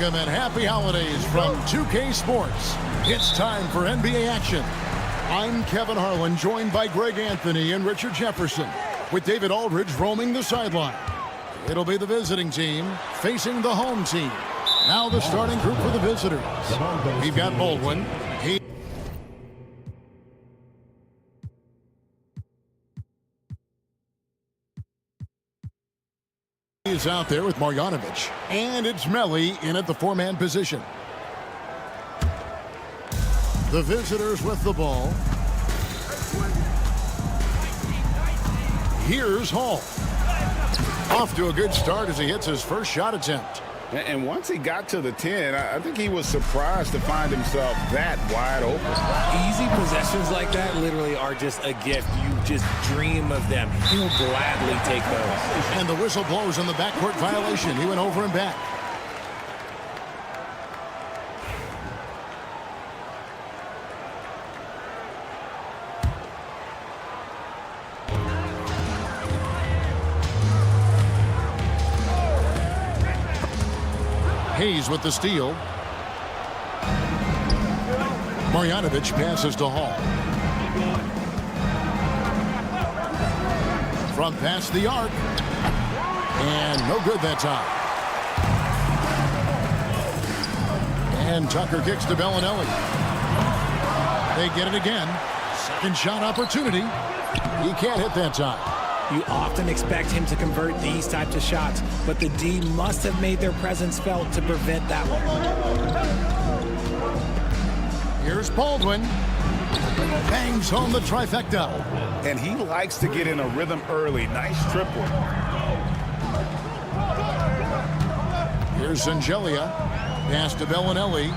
Welcome and happy holidays from 2K Sports. It's time for NBA action. I'm Kevin Harlan, joined by Greg Anthony and Richard Jefferson, with David Aldridge roaming the sideline. It'll be the visiting team facing the home team. Now the starting group for the visitors. We've got Baldwin. He's out there with Marjanovic. And it's Melli in at the four-man position. The visitors with the ball. Here's Hall. Off to a good start as he hits his first shot attempt. And once he got to the 10, I think he was surprised to find himself that wide open. Easy possessions like that literally are just a gift. You just dream of them. He'll gladly take those. And the whistle blows on the backcourt violation. He went over and back. Hayes with the steal. Marjanovic passes to Hall. From past the arc. And no good that time. And Tucker kicks to Bellinelli. They get it again. Second shot opportunity. He can't hit that time. You often expect him to convert these types of shots, but the D must have made their presence felt to prevent that one. Here's Baldwin. Bangs home the trifecta. And he likes to get in a rhythm early. Nice triple. Here's Angelia. Pass to Bellinelli.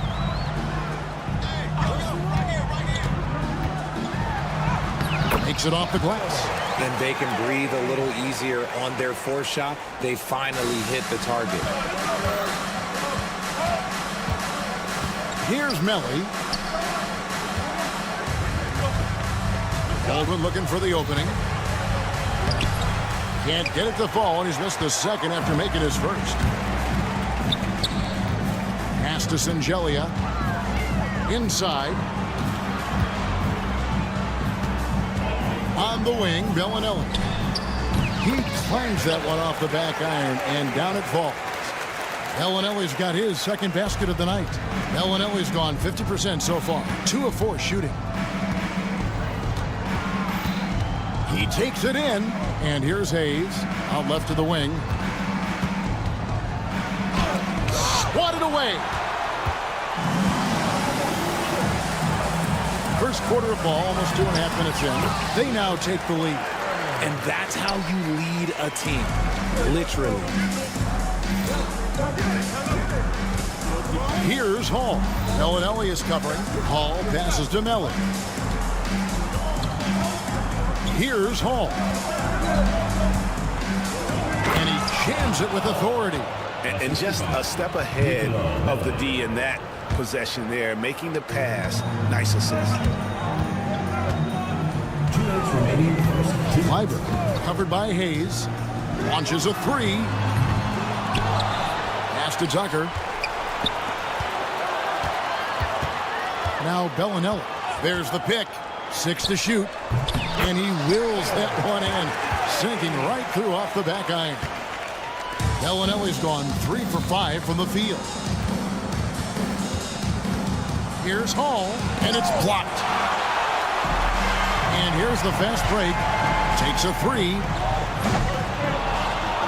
Makes it off the glass. Then they can breathe a little easier on their fourth shot. They finally hit the target. Here's Melli. Baldwin looking for the opening. Can't get it to fall, and he's missed the second after making his first. Pass to Angelia. Inside. On the wing, Bellinelli. He clangs that one off the back iron, and down it falls. Bellinelli's got his second basket of the night. Bellinelli's gone 50% so far. 2 of 4 shooting. He takes it in, and here's Hayes. Out left to the wing. Swatted away. First quarter of ball, almost 2.5 minutes in. They now take the lead. And that's how you lead a team. Literally. Here's Hall. Bellinelli is covering. Hall passes to Melli. Here's Hall. And he jams it with authority. And just a step ahead of the D in that possession there, making the pass. Nice assist. Clyburn, covered by Hayes, launches a 3. Pass to Tucker. Now Bellinelli. There's the pick. 6 to shoot. And he wills that one in, sinking right through off the back iron. Bellinelli's gone 3 for 5 from the field. Here's Hall, and it's blocked. And here's the fast break. Takes a 3.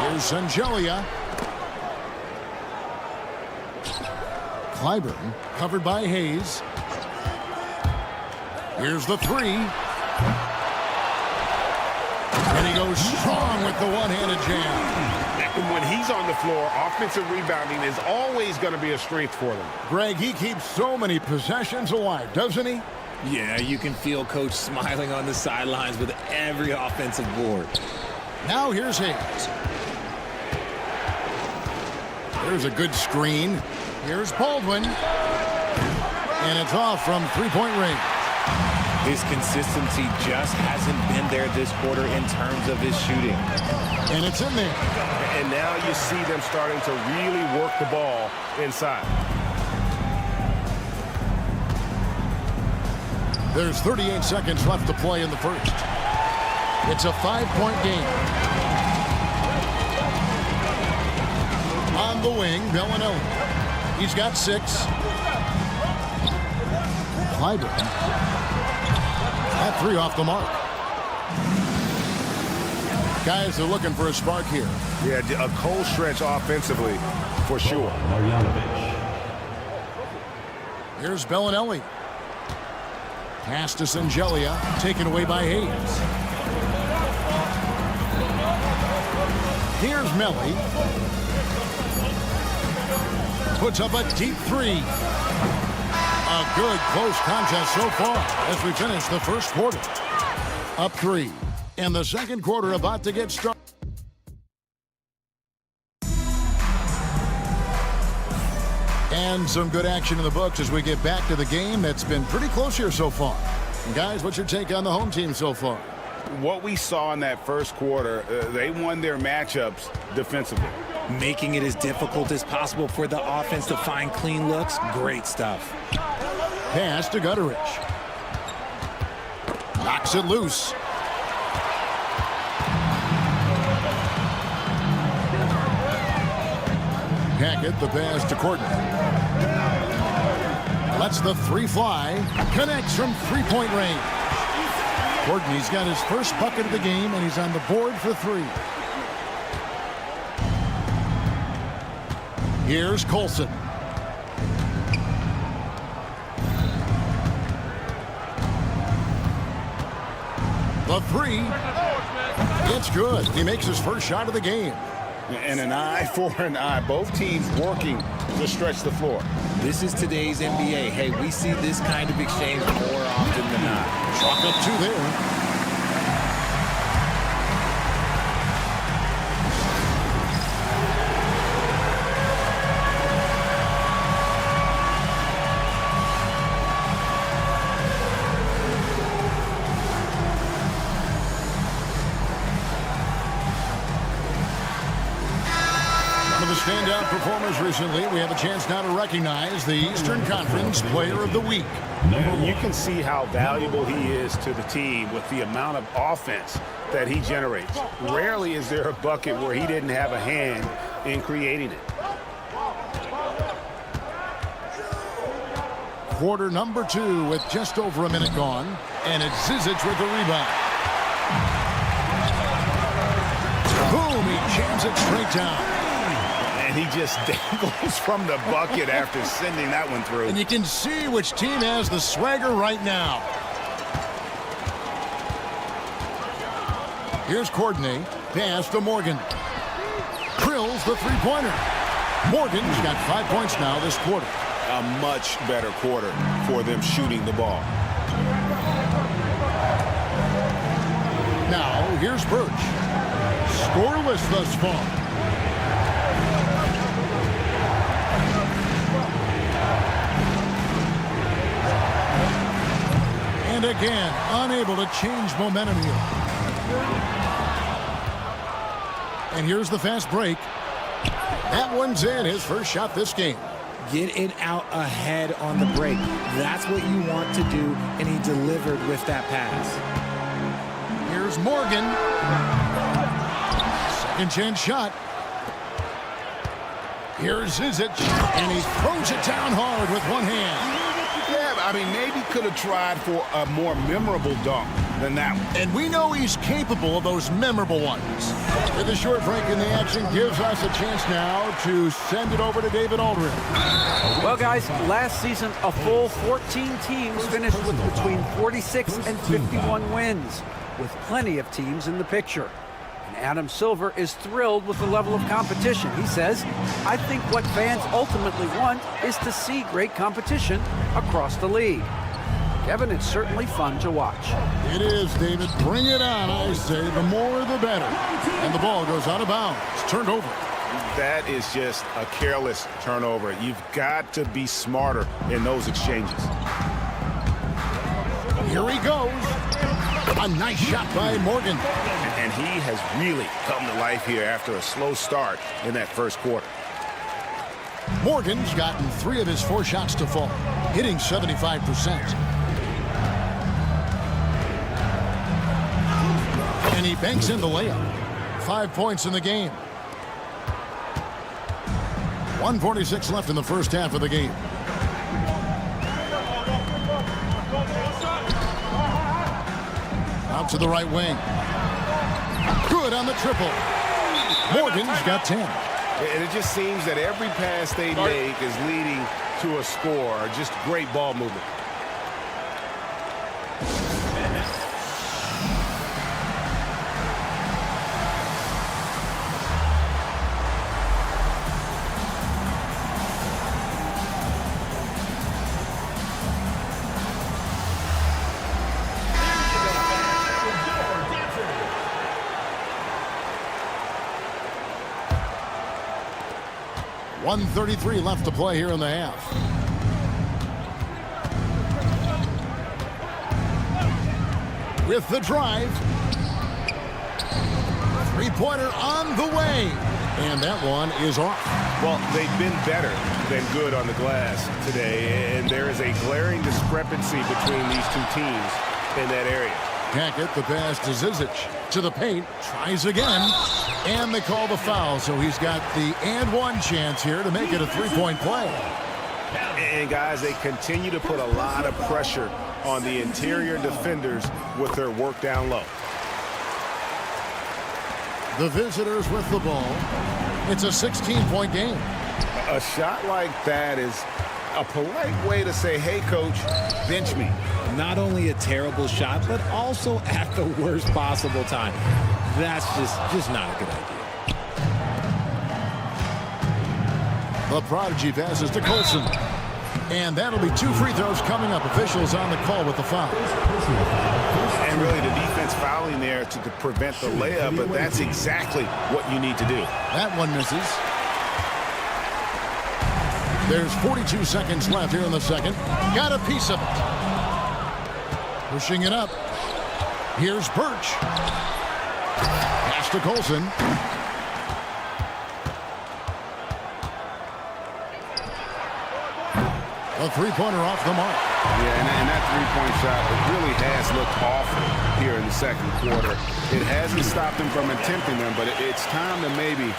Here's Angelia. Clyburn, covered by Hayes. Here's the 3. And he goes strong with the one-handed jam. And when he's on the floor, offensive rebounding is always going to be a strength for them. Greg, he keeps so many possessions alive, doesn't he? Yeah, you can feel Coach smiling on the sidelines with every offensive board. Now here's Hayes. There's a good screen. Here's Baldwin. And it's off from three-point range. His consistency just hasn't been there this quarter in terms of his shooting. And it's in there. And now you see them starting to really work the ball inside. There's 38 seconds left to play in the first. It's a 5-point game. On the wing, Bellinelli. He's got 6. Clyburn. That 3 off the mark. Guys are looking for a spark here. Yeah, a cold stretch offensively, for sure. Here's Bellinelli. Pass to Sangelia, taken away by Hayes. Here's Melli. Puts up a deep 3. A good close contest so far as we finish the first quarter. Up 3. And the second quarter about to get started. And some good action in the books as we get back to the game that's been pretty close here so far. And guys, what's your take on the home team so far? What we saw in that first quarter, they won their matchups defensively. Making it as difficult as possible for the offense to find clean looks. Great stuff. Pass to Gutterich. Knocks it loose. Hackett, the pass to Courtney. Lets the 3 fly. Connects from 3-point range. Courtney's got his first bucket of the game, and he's on the board for 3. Here's Colson. The 3. It's good. He makes his first shot of the game. And an eye for an eye. Both teams working to stretch the floor. This is today's NBA. Hey, we see this kind of exchange more often than not. Chalk up 2 there. Standout performers recently. We have a chance now to recognize the Eastern Conference Player of the Week. You can see how valuable he is to the team with the amount of offense that he generates. Rarely is there a bucket where he didn't have a hand in creating it. Quarter number 2 with just over a minute gone. And it's Zizic with the rebound. Boom, he jams it straight down. And he just dangles from the bucket after sending that one through. And you can see which team has the swagger right now. Here's Courtney. Pass to Morgan. Drills the 3-pointer. Morgan's got 5 points now this quarter. A much better quarter for them shooting the ball. Now, here's Birch. Scoreless thus far. And again, unable to change momentum here. And here's the fast break. That one's in, his first shot this game. Get it out ahead on the break. That's what you want to do, and he delivered with that pass. Here's Morgan. Second chance shot. Here's Zizic, and he throws it down hard with one hand. Yeah, I mean, maybe could have tried for a more memorable dunk than that one. And we know he's capable of those memorable ones. With a short break in the action gives us a chance now to send it over to David Aldridge. Well, guys, last season, a full 14 teams finished with between 46 and 51 wins, with plenty of teams in the picture. And Adam Silver is thrilled with the level of competition. He says, I think what fans ultimately want is to see great competition across the league. Kevin, it's certainly fun to watch. It is, David. Bring it on, I say. The more, the better. And the ball goes out of bounds. It's turned over. That is just a careless turnover. You've got to be smarter in those exchanges. Here he goes. A nice shot by Morgan. And he has really come to life here after a slow start in that first quarter. Morgan's gotten 3 of his 4 shots to fall, hitting 75%. And he banks in the layup. 5 points in the game. 1:46 left in the first half of the game. Out to the right wing. Good on the triple. Morgan's got 10. And it just seems that every pass they make is leading to a score. Just great ball movement. .133 left to play here in the half. With the drive. Three-pointer on the way. And that one is off. Well, they've been better than good on the glass today, and there is a glaring discrepancy between these two teams in that area. Can't get the pass to Zizic. To the paint. Tries again. And they call the foul, so he's got the and one chance here to make it a three-point play. And, guys, they continue to put a lot of pressure on the interior defenders with their work down low. The visitors with the ball. It's a 16-point game. A shot like that is a polite way to say, hey, coach, bench me. Not only a terrible shot, but also at the worst possible time. That's just not a good idea. The prodigy passes to Colson. And that'll be 2 free throws coming up. Officials on the call with the foul. And really the defense fouling there to prevent the layup, but that's exactly what you need to do. That one misses. There's 42 seconds left here in the second. Got a piece of it. Pushing it up. Here's Birch. Pass to Colson. A three-pointer off the mark. Yeah, and that three-point shot, it really has looked awful here in the second quarter. It hasn't stopped them from attempting them, but it's time to maybe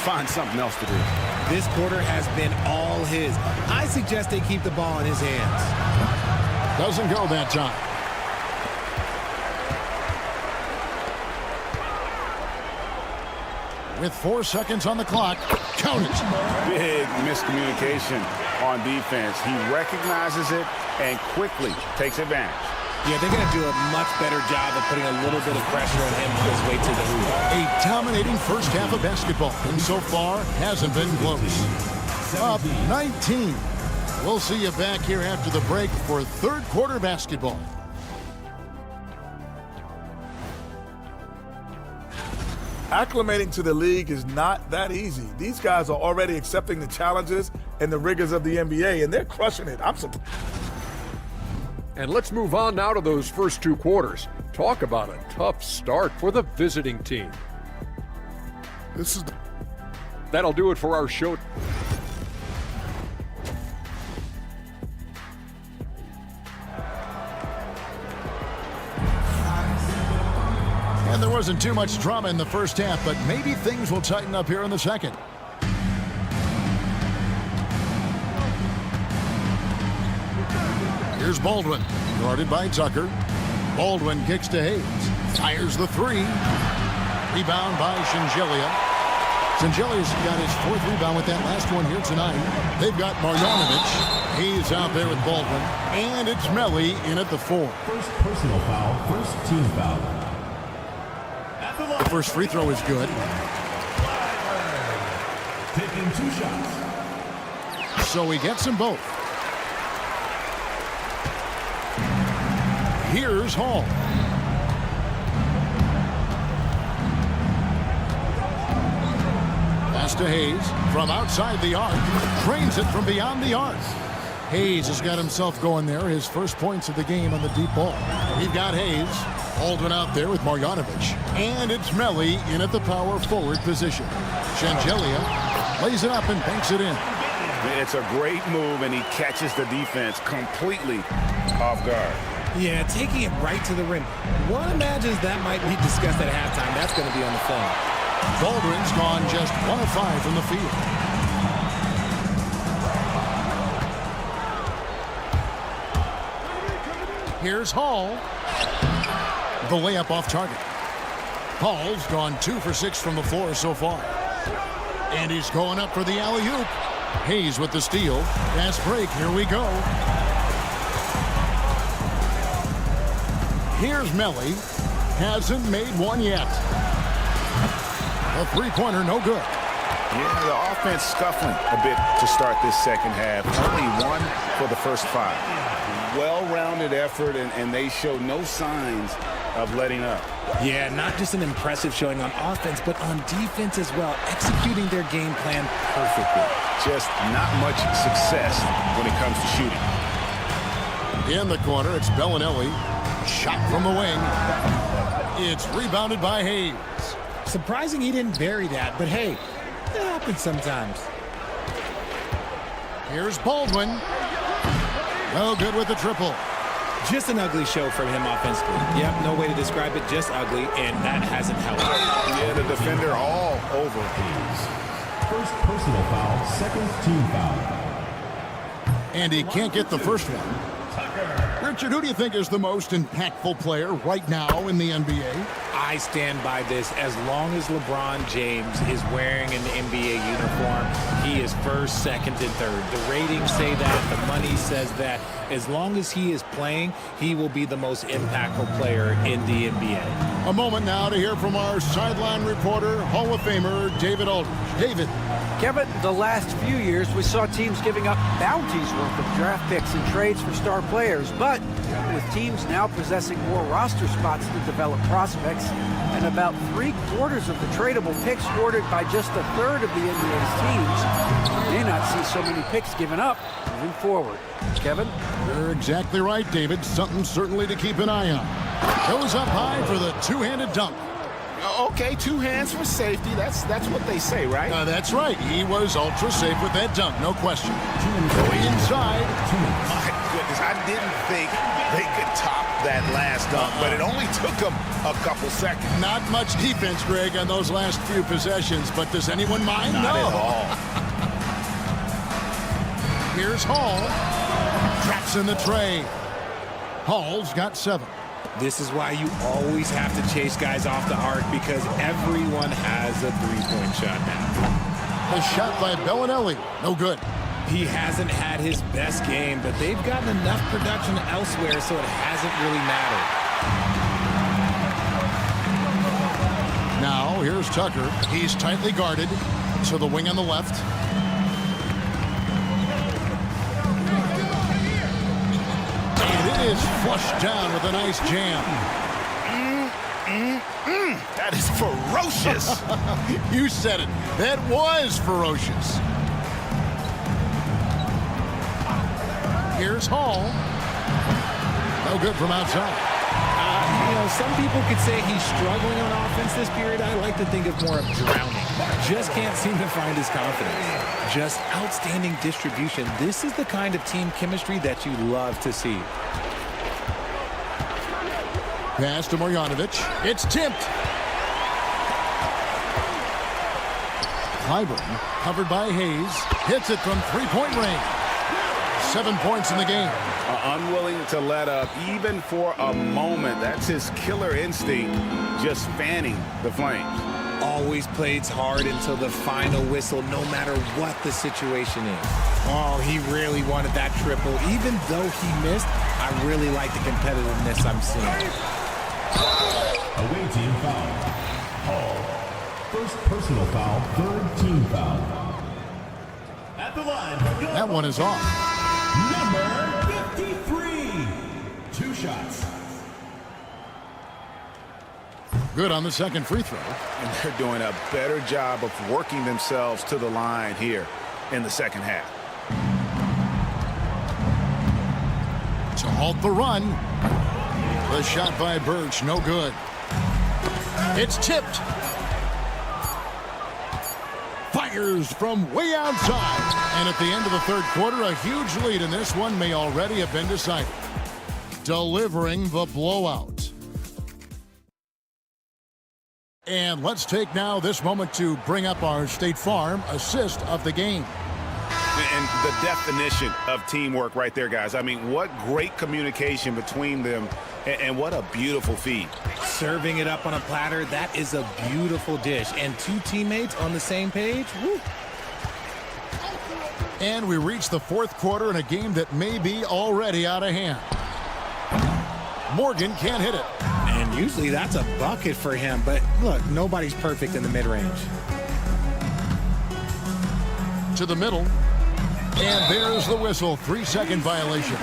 find something else to do. This quarter has been all his. I suggest they keep the ball in his hands. Doesn't go that time. With 4 seconds on the clock, count it. Big miscommunication on defense. He recognizes it and quickly takes advantage. Yeah, they're going to do a much better job of putting a little bit of pressure on him on his way to the hoop. A dominating first half of basketball, and so far hasn't been close. Up 19. We'll see you back here after the break for third quarter basketball. Acclimating to the league is not that easy. These guys are already accepting the challenges and the rigors of the NBA, and they're crushing it. I'm surprised. And let's move on now to those first 2 quarters. Talk about a tough start for the visiting team. That'll do it for our show. And there wasn't too much drama in the first half, but maybe things will tighten up here in the second. Here's Baldwin, guarded by Tucker. Baldwin kicks to Hayes. Fires the 3. Rebound by Shingelia. Shinjelia's got his 4th rebound with that last one here tonight. They've got Marjanovic. He's out there with Baldwin. And it's Melly in at the 4. First personal foul, first team foul. The first free throw is good. Taking 2 shots. So he gets them both. Here's Hall. Pass to Hayes from outside the arc. Drains it from beyond the arc. Hayes has got himself going there. His first points of the game on the deep ball. We've got Hayes. Baldwin out there with Marjanovic. And it's Melli in at the power forward position. Shengelia lays it up and banks it in. It's a great move, and he catches the defense completely off guard. Yeah, taking it right to the rim. One imagines that might be discussed at halftime. That's going to be on the film. Baldwin's gone just 1 of 5 from the field. Here's Hall. The layup off target. Hall's gone 2 for 6 from the floor so far. And he's going up for the alley-oop. Hayes with the steal. Fast break. Here we go. Here's Melli. Hasn't made one yet. A three-pointer, no good. Yeah, the offense scuffling a bit to start this second half. Only 1 for the first 5. Well-rounded effort, and they show no signs of letting up. Yeah, not just an impressive showing on offense, but on defense as well, executing their game plan perfectly. Just not much success when it comes to shooting. In the corner, it's Bellinelli. Shot from the wing. It's rebounded by Hayes. Surprising he didn't bury that, but hey, it happens sometimes. Here's Baldwin. No good with the triple. Just an ugly show from him offensively. Yep, no way to describe it, just ugly, and that hasn't helped. Yeah, the defender all over. First personal foul, second team foul. And he can't get the first one. Richard, who do you think is the most impactful player right now in the NBA? I stand by this. As long as LeBron James is wearing an NBA uniform, he is first, second, and third. The ratings say that. The money says that. As long as he is playing, he will be the most impactful player in the NBA. A moment now to hear from our sideline reporter, Hall of Famer David Aldridge. David. Kevin, the last few years we saw teams giving up bounties worth of draft picks and trades for star players, but with teams now possessing more roster spots to develop prospects and about 3/4 of the tradable picks awarded by just a third of the NBA's teams, we may not see so many picks given up moving forward. Kevin? You're exactly right, David. Something certainly to keep an eye on. Goes up high for the two-handed dunk. Okay, 2 hands for safety. That's what they say, right? That's right. He was ultra safe with that dunk, no question. Going inside. My goodness, I didn't think they could top that last dunk, but it only took them a couple seconds. Not much defense, Greg, on those last few possessions, but does anyone mind? Not at all. Here's Hall. Traps in the tray. Hall's got 7. This is why you always have to chase guys off the arc, because everyone has a three-point shot now. A shot by Bellinelli. No good. He hasn't had his best game, but they've gotten enough production elsewhere, so it hasn't really mattered. Now, here's Tucker. He's tightly guarded. So the wing on the left. And it is flushed down with a nice jam. That is ferocious. You said it. That was ferocious. Here's Hall. No good from outside. Some people could say he's struggling on offense this period. I like to think of more of drowning. Just can't seem to find his confidence. Just outstanding distribution. This is the kind of team chemistry that you love to see. Pass to Marjanovic. It's tipped. Clyburn, covered by Hayes, hits it from three-point range. 7 points in the game. Unwilling to let up, even for a moment. That's his killer instinct, just fanning the flames. Always plays hard until the final whistle, no matter what the situation is. Oh, he really wanted that triple. Even though he missed, I really like the competitiveness I'm seeing. Away team foul. Hall. First personal foul, third team foul. At the line. That one is off. Number 53. 2 shots. Good on the second free throw. And they're doing a better job of working themselves to the line here in the second half. to halt the run. The shot by Birch, no good. It's tipped. Fires from way outside. And at the end of the third quarter, a huge lead in this one may already have been decided. Delivering the blowout. And let's take now this moment to bring up our State Farm assist of the game. And the definition of teamwork right there, guys. I mean, what great communication between them, and what a beautiful feed. Serving it up on a platter, that is a beautiful dish. And two teammates on the same page, woo. And we reach the fourth quarter in a game that may be already out of hand. Morgan can't hit it. And usually that's a bucket for him, but look, nobody's perfect in the mid-range. To the middle. And there's the whistle, 3-second violation.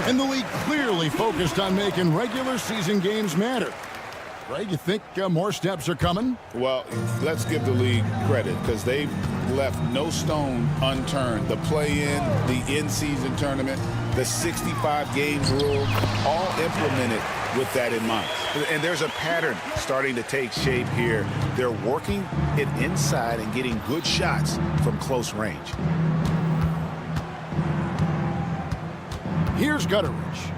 And the league clearly focused on making regular season games matter. Right, you think more steps are coming? Well, let's give the league credit because they've left no stone unturned. The play-in, the in-season tournament, the 65 games rule, all implemented with that in mind. And there's a pattern starting to take shape here. They're working it inside and getting good shots from close range. Here's Gutteridge.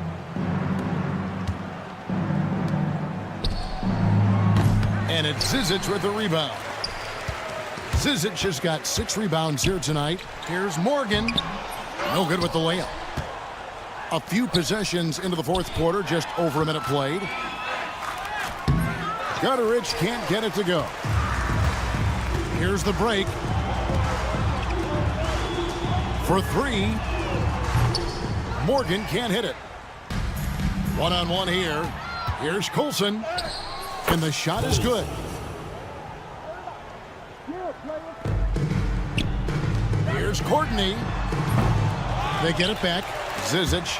And it's Zizic with the rebound. Zizic has got 6 rebounds here tonight. Here's Morgan. No good with the layup. A few possessions into the fourth quarter, just over a minute played. Gutteridge can't get it to go. Here's the break. For 3. Morgan can't hit it. One-on-one here. Here's Colson. And the shot is good. Here's Courtney. They get it back. Zizic.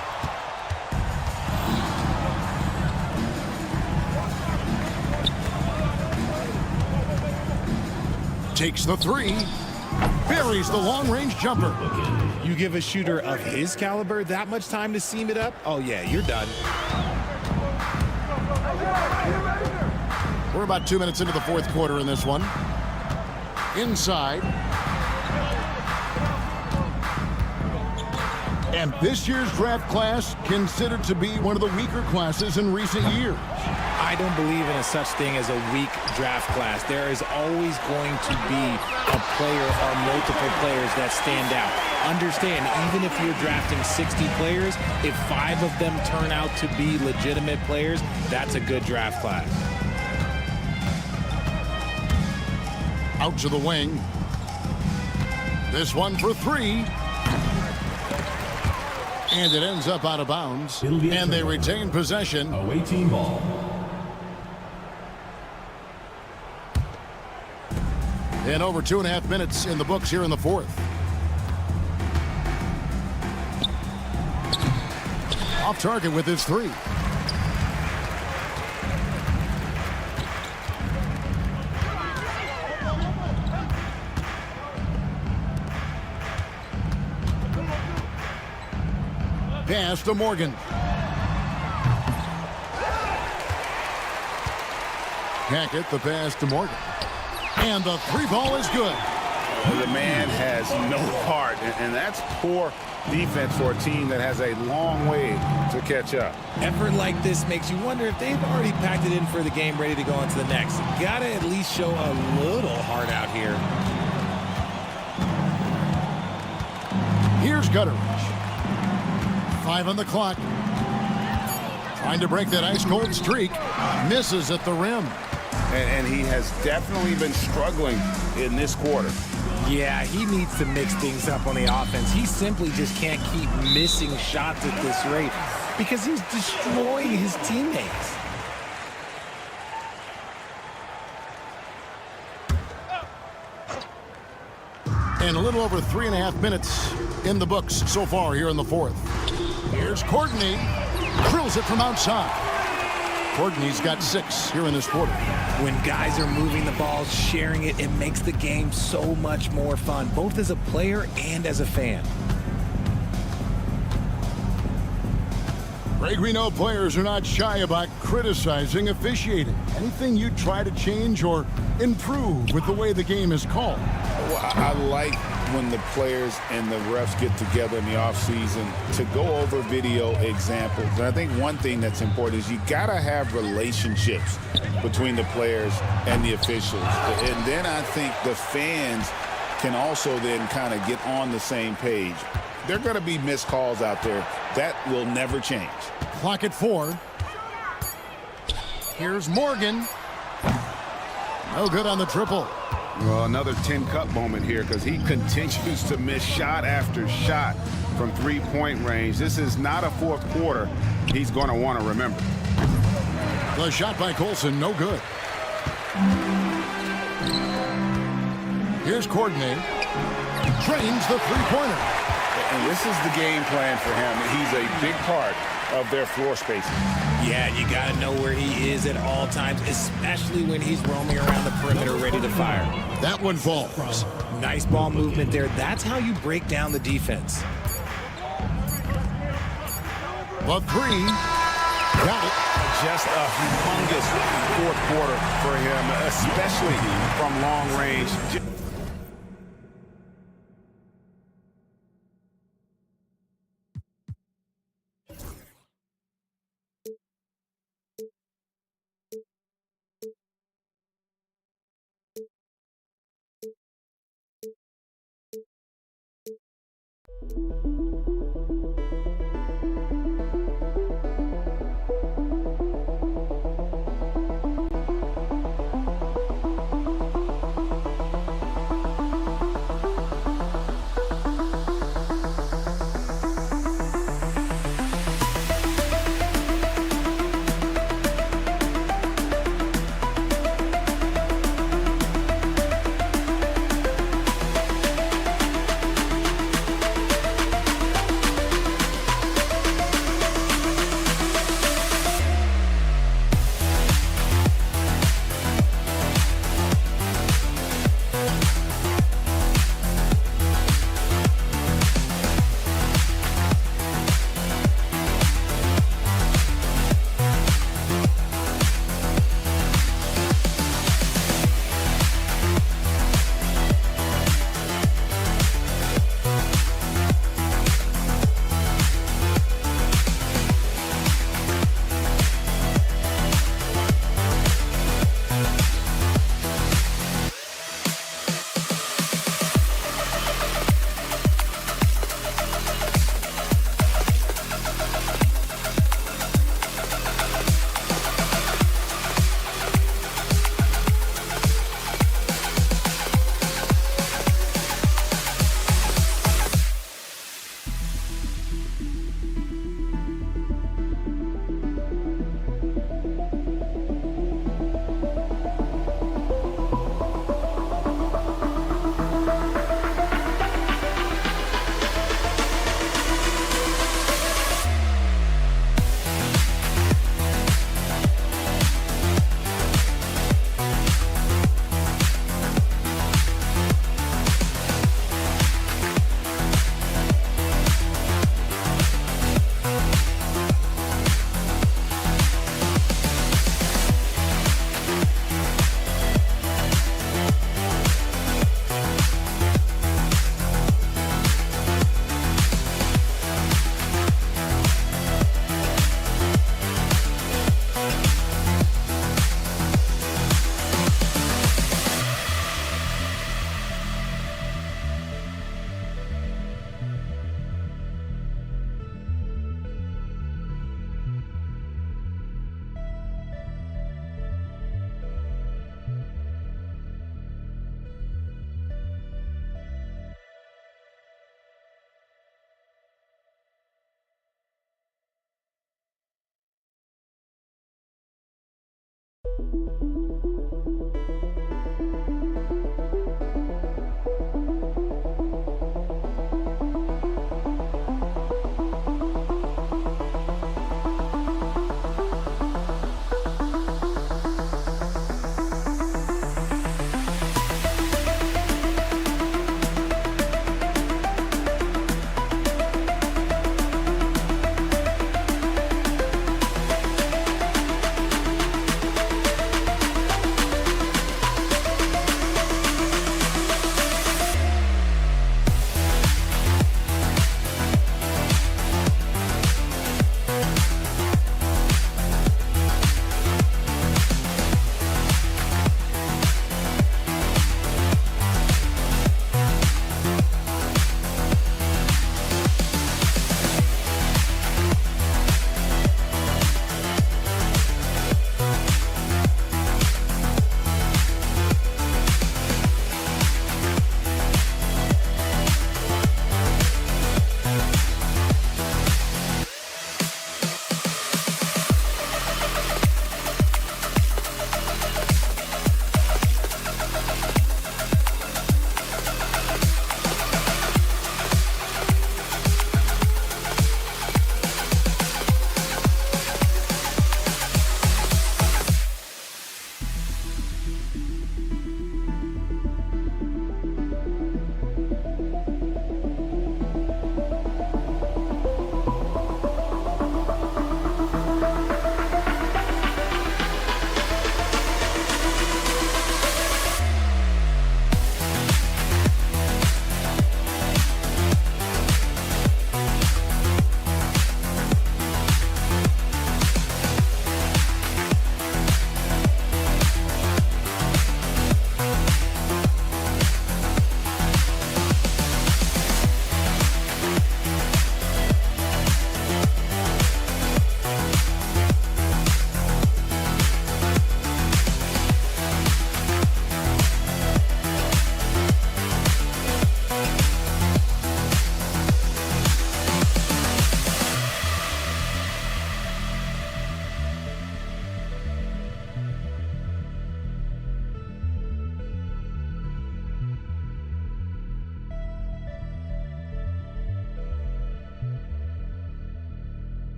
Takes the 3. Buries the long-range jumper. You give a shooter of his caliber that much time to seam it up? Oh, yeah, you're done. We're about 2 minutes into the fourth quarter in this one. Inside. And this year's draft class considered to be one of the weaker classes in recent years. I don't believe in a such thing as a weak draft class. There is always going to be a player or multiple players that stand out. Understand, even if you're drafting 60 players, if 5 of them turn out to be legitimate players, that's a good draft class. Out to the wing. This one for 3. And it ends up out of bounds. And they retain possession. Away team ball. And over 2.5 minutes in the books here in the fourth. Off target with his 3. Pass to Morgan. Hackett, the pass to Morgan. And the 3 ball is good. The man has no heart, and that's poor defense for a team that has a long way to catch up. Effort like this makes you wonder if they've already packed it in for the game, ready to go on to the next. Gotta at least show a little heart out here. Here's Gutteridge. 5 on the clock. Trying to break that ice-cold streak. Misses at the rim. And he has definitely been struggling in this quarter. Yeah, he needs to mix things up on the offense. He simply just can't keep missing shots at this rate because he's destroying his teammates. And a little over 3.5 minutes in the books so far here in the fourth. Here's Courtney. Drills it from outside. Courtney's got 6 here in this quarter. When guys are moving the ball, sharing it, it makes the game so much more fun, both as a player and as a fan. Greg, we know players are not shy about criticizing officiating. Anything you try to change or improve with the way the game is called? Well, I like when the players and the refs get together in the offseason to go over video examples. And I think one thing that's important is you got to have relationships between the players and the officials. And then I think the fans can also then kind of get on the same page. There are going to be missed calls out there. That will never change. Clock at 4. Here's Morgan. No good on the triple. Well, another tin cup moment here because he continues to miss shot after shot from three-point range. This is not a fourth quarter he's going to want to remember. The shot by Colson, no good. Here's Courtney. Drains the three-pointer. And this is the game plan for him. He's a big part of their floor spacing. Yeah, you got to know where he is at all times, especially when he's roaming around the perimeter ready to fire. That one falls. Nice ball movement there. That's how you break down the defense. The three. Got it. Just a humongous fourth quarter for him, especially from long range.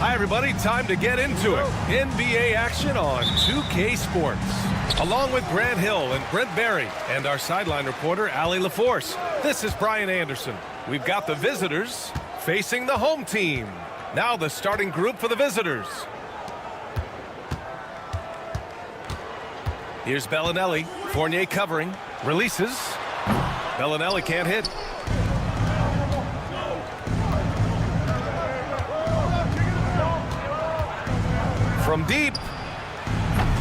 Hi, everybody. Time to get into it. NBA action on 2K Sports. Along with Grant Hill and Brent Berry and our sideline reporter, Allie LaForce. This is Brian Anderson. We've got the visitors facing the home team. Now the starting group for the visitors. Here's Bellinelli. Fournier covering. Releases. Bellinelli can't hit. From deep,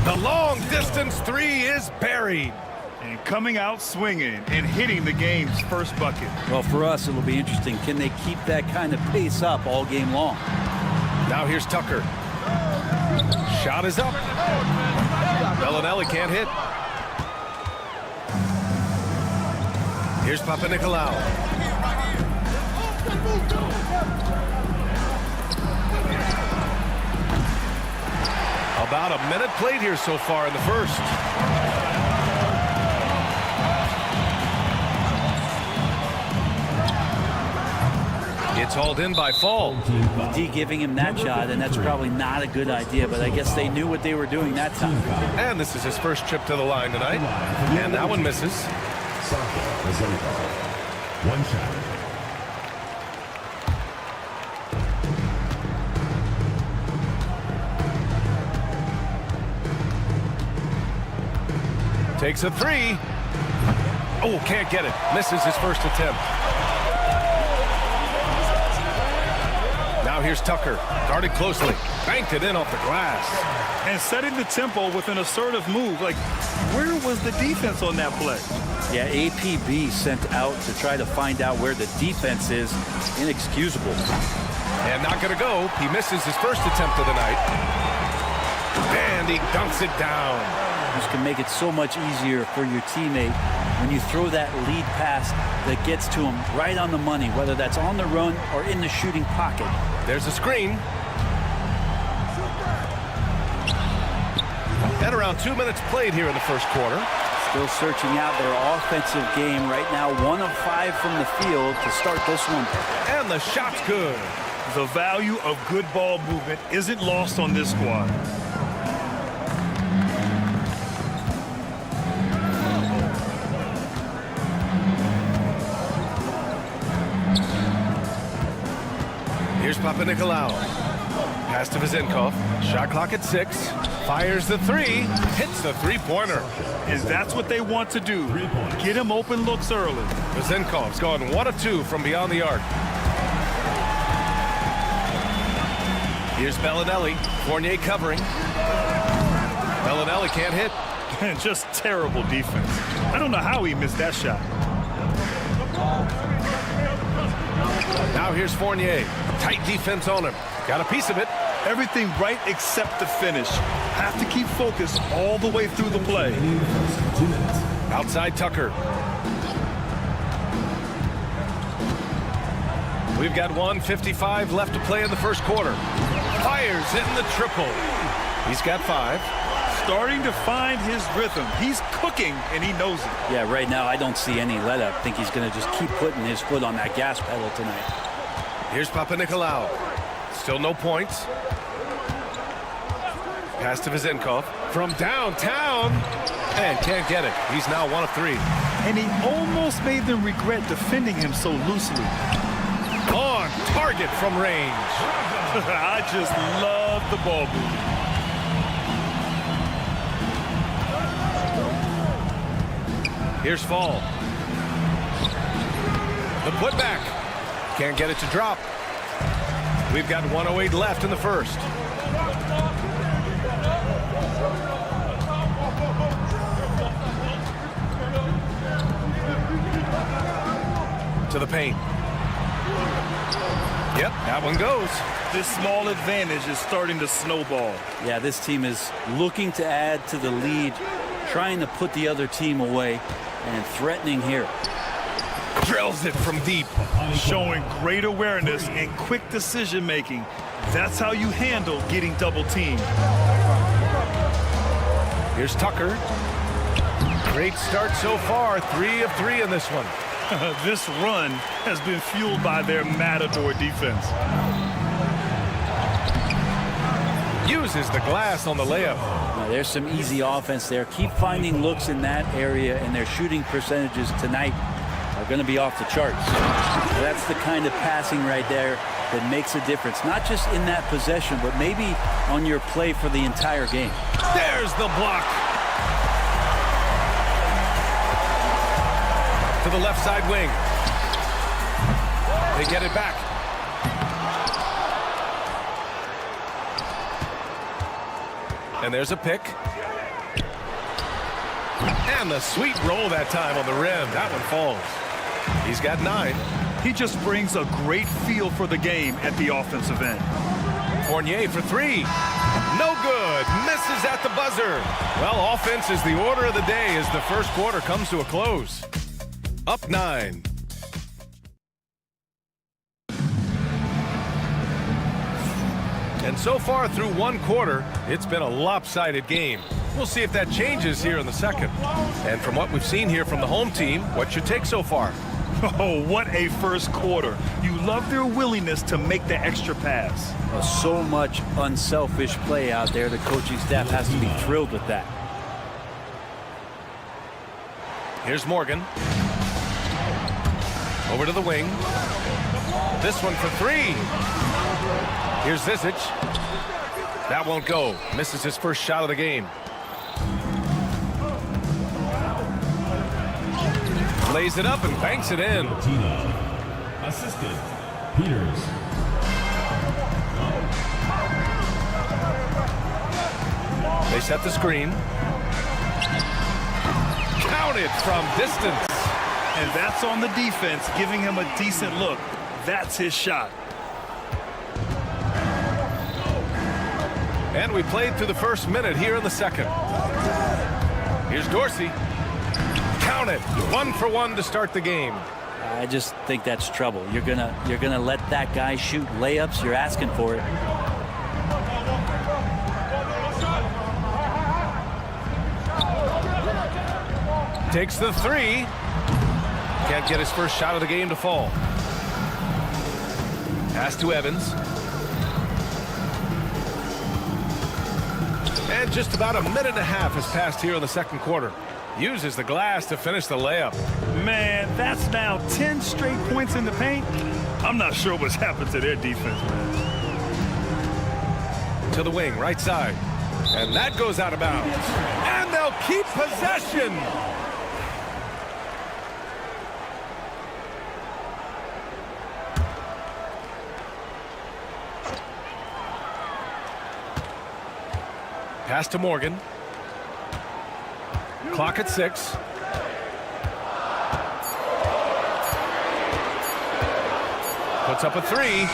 the long distance three is buried. And coming out swinging and hitting the game's first bucket. Well, for us, it'll be interesting. Can they keep that kind of pace up all game long? Now here's Tucker. Shot is up. Bellinelli can't hit. Here's Papanikolaou. About a minute played here so far in the first. It's hauled in by Fall. D giving him that shot, and that's probably not a good idea, but I guess they knew what they were doing that time. And this is his first trip to the line tonight. And that one misses. One shot. Takes a three. Oh, can't get it. Misses his first attempt. Now here's Tucker, guarded closely, banked it in off the glass. And setting the tempo with an assertive move. Like, where was the defense on that play? Yeah, APB sent out to try to find out where the defense is. Inexcusable. And not going to go. He misses his first attempt of the night. And he dunks it down. This can make it so much easier for your teammate when you throw that lead pass that gets to him right on the money, whether that's on the run or in the shooting pocket. There's a screen. And around 2 minutes played here in the first quarter. Still searching out their offensive game right now. 1 of 5 from the field to start this one. And the shot's good. The value of good ball movement isn't lost on this squad. Here's Papanikolaou. Pass to Vezenkov. Shot clock at 6. Fires the 3. Hits the three-pointer. And that's what they want to do. Get him open looks early. Vezenkov's gone 1 of 2 from beyond the arc. Here's Bellinelli. Fournier covering. Bellinelli can't hit. Just terrible defense. I don't know how he missed that shot. Now here's Fournier. Tight defense on him. Got a piece of it. Everything right except the finish. Have to keep focused all the way through the play. Outside Tucker. We've got 1:55 left to play in the first quarter. Fires in the triple. He's got 5. Starting to find his rhythm. He's cooking, and he knows it. Yeah, right now I don't see any let up. I think he's going to just keep putting his foot on that gas pedal tonight. Here's Papanikolaou. Still no points. Pass to Vezenkov from downtown. And can't get it. He's now 1 of 3. And he almost made them regret defending him so loosely. On target from range. I just love the ball movement. Here's Fall. The putback. Can't get it to drop. We've got 1:08 left in the first. To the paint. Yep, that one goes. This small advantage is starting to snowball. Yeah, this team is looking to add to the lead, trying to put the other team away, and threatening here. Drills it from deep. Showing great awareness and quick decision making. That's how you handle getting double teamed. Here's Tucker. Great start so far. 3 of 3 in this one. This run has been fueled by their matador defense. Uses the glass on the layup. Now, there's some easy offense there. Keep finding looks in that area, and their shooting percentages tonight are going to be off the charts. That's the kind of passing right there that makes a difference, not just in that possession, but maybe on your play for the entire game. There's the block. To the left side wing. They get it back. And there's a pick. And the sweet roll that time on the rim. That one falls. He's got 9. He just brings a great feel for the game at the offensive end. Fournier for 3. No good. Misses at the buzzer. Well, offense is the order of the day as the first quarter comes to a close. Up 9. And so far through one quarter, it's been a lopsided game. We'll see if that changes here in the second. And from what we've seen here from the home team, what's your take so far? Oh, what a first quarter. You love their willingness to make the extra pass. So much unselfish play out there. The coaching staff has to be thrilled with that. Here's Morgan. Over to the wing. This one for 3. Here's Zizic. That won't go. Misses his first shot of the game. Lays it up and banks it in. Assistant, Peters. They set the screen. Counted from distance. And that's on the defense, giving him a decent look. That's his shot. And we played through the first minute here in the second. Here's Dorsey. Counted. 1 for 1 to start the game. I just think that's trouble. You're gonna let that guy shoot layups. You're asking for it. Takes the 3. Can't get his first shot of the game to fall. Pass to Evans. And just about a minute and a half has passed here in the second quarter. Uses the glass to finish the layup. Man, that's now 10 straight points in the paint. I'm not sure what's happened to their defense, man. To the wing, right side. And that goes out of bounds. And they'll keep possession. Pass to Morgan. Clock at 6. Puts up a 3.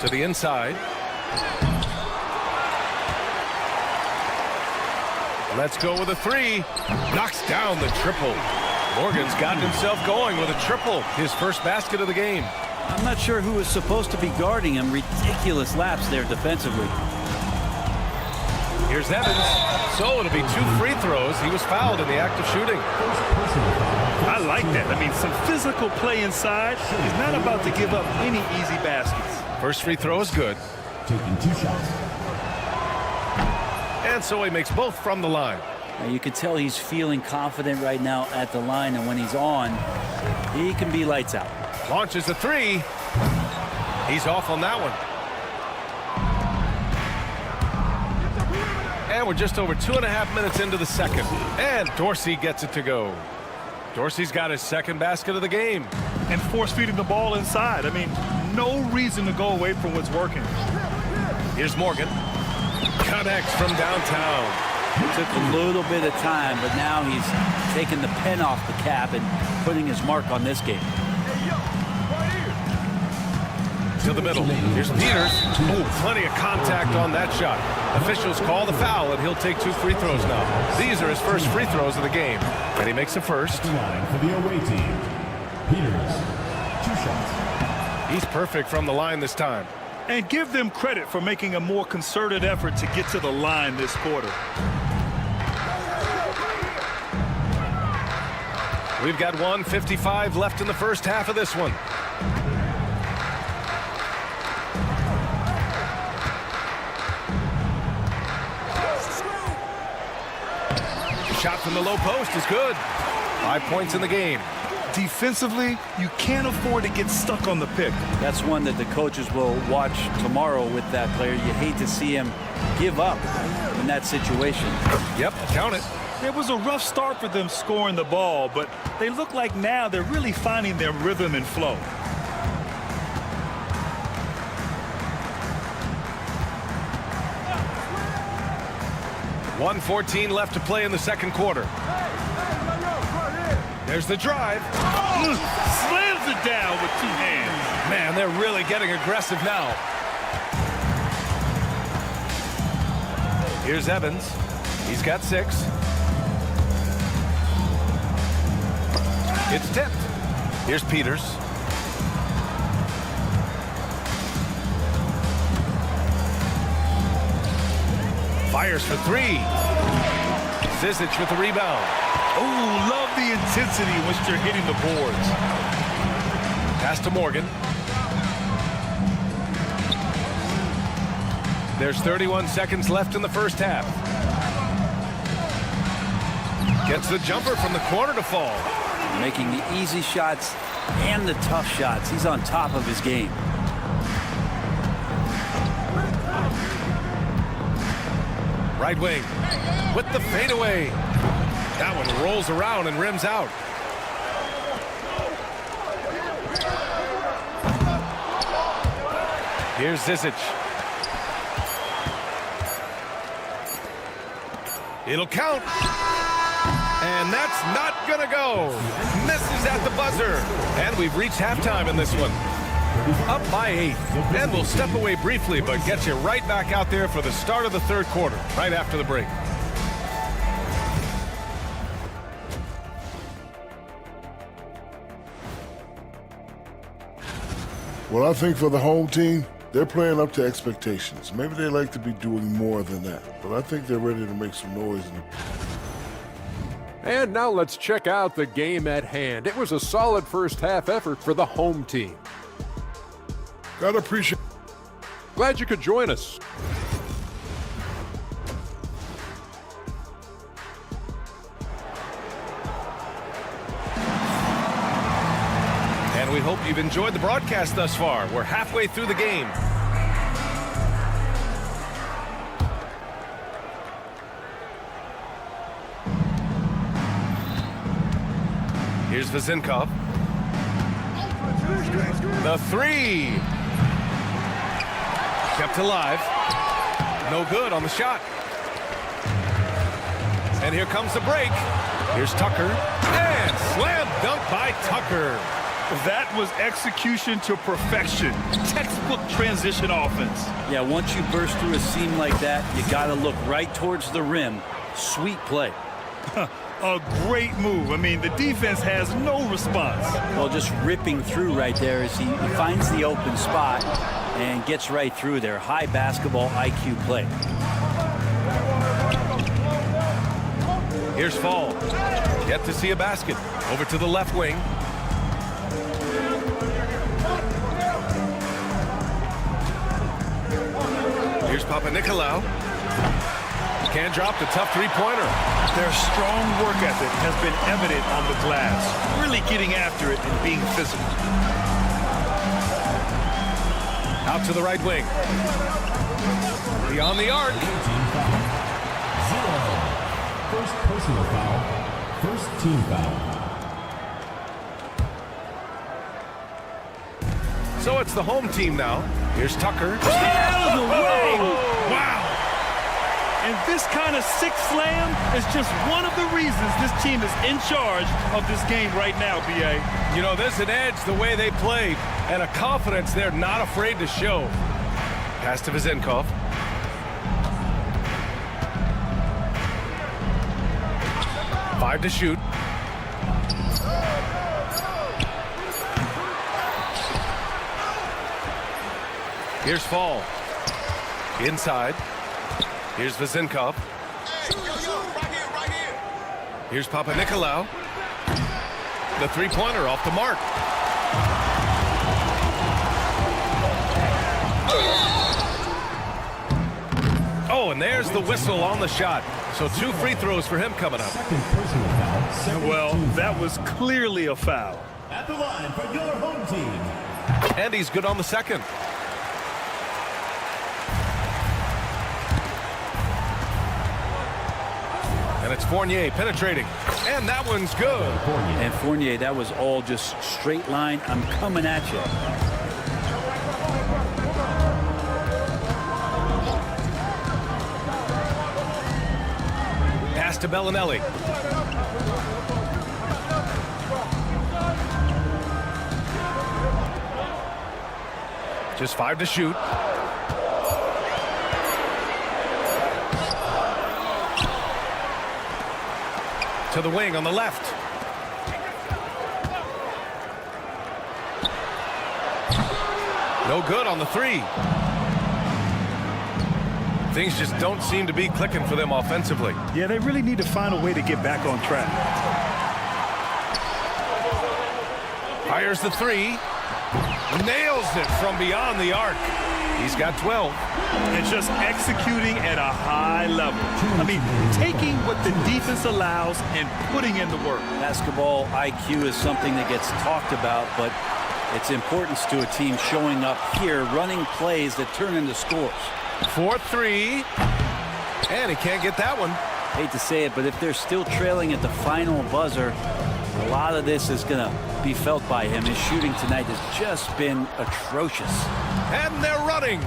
To the inside. Let's go with a 3. Knocks down the triple. Morgan's gotten himself going with a triple. His first basket of the game. I'm not sure who is supposed to be guarding him. Ridiculous laps there defensively. Here's Evans. So it'll be 2 free throws. He was fouled in the act of shooting. I like that. I mean, some physical play inside. He's not about to give up any easy baskets. First free throw is good. Taking 2 shots. And so he makes both from the line. Now you can tell he's feeling confident right now at the line, and when he's on, he can be lights out. Launches a 3. He's off on that one. And we're just over 2.5 minutes into the second. And Dorsey gets it to go. Dorsey's got his second basket of the game. And force feeding the ball inside. I mean, no reason to go away from what's working. Here's Morgan. Connects from downtown. It took a little bit of time, but now he's taking the pen off the cap and putting his mark on this game. To the middle. Here's Peters. Oh, plenty of contact on that shot. Officials call the foul, and he'll take 2 free throws now. These are his first free throws of the game. And he makes the first. Line for the away team. Peters, 2 shots. He's perfect from the line this time. And give them credit for making a more concerted effort to get to the line this quarter. We've got 1:55 left in the first half of this one. Shot from the low post is good. 5 points in the game. Defensively, you can't afford to get stuck on the pick. That's one that the coaches will watch tomorrow with that player. You hate to see him give up in that situation. Yep, count it. It was a rough start for them scoring the ball, but they look like now they're really finding their rhythm and flow. $1:14 left to play in the second quarter. There's the drive. Slams it down with 2 hands. Man, they're really getting aggressive now. Here's Evans. He's got 6. It's tipped. Here's Peters. Fires for 3. Zizic with the rebound. Oh, love the intensity in which they're hitting the boards. Pass to Morgan. There's 31 seconds left in the first half. Gets the jumper from the corner to fall. Making the easy shots and the tough shots. He's on top of his game. Right wing with the fadeaway. That one rolls around and rims out. Here's Zizic. It'll count. And that's not going to go. Misses at the buzzer. And we've reached halftime in this one. Up by 8. And we'll step away briefly, but get you right back out there for the start of the third quarter, right after the break. Well, I think for the home team, they're playing up to expectations. Maybe they like to be doing more than that, but I think they're ready to make some noise. And now let's check out the game at hand. It was a solid first half effort for the home team. Gotta appreciate. Glad you could join us. And we hope you've enjoyed the broadcast thus far. We're halfway through the game. Here's Vezinkov. The 3. Kept alive. No good on the shot. And here comes the break. Here's Tucker. And slam dunk by Tucker. That was execution to perfection. Textbook transition offense. Yeah, once you burst through a seam like that, you got to look right towards the rim. Sweet play. A great move. I mean, the defense has no response. Well, just ripping through right there as he finds the open spot and gets right through there. High basketball IQ play. Here's Fall. Yet to see a basket. Over to the left wing. Here's Papanikolaou. Can't drop the tough three-pointer. Their strong work ethic has been evident on the glass. Really getting after it and being physical. Out to the right wing. Beyond the arc. 0. First personal foul. First team foul. So it's the home team now. Here's Tucker. Out of the way! Wow! And this kind of sick slam is just one of the reasons this team is in charge of this game right now, B.A. You know, there's an edge the way they played and a confidence they're not afraid to show. Pass to Vezinkov. Five to shoot. Here's Fall. Inside. Here's Vezinkov. Here's Papanikolaou. The three-pointer off the mark. Oh, and there's the whistle on the shot. So 2 free throws for him coming up. Second personal foul. Well, that was clearly a foul. At the line for your home team. And he's good on the second. And it's Fournier penetrating. And that one's good. And Fournier, that was all just straight line. I'm coming at you. Pass to Bellinelli. Just 5 to shoot. To the wing on the left. No good on the 3. Things just don't seem to be clicking for them offensively. Yeah, they really need to find a way to get back on track. Fires the 3. Nails it from beyond the arc. He's got 12. And just executing at a high level. I mean, taking what the defense allows and putting in the work. Basketball IQ is something that gets talked about, but its importance to a team showing up here, running plays that turn into scores. 4-3. And he can't get that one. Hate to say it, but if they're still trailing at the final buzzer, a lot of this is going to be felt by him. His shooting tonight has just been atrocious. And they're running.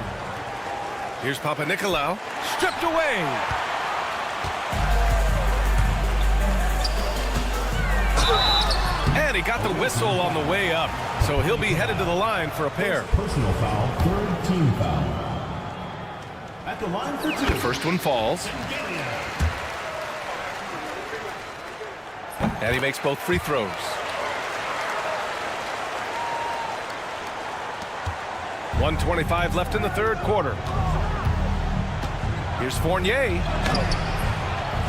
Here's Papanikolaou, stripped away. And he got the whistle on the way up, so he'll be headed to the line for a pair. Personal foul, third team foul. At the line for 2. The first one falls. And he makes both free throws. .125 left in the third quarter. Here's Fournier.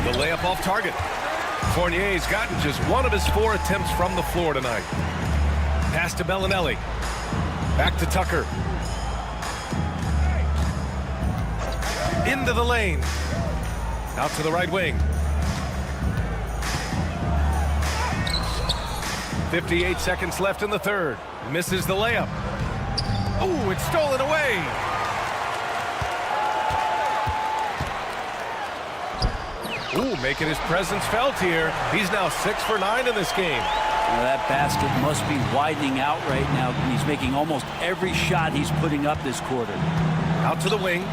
The layup off target. Fournier's gotten just one of his 4 attempts from the floor tonight. Pass to Bellinelli. Back to Tucker. Into the lane. Out to the right wing. 58 seconds left in the third. Misses the layup. Oh, it's stolen away. Ooh, making his presence felt here. He's now 6 for 9 in this game. Now that basket must be widening out right now. He's making almost every shot he's putting up this quarter. Out to the wing.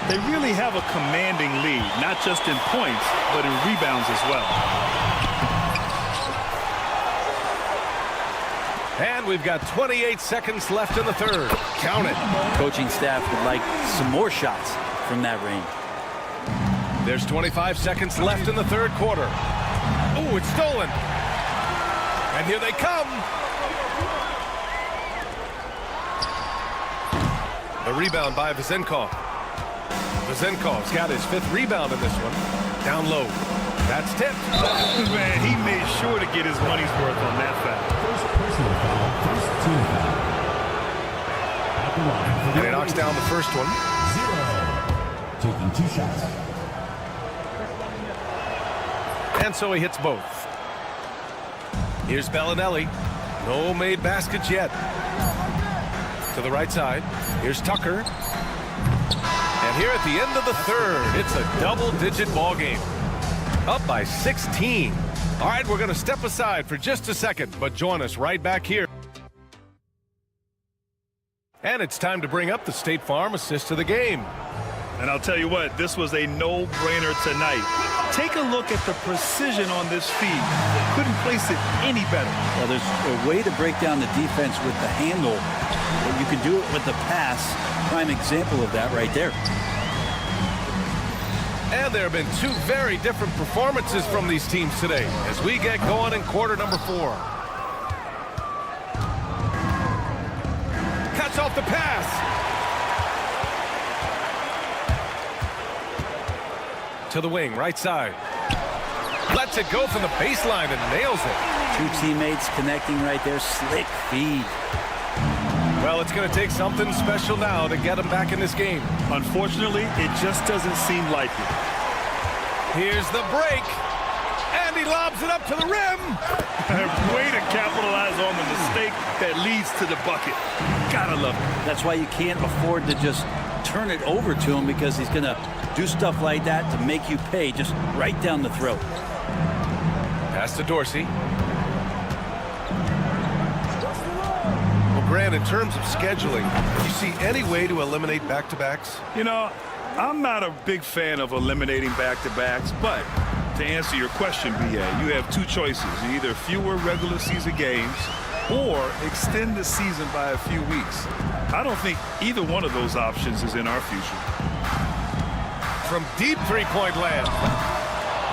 They really have a commanding lead, not just in points, but in rebounds as well. And we've got 28 seconds left in the third. Count it. Coaching staff would like some more shots from that range. There's 25 seconds left in the third quarter. Oh, it's stolen. And here they come. The rebound by Vezenkov. Vezenkov's got his 5th rebound in this one. Down low. That's tipped. Man, he made sure to get his money's worth on that foul. First personal foul, first team foul. At the line for And he knocks down the first one. 0. Taking 2 shots. And so he hits both. Here's Bellinelli. No made baskets yet. To the right side. Here's Tucker. And here at the end of the third, it's a double-digit ball game. Up by 16. All right, we're going to step aside for just a second, but join us right back here. And it's time to bring up the State Farm assist of the game. And I'll tell you what, this was a no-brainer tonight. Take a look at the precision on this feed. Couldn't place it any better. Well, there's a way to break down the defense with the handle, but you can do it with the pass. Prime example of that right there. And there have been 2 very different performances from these teams today as we get going in quarter number 4. Cuts off the pass. To the wing, right side. Lets it go from the baseline and nails it. 2 teammates connecting right there. Slick feed. Well, it's going to take something special now to get him back in this game. Unfortunately, it just doesn't seem likely. Here's the break. And he lobs it up to the rim. Way to capitalize on the mistake that leads to the bucket. Gotta love it. That's why you can't afford to just turn it over to him, because he's going to do stuff like that to make you pay just right down the throat. Pass to Dorsey. Grant, in terms of scheduling, do you see any way to eliminate back-to-backs? You know, I'm not a big fan of eliminating back-to-backs, but to answer your question, BA, you have 2 choices. Either fewer regular season games or extend the season by a few weeks. I don't think either one of those options is in our future. From deep three-point land.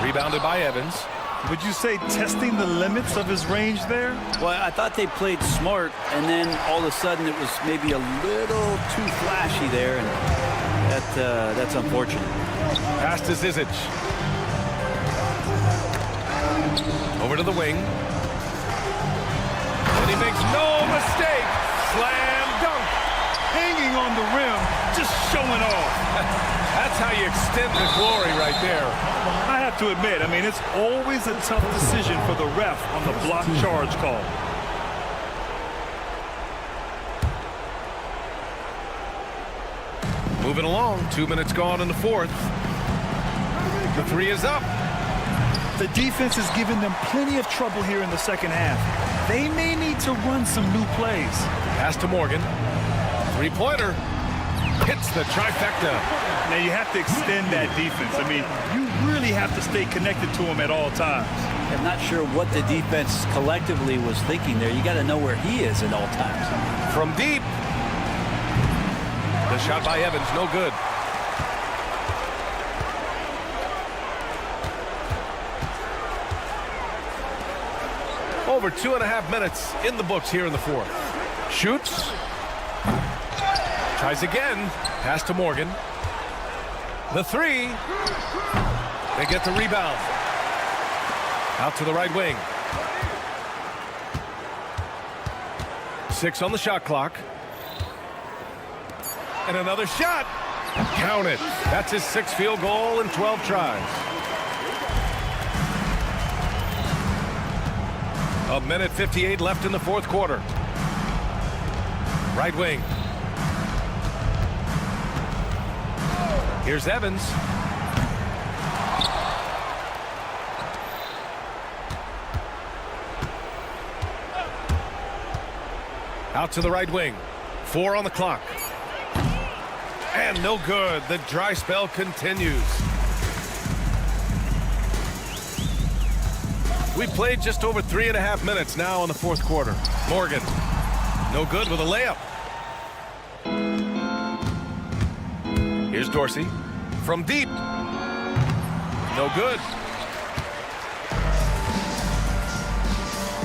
Rebounded by Evans. Would you say testing the limits of his range there? Well, I thought they played smart, and then all of a sudden it was maybe a little too flashy there, and that's unfortunate. Pass to Zizic. Over to the wing. And he makes no mistake. Slam dunk. Hanging on the rim, just showing off. That's how you extend the glory right there. I have to admit, I mean, it's always a tough decision for the ref on the block charge call. Moving along, 2 minutes gone in the fourth. The 3 is up. The defense is giving them plenty of trouble here in the second half. They may need to run some new plays. Pass to Morgan. Three-pointer. Hits the trifecta. Now you have to extend that defense. I mean, you really have to stay connected to them at all times. I'm not sure what the defense collectively was thinking there. You got to know where he is at all times. From deep. The shot by Evans, no good. Over 2.5 minutes in the books here in the fourth. Shoots. Tries again. Pass to Morgan. The three. They get the rebound. Out to the right wing. 6 on the shot clock. And another shot. Count it. That's his 6th field goal in 12 tries. A minute 58 left in the fourth quarter. Right wing. Here's Evans. Out to the right wing. 4 on the clock. And no good. The dry spell continues. We played just over 3.5 minutes now in the fourth quarter. Morgan, no good with a layup. Here's Dorsey. From deep. No good.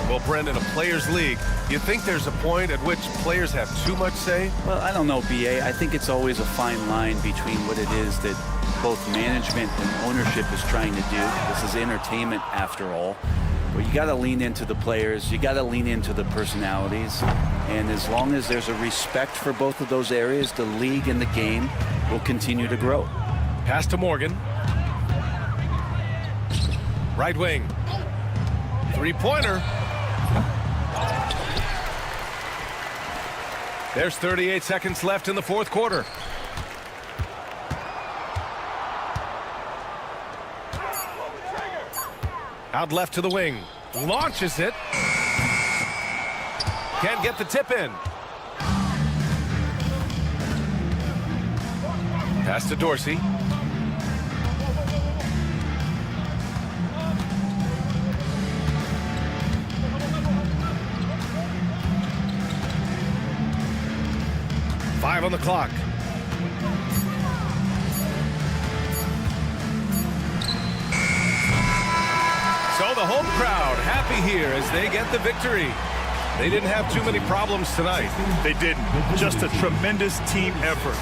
Well, Brendan, a players' league, you think there's a point at which players have too much say? Well, I don't know, B.A. I think it's always a fine line between what it is that both management and ownership is trying to do. This is entertainment after all. But you got to lean into the players. You got to lean into the personalities. And as long as there's a respect for both of those areas, the league and the game will continue to grow. Pass to Morgan. Right wing. Three-pointer. There's 38 seconds left in the fourth quarter. Out left to the wing. Launches it. Can't get the tip in. Pass to Dorsey. Five on the clock. So the home crowd happy here as they get the victory. They didn't have too many problems tonight. They didn't. Just a tremendous team effort.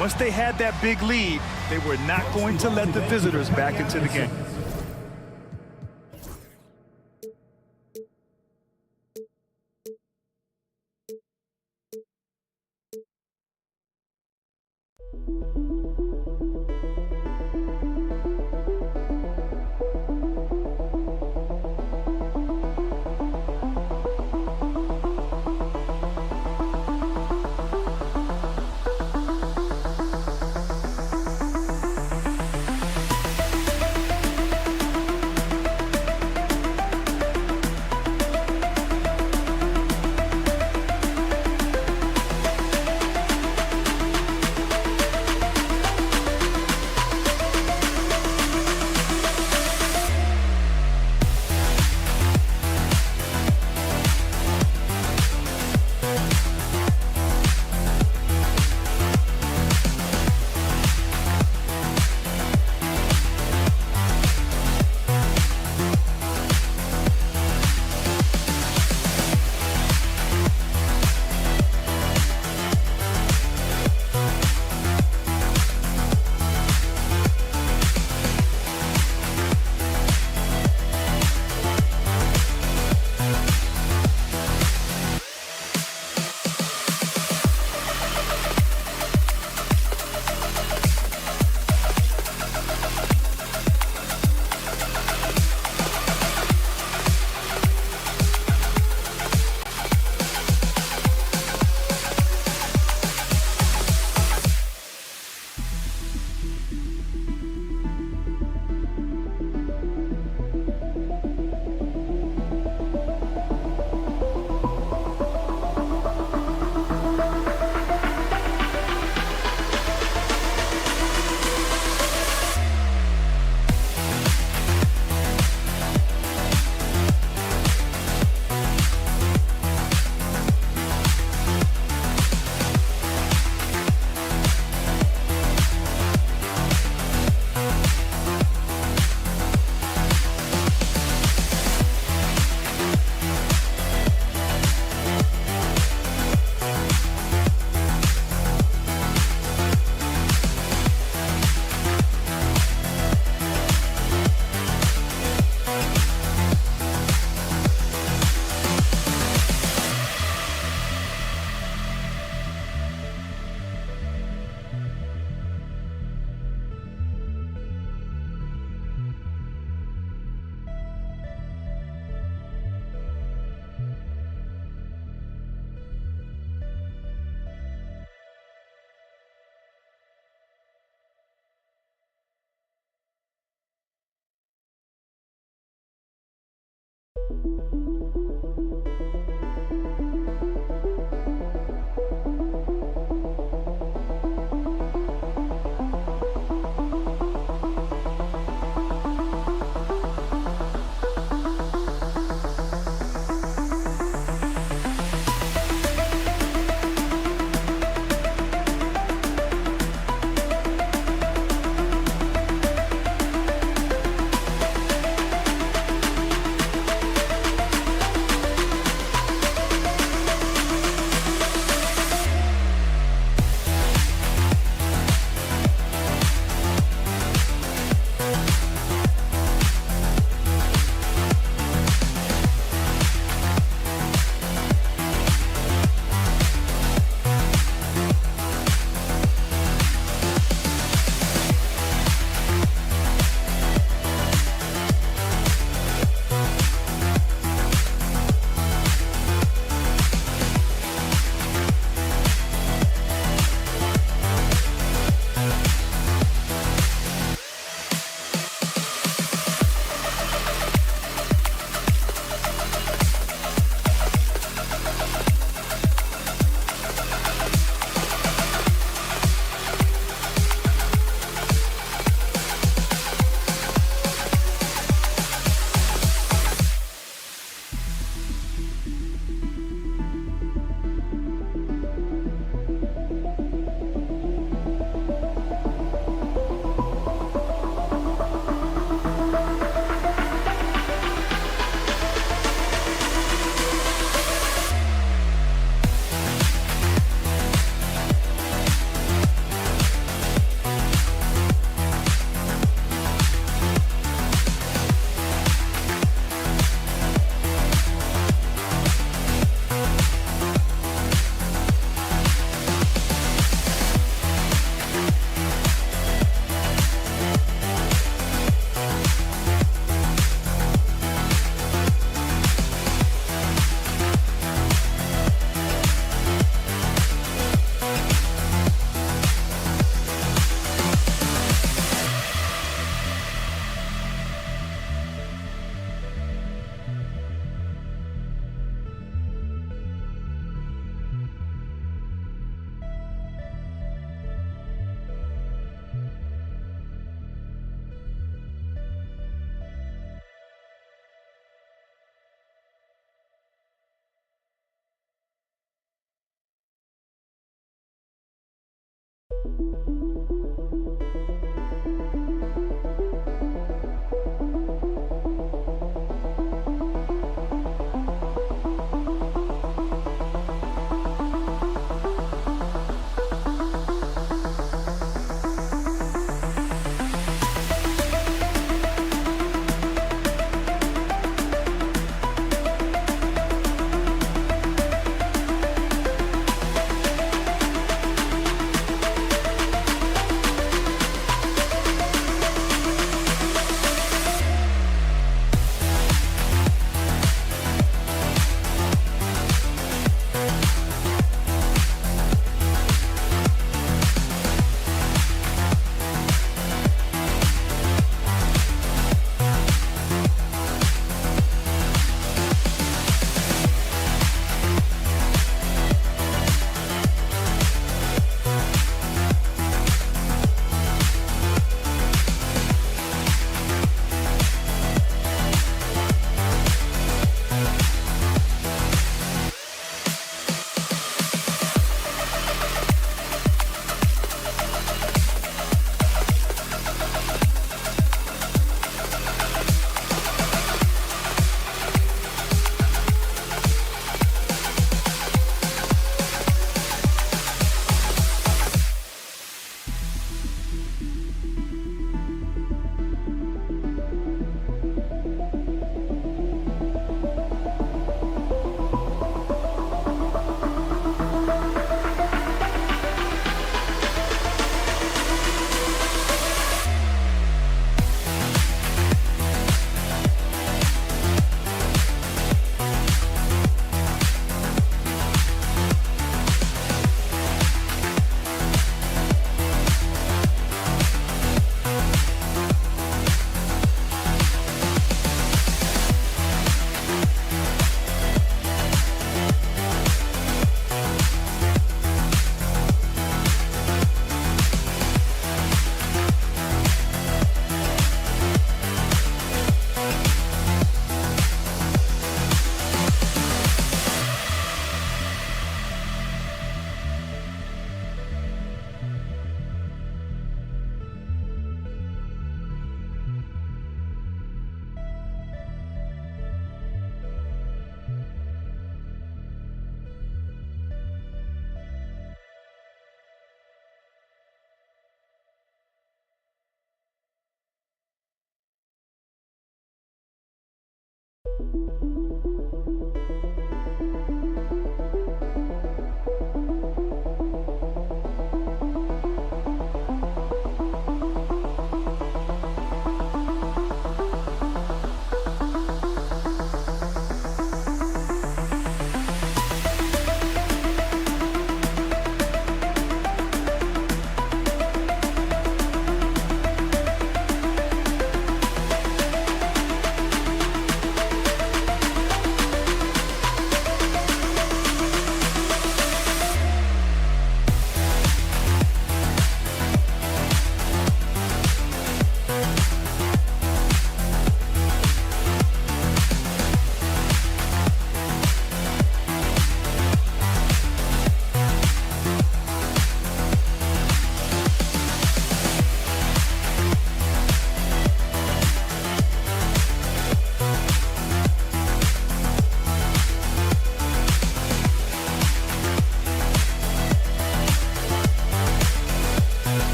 Once they had that big lead, they were not going to let the visitors back into the game.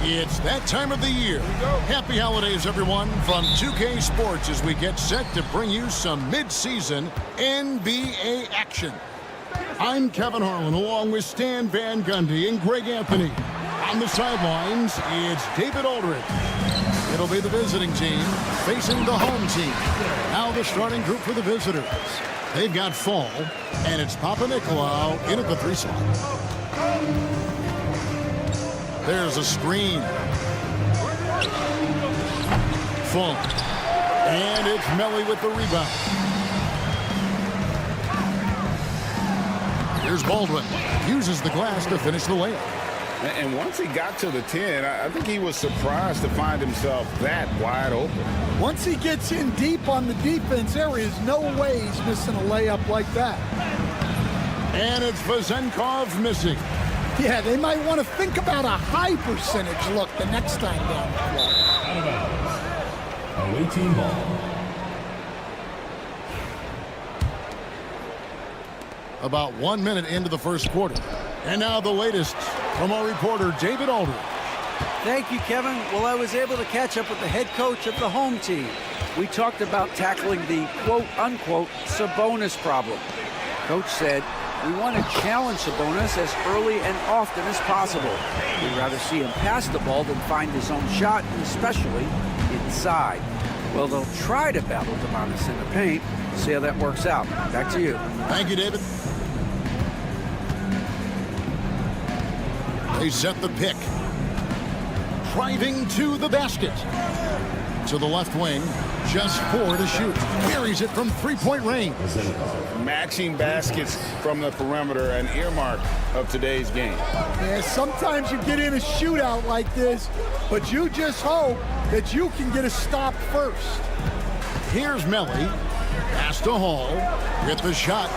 It's that time of the year. Happy holidays, everyone, from 2K Sports as we get set to bring you some mid-season NBA action. I'm Kevin Harlan along with Stan Van Gundy and Greg Anthony. On the sidelines, it's David Aldridge. It'll be the visiting team facing the home team. Now the starting group for the visitors. They've got Fall, and it's Papa Nicolau in at the 3 slot. There's a screen. Fall. And it's Melly with the rebound. Here's Baldwin. Uses the glass to finish the layup. And once he got to the 10, I think he was surprised to find himself that wide open. Once he gets in deep on the defense, there is no way he's missing a layup like that. And it's Vezenkov missing. Yeah, they might want to think about a high percentage look the next time down the floor. Out of bounds. Away team ball. About 1 minute into the first quarter. And now the latest from our reporter, David Aldridge. Thank you, Kevin. Well, I was able to catch up with the head coach of the home team. We talked about tackling the quote-unquote Sabonis problem. Coach said, we want to challenge Sabonis as early and often as possible. We'd rather see him pass the ball than find his own shot, especially inside. Well, they'll try to battle Sabonis in the paint. See how that works out. Back to you. Thank you, David. They set the pick. Driving to the basket. To the left wing. Just 4 to shoot. Carries it from 3-point range. Matching baskets from the perimeter, an earmark of today's game. Yeah, sometimes you get in a shootout like this, but you just hope that you can get a stop first. Here's Melly. Pass to Hall. With the shot.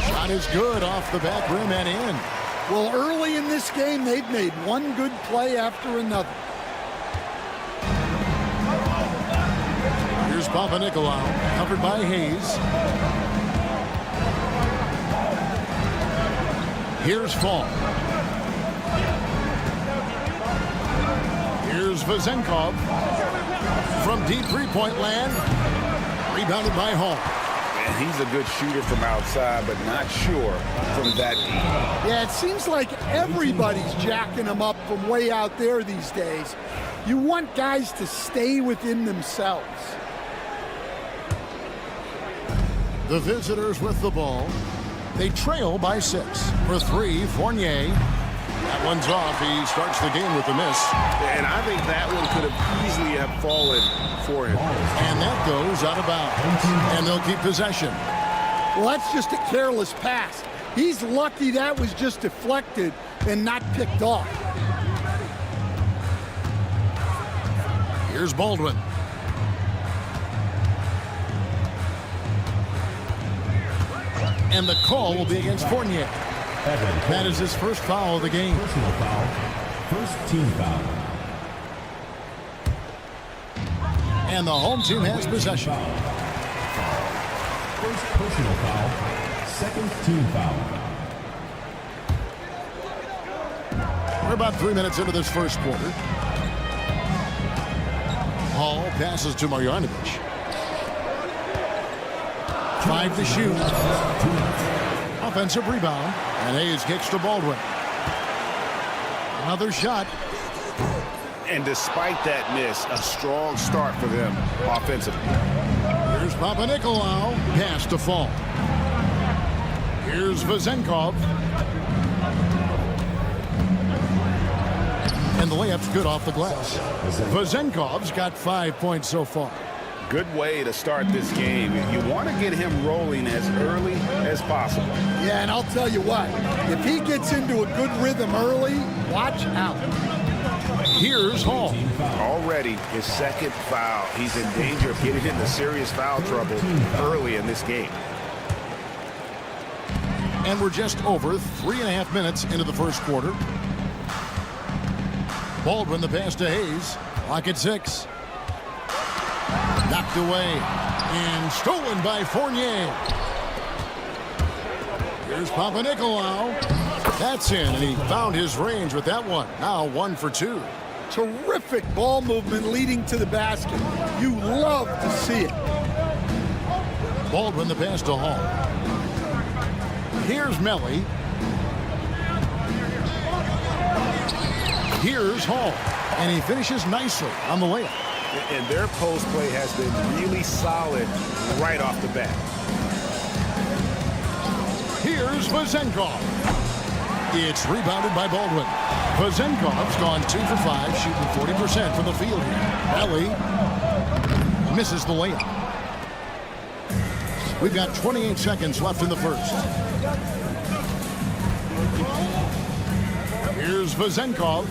Shot is good off the back rim and in. Well, early in this game, they've made one good play after another. Here's Papa Nicolau, covered by Hayes. Here's Fall. Here's Vezenkov. From deep 3-point land. Rebounded by Hall. And he's a good shooter from outside, but not sure from that deep. Yeah, it seems like everybody's jacking them up from way out there these days. You want guys to stay within themselves. The visitors with the ball. They trail by 6. For 3, Fournier. That one's off. He starts the game with a miss. And I think that one could have easily have fallen for him. And that goes out of bounds. And they'll keep possession. Well, that's just a careless pass. He's lucky that was just deflected and not picked off. Here's Baldwin. And the call will be against Fournier. That is his first foul of the game. Personal foul. First team foul. And the home team has possession. First personal foul. Second team foul. We're about 3 minutes into this first quarter. Hall passes to Marjanovic. 5 to shoot. Offensive rebound. And Hayes kicks to Baldwin. Another shot. And despite that miss, a strong start for them offensively. Here's Papa Nicolau. Pass to Fall. Here's Vezenkov. And the layup's good off the glass. Vezenkov's got 5 points so far. Good way to start this game. You want to get him rolling as early as possible. Yeah, and I'll tell you what, if he gets into a good rhythm early, watch out. Here's Hall. Already his second foul. He's in danger of getting into serious foul trouble early in this game. And we're just over 3.5 minutes into the first quarter. Baldwin the pass to Hayes. Clock at 6. Knocked away and stolen by Fournier. Here's Papa Nicolau. That's in, and he found his range with that one. Now 1 for 2. Terrific ball movement leading to the basket. You love to see it. Baldwin the pass to Hall. Here's Melly. Here's Hall. And he finishes nicely on the layup. And their post play has been really solid right off the bat. Here's Vazenkov. It's rebounded by Baldwin. Vazenkov's gone 2 for 5, shooting 40% from the field here. Melly misses the layup. We've got 28 seconds left in the first. Here's Vazenkov.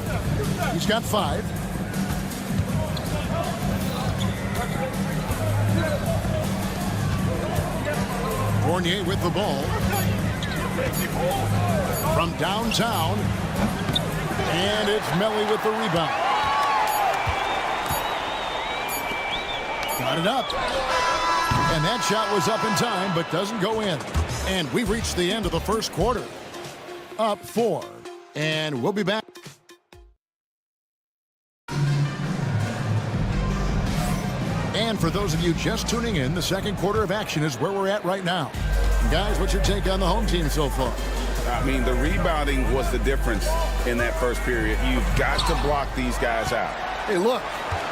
He's got 5. Fournier with the ball. From downtown. And it's Melly with the rebound. Got it up. And that shot was up in time, but doesn't go in. And we've reached the end of the first quarter. Up 4. And we'll be back. And for those of you just tuning in, the second quarter of action is where we're at right now. Guys, what's your take on the home team so far? I mean, the rebounding was the difference in that first period. You've got to block these guys out. Hey, look,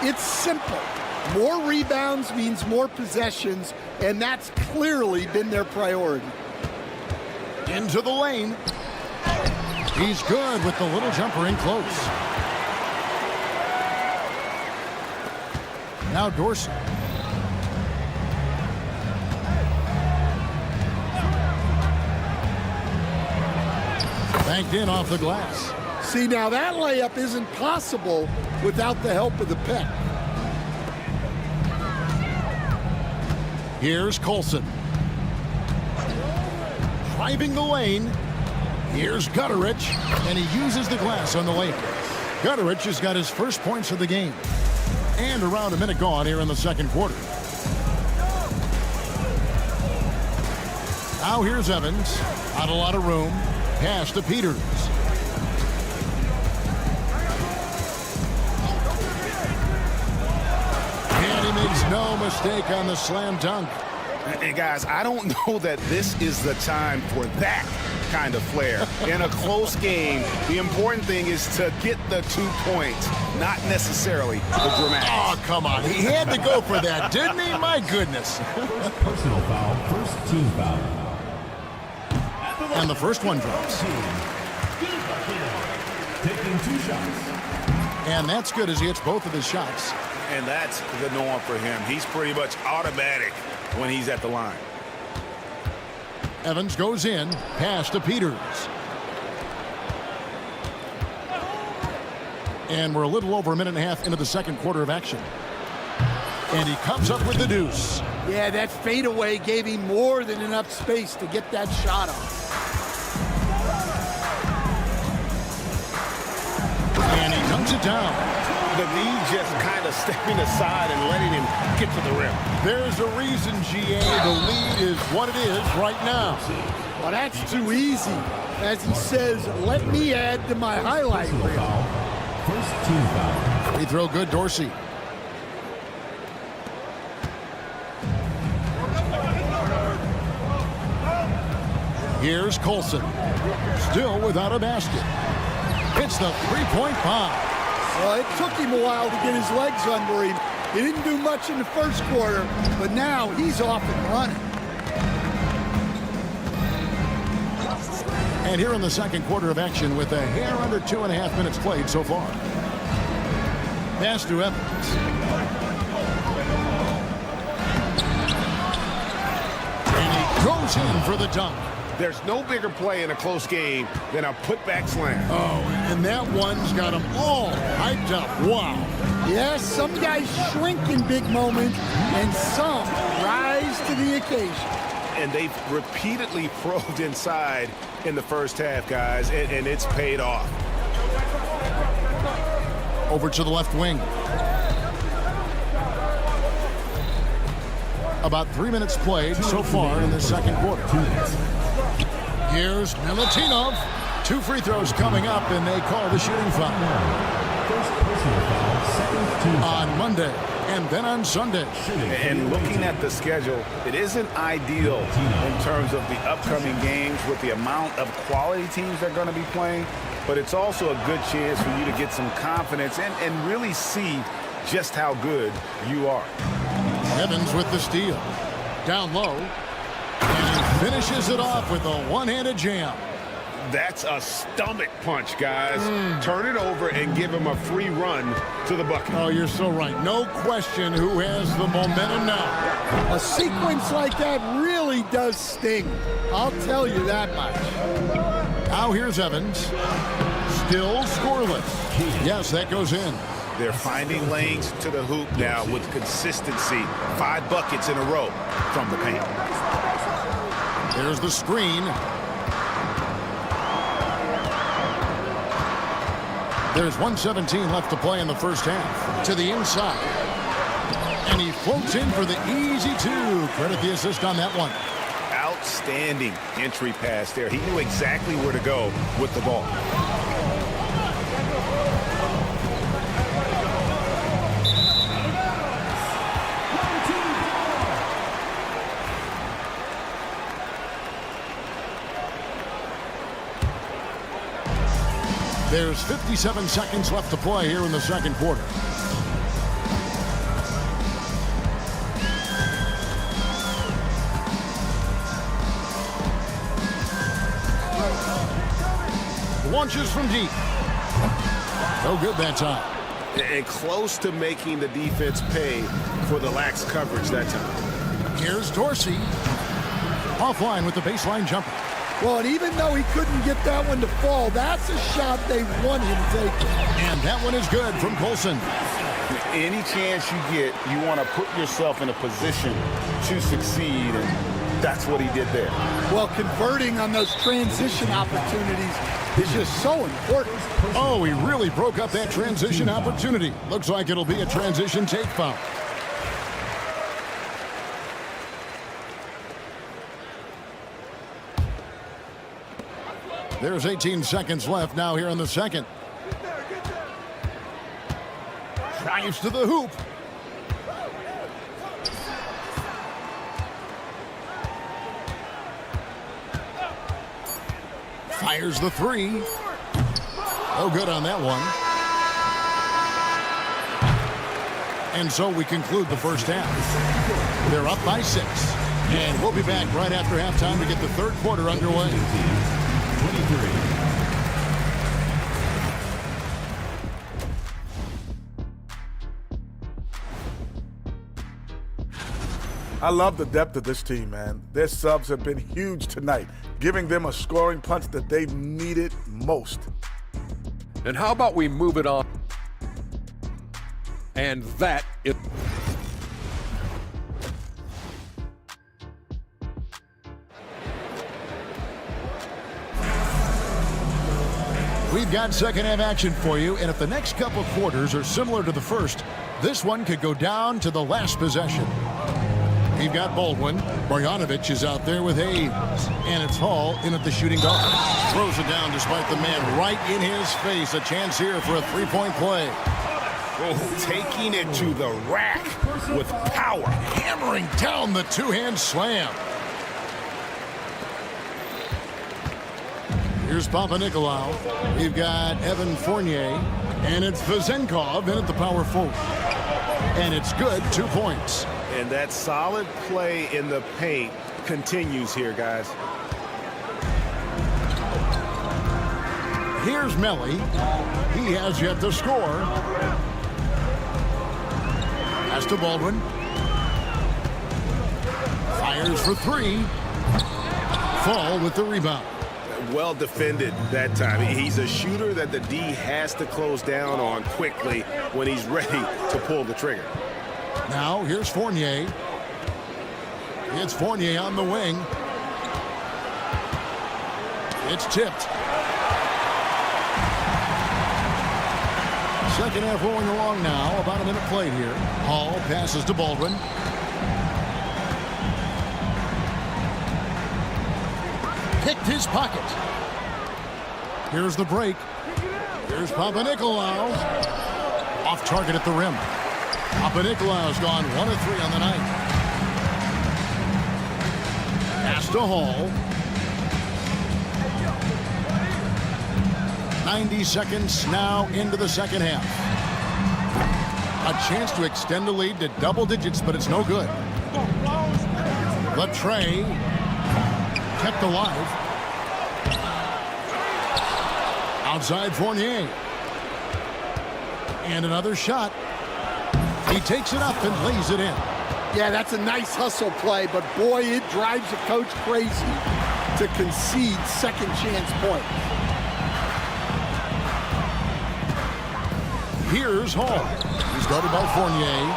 it's simple. More rebounds means more possessions, and that's clearly been their priority. Into the lane. He's good with the little jumper in close. Now Dorsey. Banked in off the glass. See, now that layup isn't possible without the help of the pick. Here's Colson. Driving the lane. Here's Gutterich, and he uses the glass on the lane. Gutterich has got his first points of the game. And around a minute gone here in the second quarter. Now here's Evans. Not a lot of room. Pass to Peters. And he makes no mistake on the slam dunk. And guys, I don't know that this is the time for that kind of flair. In a close game, the important thing is to get the 2 points, not necessarily the dramatics. Oh, come on. He had to go for that, didn't he? My goodness. First personal foul, first team foul. And the first one drops. Taking 2 shots. And that's good as he hits both of his shots. And that's the norm for him. He's pretty much automatic when he's at the line. Evans goes in. Pass to Peters. And we're a little over a minute and a half into the second quarter of action. And he comes up with the deuce. Yeah, that fadeaway gave him more than enough space to get that shot off. And he dunks it down. The lead just kind of stepping aside and letting him get to the rim. There's a reason, GA, the lead is what it is right now. Well, that's too easy. As he says, let me add to my highlight reel. First team foul. Free throw good, Dorsey. Here's Colson. Still without a basket. It's the three-point bomb. Well, it took him a while to get his legs under him. He didn't do much in the first quarter, but now he's off and running. And here in the second quarter of action with a hair under 2.5 minutes played so far. Pass to Evans. And he goes in for the dunk. There's no bigger play in a close game than a putback slam. Oh, and that one's got them all hyped up. Wow. Yes, some guys shrink in big moments, and some rise to the occasion. And they've repeatedly probed inside in the first half, guys, and it's paid off. Over to the left wing. About 3 minutes played so far in the second quarter. Here's Milutinov. 2 free throws coming up, and they call the shooting foul. First personal on Monday and then on Sunday. And looking at the schedule, it isn't ideal in terms of the upcoming games with the amount of quality teams they're going to be playing, but it's also a good chance for you to get some confidence and really see just how good you are. Evans with the steal. Down low. And he finishes it off with a one-handed jam. That's a stomach punch, guys. Turn it over and give him a free run to the bucket. Oh, you're so right. No question who has the momentum now. A sequence like that really does sting. I'll tell you that much. Now here's Evans. Still scoreless. Yes, that goes in. They're finding lanes to the hoop now with consistency. 5 buckets in a row from the paint. There's the screen. There's 1:17 left to play in the first half. To the inside. And he floats in for the easy 2. Credit the assist on that one. Outstanding entry pass there. He knew exactly where to go with the ball. There's 57 seconds left to play here in the second quarter. Launches from deep. No good that time. And close to making the defense pay for the lax coverage that time. Here's Dorsey. Offline with the baseline jumper. Well, and even though he couldn't get that one to fall, that's a shot they want him taking. And that one is good from Colson. Any chance you get, you want to put yourself in a position to succeed, and that's what he did there. Well, converting on those transition opportunities is just so important. Oh, he really broke up that transition opportunity. Looks like it'll be a transition take foul. There's 18 seconds left now here in the second. Drives to the hoop. Fires the 3. No good on that one. And so we conclude the first half. They're up by 6. And we'll be back right after halftime to get the third quarter underway. 23. I love the depth of this team, man. Their subs have been huge tonight, giving them a scoring punch that they've needed most. And how about we move it on? And that is... We've got second half action for you, and if the next couple quarters are similar to the first, this one could go down to the last possession. We've got Baldwin. Marjanovic is out there with Hayes. And it's Hall in at the shooting guard. Throws it down despite the man right in his face. A chance here for a three-point play. Oh, taking it to the rack with power. Hammering down the two-hand slam. Here's Papanikolaou. We've got Evan Fournier. And it's Vezenkov in at the power forward. And it's good, 2 points. And that solid play in the paint continues here, guys. Here's Melly. He has yet to score. Pass to Baldwin. Fires for 3. Fall with the rebound. Well defended that time. He's a shooter that the D has to close down on quickly when he's ready to pull the trigger. Now here's Fournier. It's Fournier on the wing. It's tipped. Second half rolling along now. About a minute played here. Hall passes to Baldwin. Picked his pocket. Here's the break. Here's Papanikolaou. Off target at the rim. Papanikolaou's gone 1 of 3 on the night. Pass to Hall. 90 seconds now into the second half. A chance to extend the lead to double digits, but it's no good. Latray kept alive. Outside Fournier. And another shot. He takes it up and lays it in. Yeah, that's a nice hustle play, but boy, it drives a coach crazy to concede second chance points. Here's Hall. He's guarded by Fournier.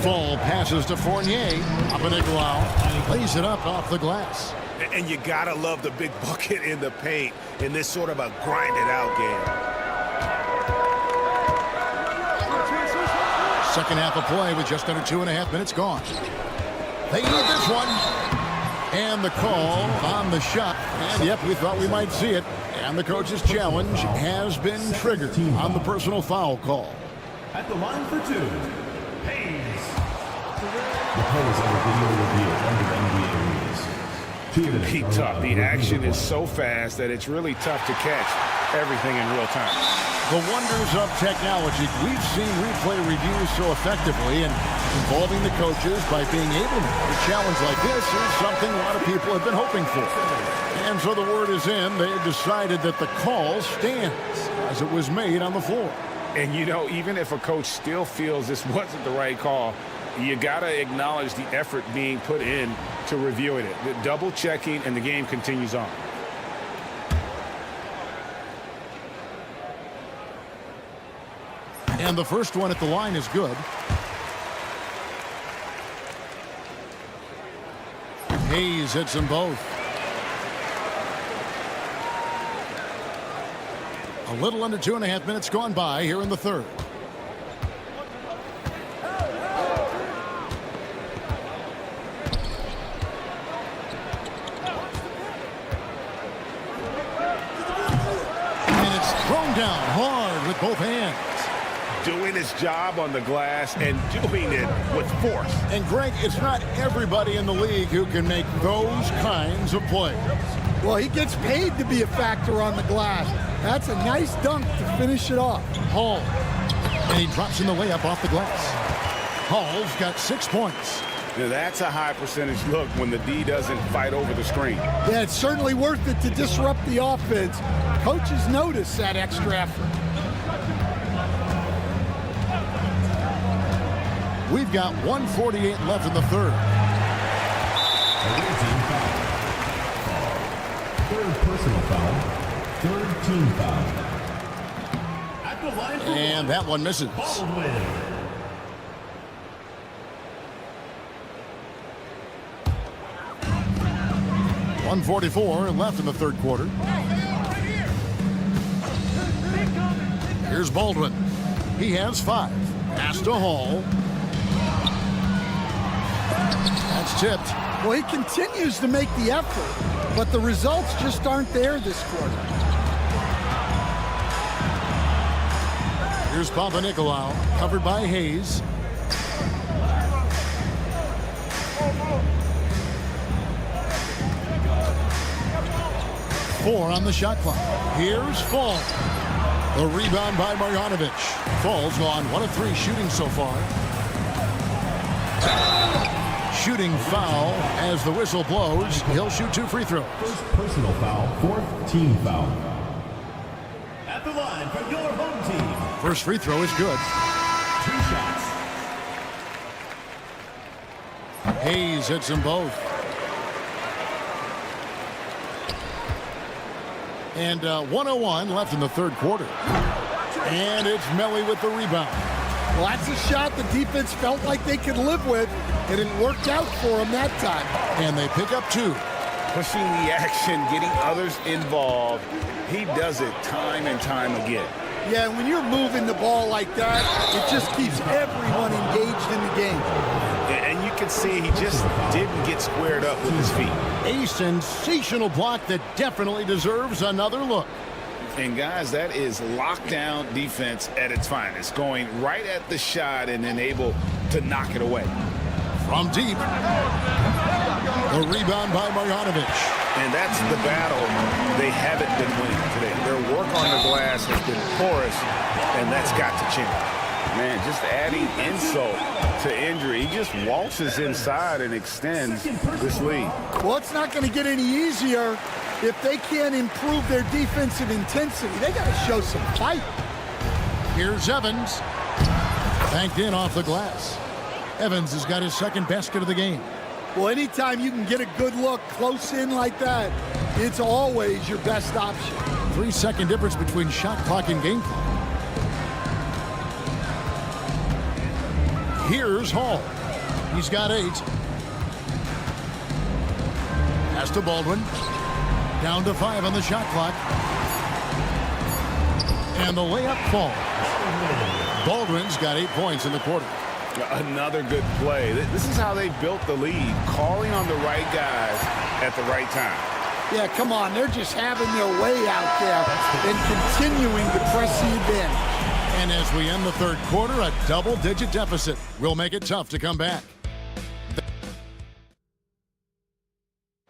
Fall passes to Fournier. Papanikolaou lays it up off the glass. And you gotta love the big bucket in the paint in this sort of a grind-it-out game. Second half of play with just under 2.5 minutes gone. They need this one. And the call on the shot. And yep, we thought we might see it. And the coach's challenge has been triggered on the personal foul call. At the line for 2, Hayes. The players have a video review under NBA rules. Be tough. The action is so fast that it's really tough to catch everything in real time. The wonders of technology. We've seen replay reviews so effectively, and involving the coaches by being able to make a challenge like this is something a lot of people have been hoping for. And so the word is in. They have decided that the call stands as it was made on the floor. And, you know, even if a coach still feels this wasn't the right call, you got to acknowledge the effort being put in to reviewing it. The double checking, and the game continues on. And the first one at the line is good. Hayes hits them both. A little under 2.5 minutes gone by here in the third. And it's thrown down hard with both hands. Doing his job on the glass and doing it with force. And Greg, it's not everybody in the league who can make those kinds of plays. Well, he gets paid to be a factor on the glass. That's a nice dunk to finish it off. Hall. And he drops in the layup off the glass. Hall's got 6 points. Now that's a high percentage look when the D doesn't fight over the screen. Yeah, it's certainly worth it to disrupt the offense. Coaches notice that extra effort. We've got 1:48 left in the third. Third personal foul. Third team foul. At the line for and that one misses. 1:44 left in the third quarter. Here's Baldwin. He has 5. Pass to Hall. That's tipped. Well, he continues to make the effort, but the results just aren't there this quarter. Here's Papanikolaou, covered by Hayes. Four on the shot clock. Here's Fall. The rebound by Marjanovic. Fall's gone 1 of 3 shooting so far. Shooting foul as the whistle blows. He'll shoot 2 free throws. First personal foul, 4th team foul. At the line for your home team. First free throw is good. 2 shots. Hayes hits them both. And 1:01 left in the third quarter. And it's Melly with the rebound. Well, that's a shot the defense felt like they could live with, and it worked out for them that time. And they pick up 2. Pushing the action, getting others involved. He does it time and time again. Yeah, when you're moving the ball like that, it just keeps everyone engaged in the game. And you can see he just didn't get squared up with his feet. A sensational block that definitely deserves another look. And guys, that is lockdown defense at its finest, going right at the shot and then able to knock it away. From deep, the rebound by Marjanovic. And that's the battle they haven't been winning today. Their work on the glass has been porous, and that's got to change. Man, just adding insult to injury. He just waltzes inside and extends this lead. Well, it's not going to get any easier if they can't improve their defensive intensity. They got to show some fight. Here's Evans. Banked in off the glass. Evans has got his second basket of the game. Well, anytime you can get a good look close in like that, it's always your best option. 3-second difference between shot clock and game clock. Here's Hall. He's got 8. Pass to Baldwin. Down to 5 on the shot clock. And the layup falls. Baldwin's got 8 points in the quarter. Another good play. This is how they built the lead, calling on the right guys at the right time. Yeah, come on. They're just having their way out there and continuing to press the advantage. And as we end the third quarter, a double-digit deficit will make it tough to come back.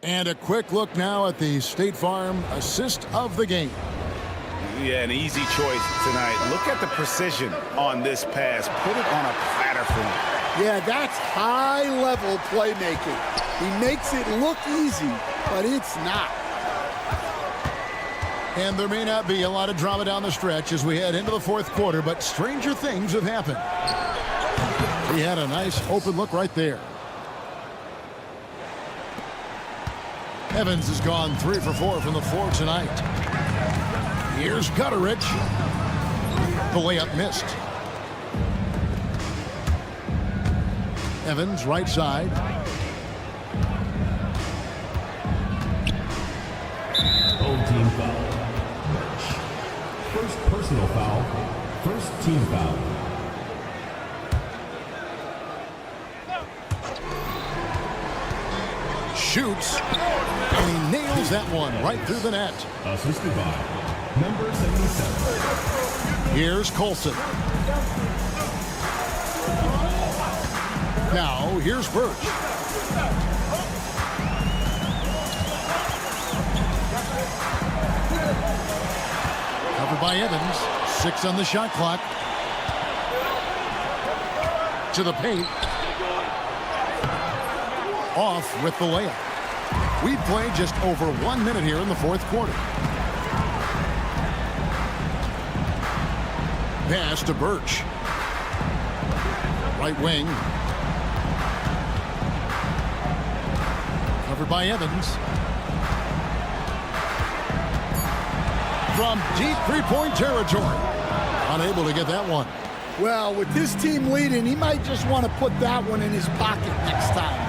And a quick look now at the State Farm assist of the game. Yeah, an easy choice tonight. Look at the precision on this pass. Put it on a platter for him. Yeah, that's high-level playmaking. He makes it look easy, but it's not. And there may not be a lot of drama down the stretch as we head into the fourth quarter, but stranger things have happened. He had a nice open look right there. Evans has gone 3 for 4 from the floor tonight. Here's Gutteridge. The layup missed. Evans, right side. Home team foul. First personal foul. First team foul. Shoots. And he nails that one right through the net. Assisted by number 77. Here's Colson. Now, here's Birch. Covered by Evans. 6 on the shot clock. To the paint. Off with the layup. We've played just over 1 minute here in the fourth quarter. Pass to Birch. Right wing. Covered by Evans. From deep three-point territory. Unable to get that one. Well, with this team leading, he might just want to put that one in his pocket next time.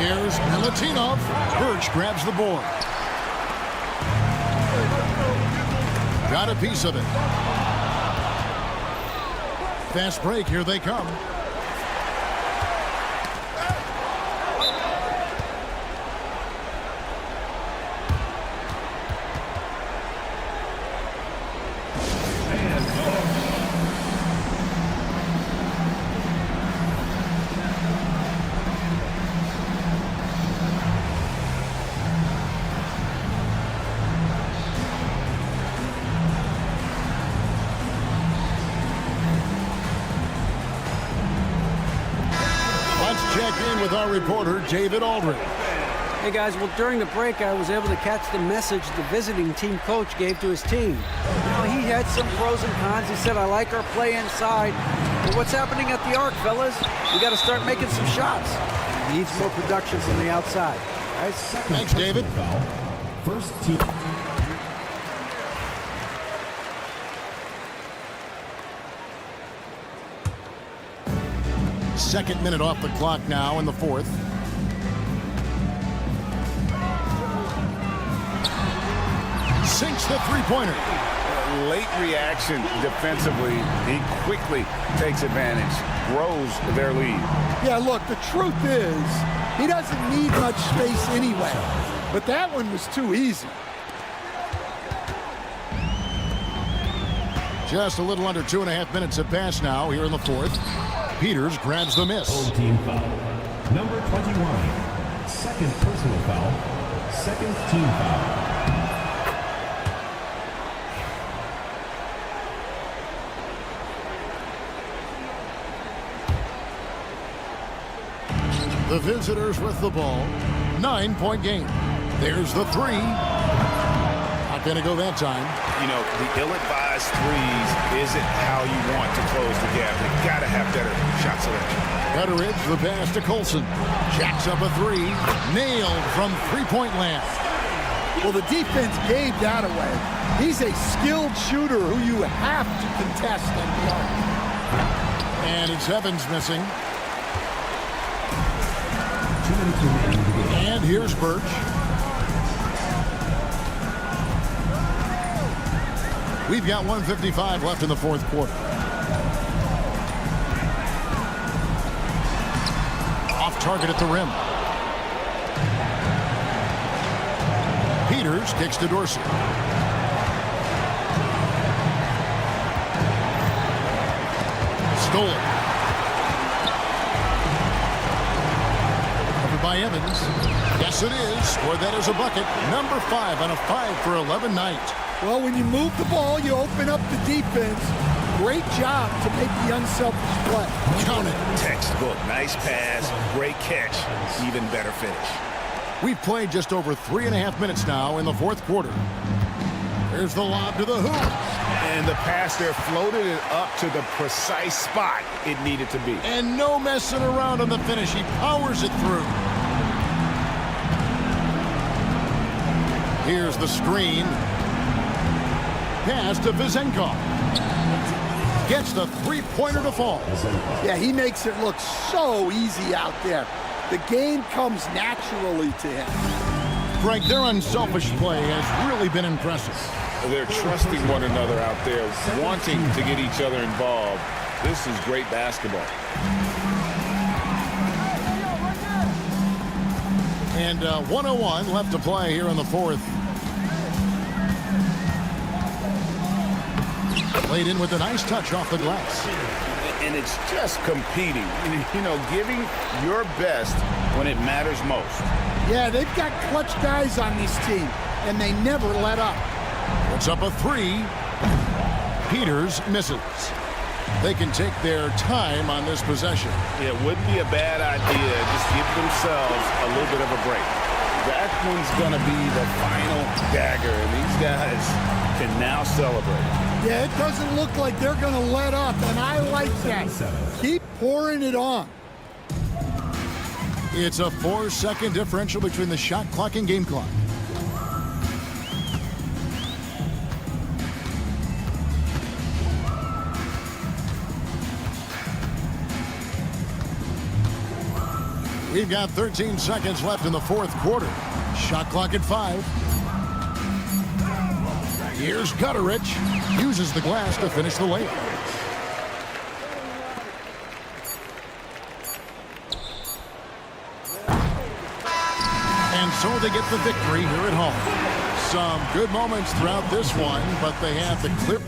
Here's Milutinov. Birch grabs the board. Got a piece of it. Fast break, here they come. Check in with our reporter, David Aldridge. Hey guys, well during the break I was able to catch the message the visiting team coach gave to his team. You know, he had some pros and cons. He said, I like our play inside. But what's happening at the arc, fellas? We got to start making some shots. He needs more production from the outside. Guys. Thanks, David. First team. Second minute off the clock now in the fourth. Sinks the three-pointer. Late reaction defensively. He quickly takes advantage, grows their lead. Yeah, look, the truth is, he doesn't need much space anyway. But that one was too easy. Just a little under 2.5 minutes have passed now here in the fourth. Peters grabs the miss. Home team foul. Number 21. Second personal foul. Second team foul. The visitors with the ball. 9-point game. There's the three. Not going to go that time. You know, the ill-advised threes isn't how you want to close the gap. You got to have better shot selection. Gutteridge, the pass to Colson. Jacks up a three. Nailed from three-point land. Well, the defense gave that away. He's a skilled shooter who you have to contest and block. And it's Evans missing. 2 minutes remaining to go. And here's Birch. We've got 1:55 left in the fourth quarter. Off target at the rim. Peters kicks to Dorsey. Stolen. Covered by Evans. Yes, it is. Scored that as a bucket. Number 5 on a 5 for 11 night. Well, when you move the ball, you open up the defense. Great job to make the unselfish play. Count it. Textbook. Nice pass. Great catch. Even better finish. We've played just over 3.5 minutes now in the fourth quarter. There's the lob to the hoop. And the pass there floated it up to the precise spot it needed to be. And no messing around on the finish. He powers it through. Here's the screen. Pass to Vizenkov. Gets the three-pointer to fall. Yeah, he makes it look so easy out there. The game comes naturally to him. Frank, their unselfish play has really been impressive. They're trusting one another out there, wanting to get each other involved. This is great basketball. And 1:01 left to play here in the fourth. Played in with a nice touch off the glass. And it's just competing, you know, giving your best when it matters most. Yeah, they've got clutch guys on this team, and they never let up. Puts up a three. Peters misses. They can take their time on this possession. It wouldn't be a bad idea. Just give themselves a little bit of a break. That one's going to be the final dagger, and these guys can now celebrate. Yeah, it doesn't look like they're going to let up, and I like that. Keep pouring it on. It's a 4-second differential between the shot clock and game clock. We've got 13 seconds left in the fourth quarter. Shot clock at 5. Here's Gutteridge. Uses the glass to finish the layup. And so they get the victory here at home. Some good moments throughout this one, but they have the clear.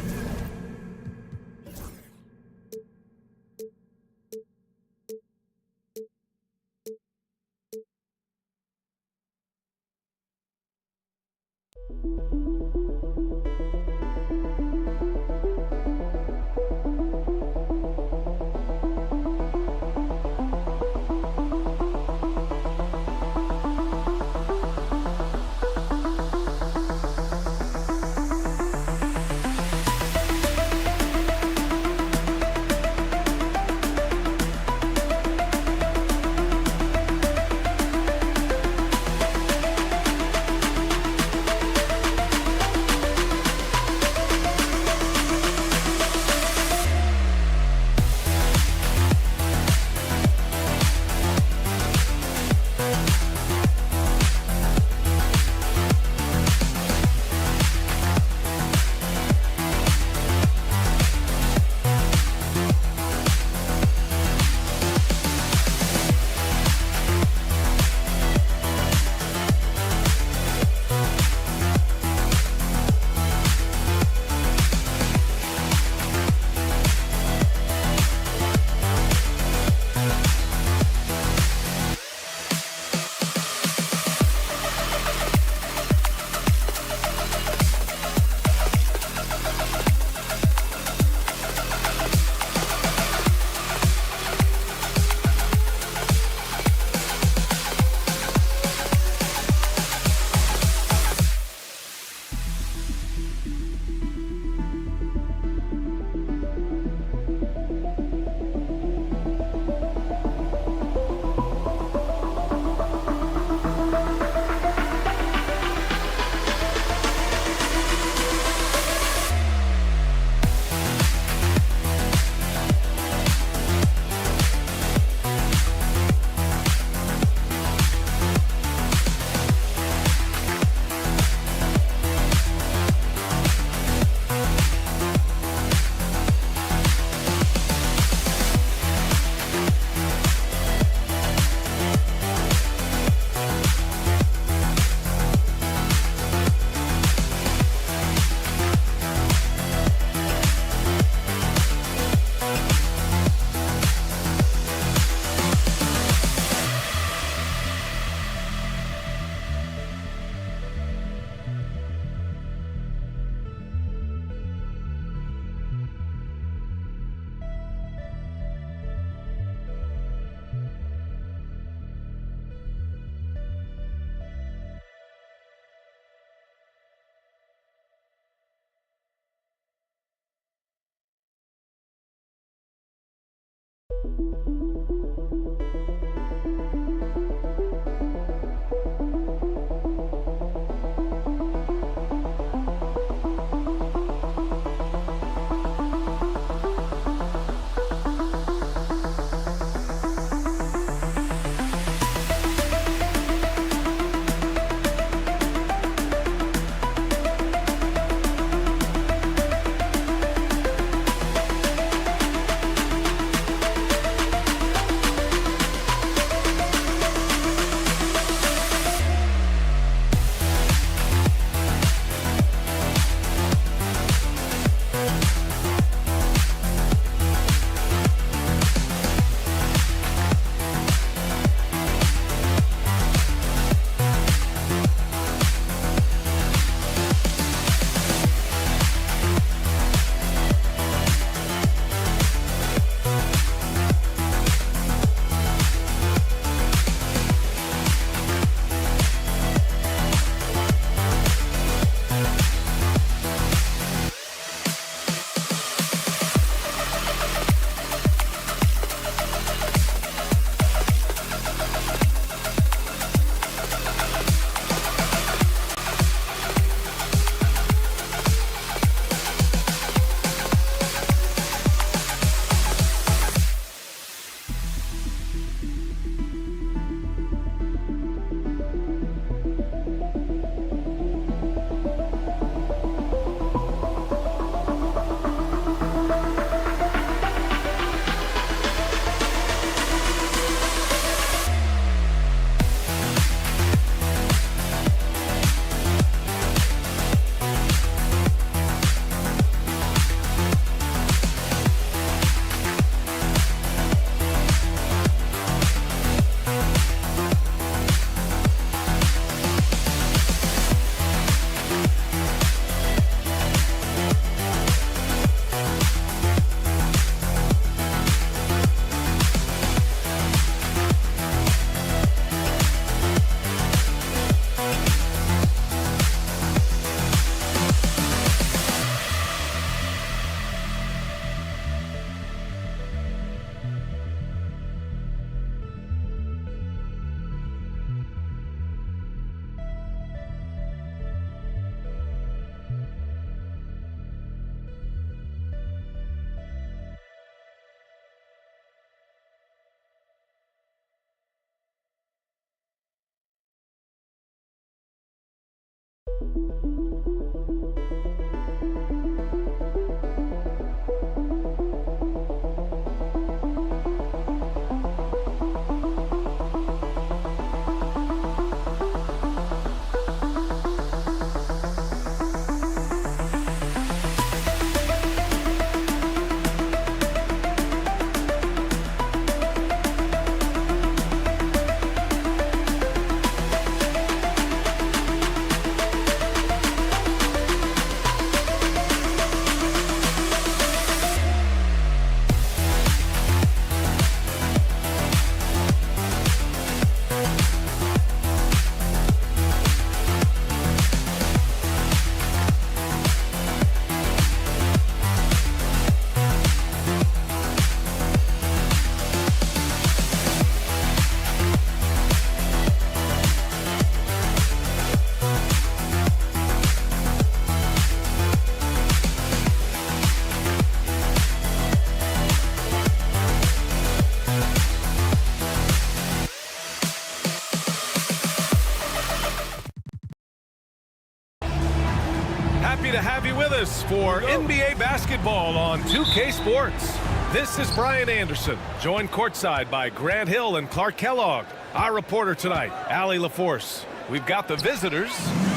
Happy to have you with us for NBA basketball on 2K Sports. This is Brian Anderson, joined courtside by Grant Hill and Clark Kellogg. Our reporter tonight, Allie LaForce. We've got the visitors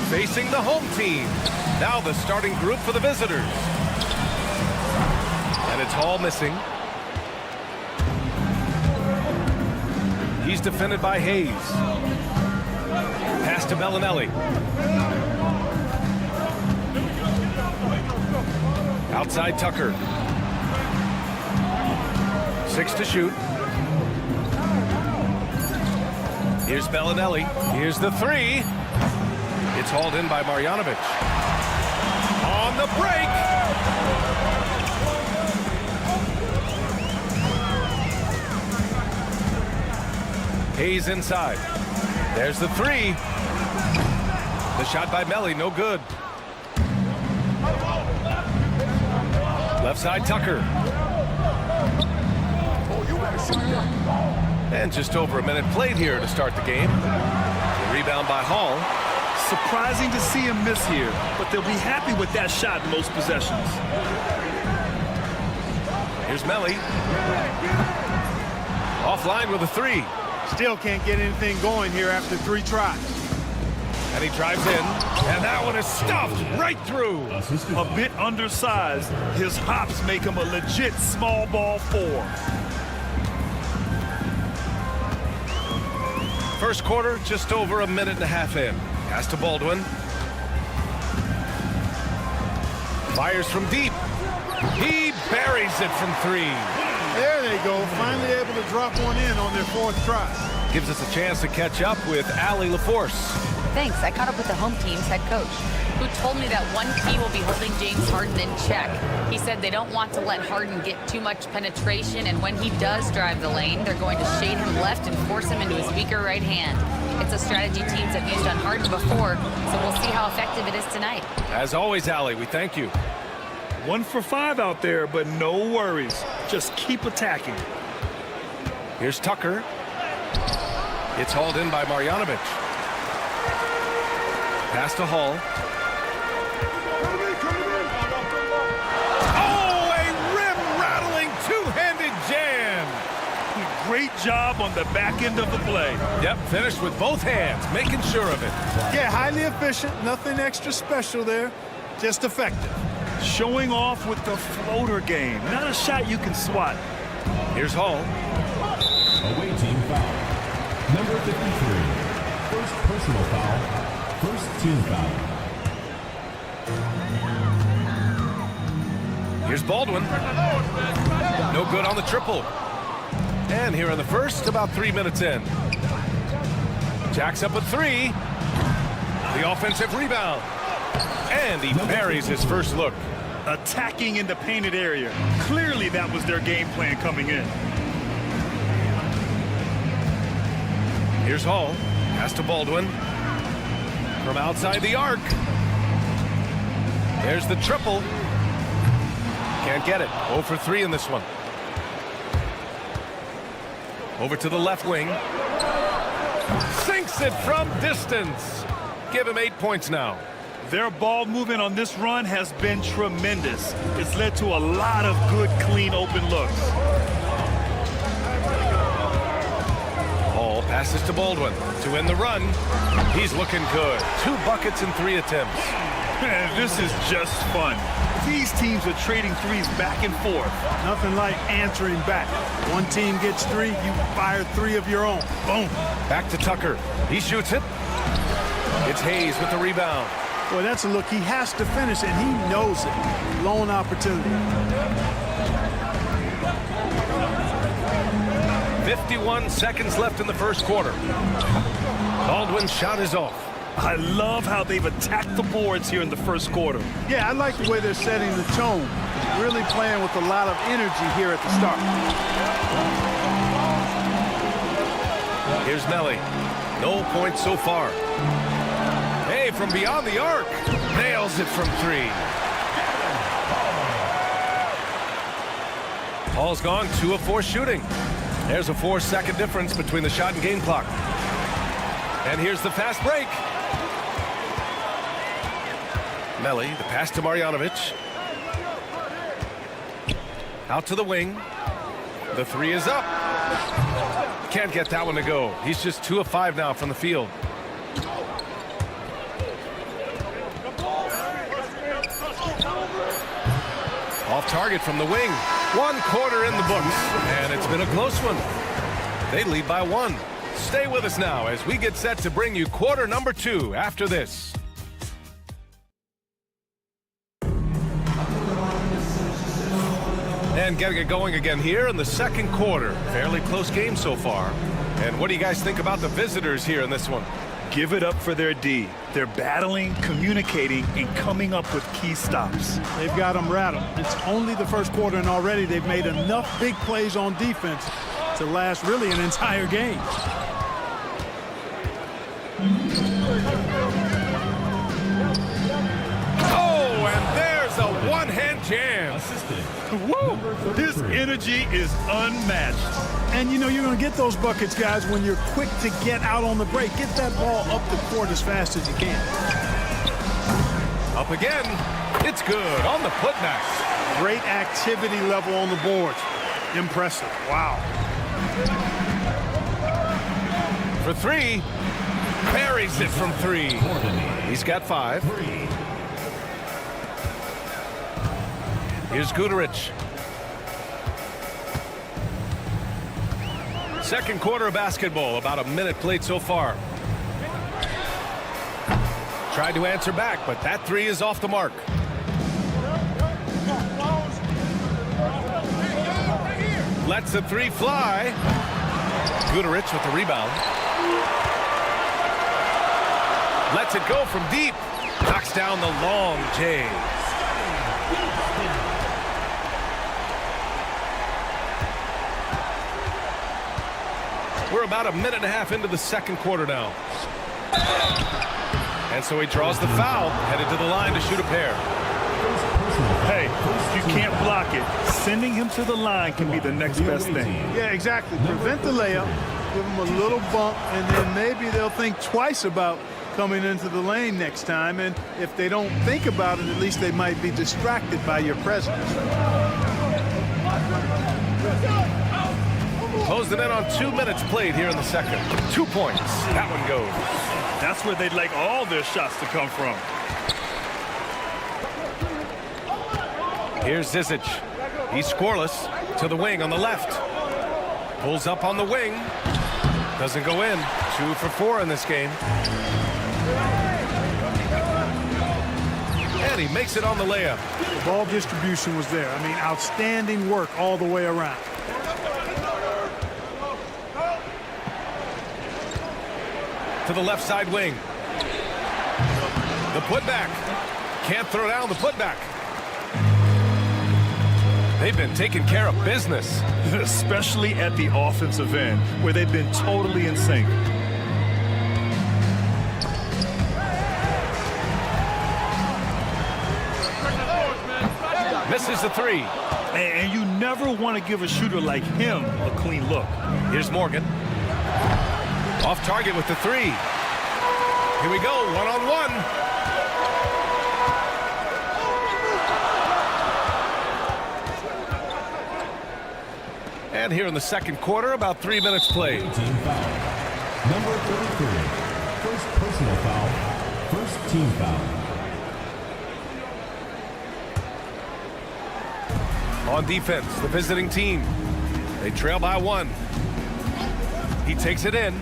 facing the home team. Now the starting group for the visitors. And it's Hall missing. He's defended by Hayes. Pass to Bellinelli. Outside Tucker. 6 to shoot. Here's Bellinelli. Here's the 3. It's hauled in by Marjanovic. On the break. Hayes inside. There's the three. The shot by Melly, no good. Left side, Tucker. And just over a minute played here to start the game. The rebound by Hall. Surprising to see him miss here, but they'll be happy with that shot in most possessions. Here's Melly. Offline with a three. Still can't get anything going here after 3 tries. And he drives in, and that one is stuffed right through. A bit undersized. His hops make him a legit small ball 4. First quarter, just over a minute and a half in. Pass to Baldwin. Fires from deep. He buries it from 3. There they go. Finally able to drop one in on their 4th try. Gives us a chance to catch up with Allie LaForce. Thanks. I caught up with the home team's head coach, who told me that one key will be holding James Harden in check. He said they don't want to let Harden get too much penetration, and when he does drive the lane, they're going to shade him left and force him into his weaker right hand. It's a strategy teams have used on Harden before, so we'll see how effective it is tonight. As always, Allie, we thank you. 1 for 5 out there, but no worries. Just keep attacking. Here's Tucker. It's hauled in by Marjanovic. Pass to Hall. Oh, a rim-rattling two-handed jam. Great job on the back end of the play. Yep, finished with both hands, making sure of it. Yeah, highly efficient. Nothing extra special there. Just effective. Showing off with the floater game. Not a shot you can swat. Here's Hall. Away team foul. Number 53. First personal foul. First team foul. Here's Baldwin. No good on the triple. And here in the first, about 3 minutes in. Jacks up with 3. The offensive rebound. And he buries his first look. Attacking in the painted area. Clearly that was their game plan coming in. Here's Hall. Pass to Baldwin. From outside the arc. There's the triple. Can't get it. 0 for 3 in this one. Over to the left wing. Sinks it from distance. Give him 8 points now. Their ball movement on this run has been tremendous. It's led to a lot of good, clean, open looks. Hall passes to Baldwin to win the run. He's looking good. 2 buckets in 3 attempts. Man, this is just fun. These teams are trading threes back and forth. Nothing like answering back. One team gets 3, you fire 3 of your own. Boom. Back to Tucker. He shoots it. It's Hayes with the rebound. Boy, that's a look he has to finish, and he knows it. Lone opportunity. 51 seconds left in the first quarter. Baldwin's shot is off. I love how they've attacked the boards here in the first quarter. Yeah, I like the way they're setting the tone. Really playing with a lot of energy here at the start. Here's Melly. No points so far. Hey, from beyond the arc. Nails it from 3. Hall's gone 2 of 4 shooting. There's a 4-second difference between the shot and game clock. And here's the fast break. Melly, the pass to Marjanovic. Out to the wing. The 3 is up. Can't get that one to go. He's just 2 of 5 now from the field. Off target from the wing. 1 quarter in the books, and it's been a close one. They lead by 1. Stay with us now as we get set to bring you quarter number 2 after this. And getting it going again here in the second quarter. Fairly close game so far. And what do you guys think about the visitors here in this one? Give it up for their D. They're battling, communicating, and coming up with key stops. They've got them rattled. It's only the first quarter, and already they've made enough big plays on defense to last really an entire game. One-hand jam. Woo! His energy is unmatched. And you know you're going to get those buckets, guys, when you're quick to get out on the break. Get that ball up the court as fast as you can. Up again. It's good on the putback. Great activity level on the boards. Impressive. Wow. For three. Buries it from three. He's got 5. Here's Guduric. Second quarter of basketball. About a minute played so far. Tried to answer back, but that 3 is off the mark. Lets the 3 fly. Guduric with the rebound. Lets it go from deep. Knocks down the long J. We're about a minute and a half into the second quarter now. And so he draws the foul, headed to the line to shoot a pair. Hey, you can't block it. Sending him to the line can be the next best thing. Yeah, exactly. Prevent the layup, give them a little bump, and then maybe they'll think twice about coming into the lane next time. And if they don't think about it, at least they might be distracted by your presence. Closing in on 2 minutes played here in the second. 2 points. That one goes. That's where they'd like all their shots to come from. Here's Zizic. He's scoreless. To the wing on the left. Pulls up on the wing. Doesn't go in. 2 for 4 in this game. And he makes it on the layup. The ball distribution was there. I mean, outstanding work all the way around. To the left side wing. The putback. Can't throw down the putback. They've been taking care of business. Especially at the offensive end, where they've been totally in sync. Misses the 3. And you never want to give a shooter like him a clean look. Here's Morgan. Off target with the 3. Here we go, one-on-one. And here in the second quarter, about 3 minutes played. Team foul. Number 33. First personal foul. First team foul. On defense, the visiting team. They trail by 1. He takes it in.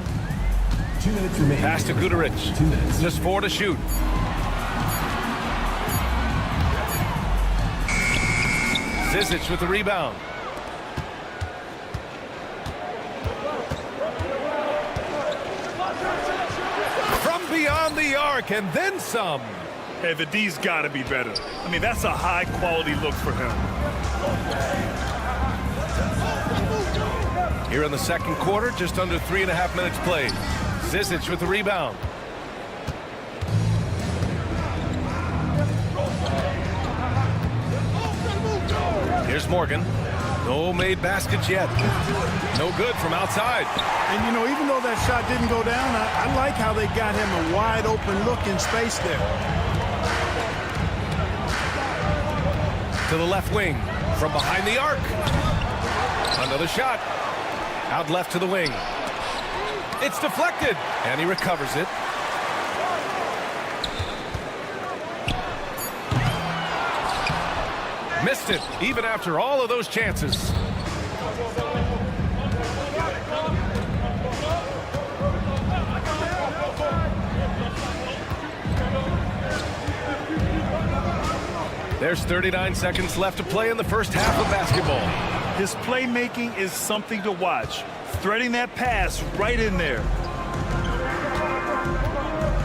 2 minutes remaining. Pass to Guduric. 2 minutes. Just 4 to shoot. Zizic with the rebound. From beyond the arc and then some. Hey, the D's got to be better. I mean, that's a high-quality look for him. Here in the second quarter, just under 3.5 minutes played. Zizic with the rebound. Here's Morgan. No made baskets yet. No good from outside. And, you know, even though that shot didn't go down, I like how they got him a wide open look in space there. To the left wing. From behind the arc. Another shot. Out left to the wing. It's deflected. And he recovers it. Missed it, even after all of those chances. There's 39 seconds left to play in the first half of basketball. His playmaking is something to watch. Threading that pass right in there.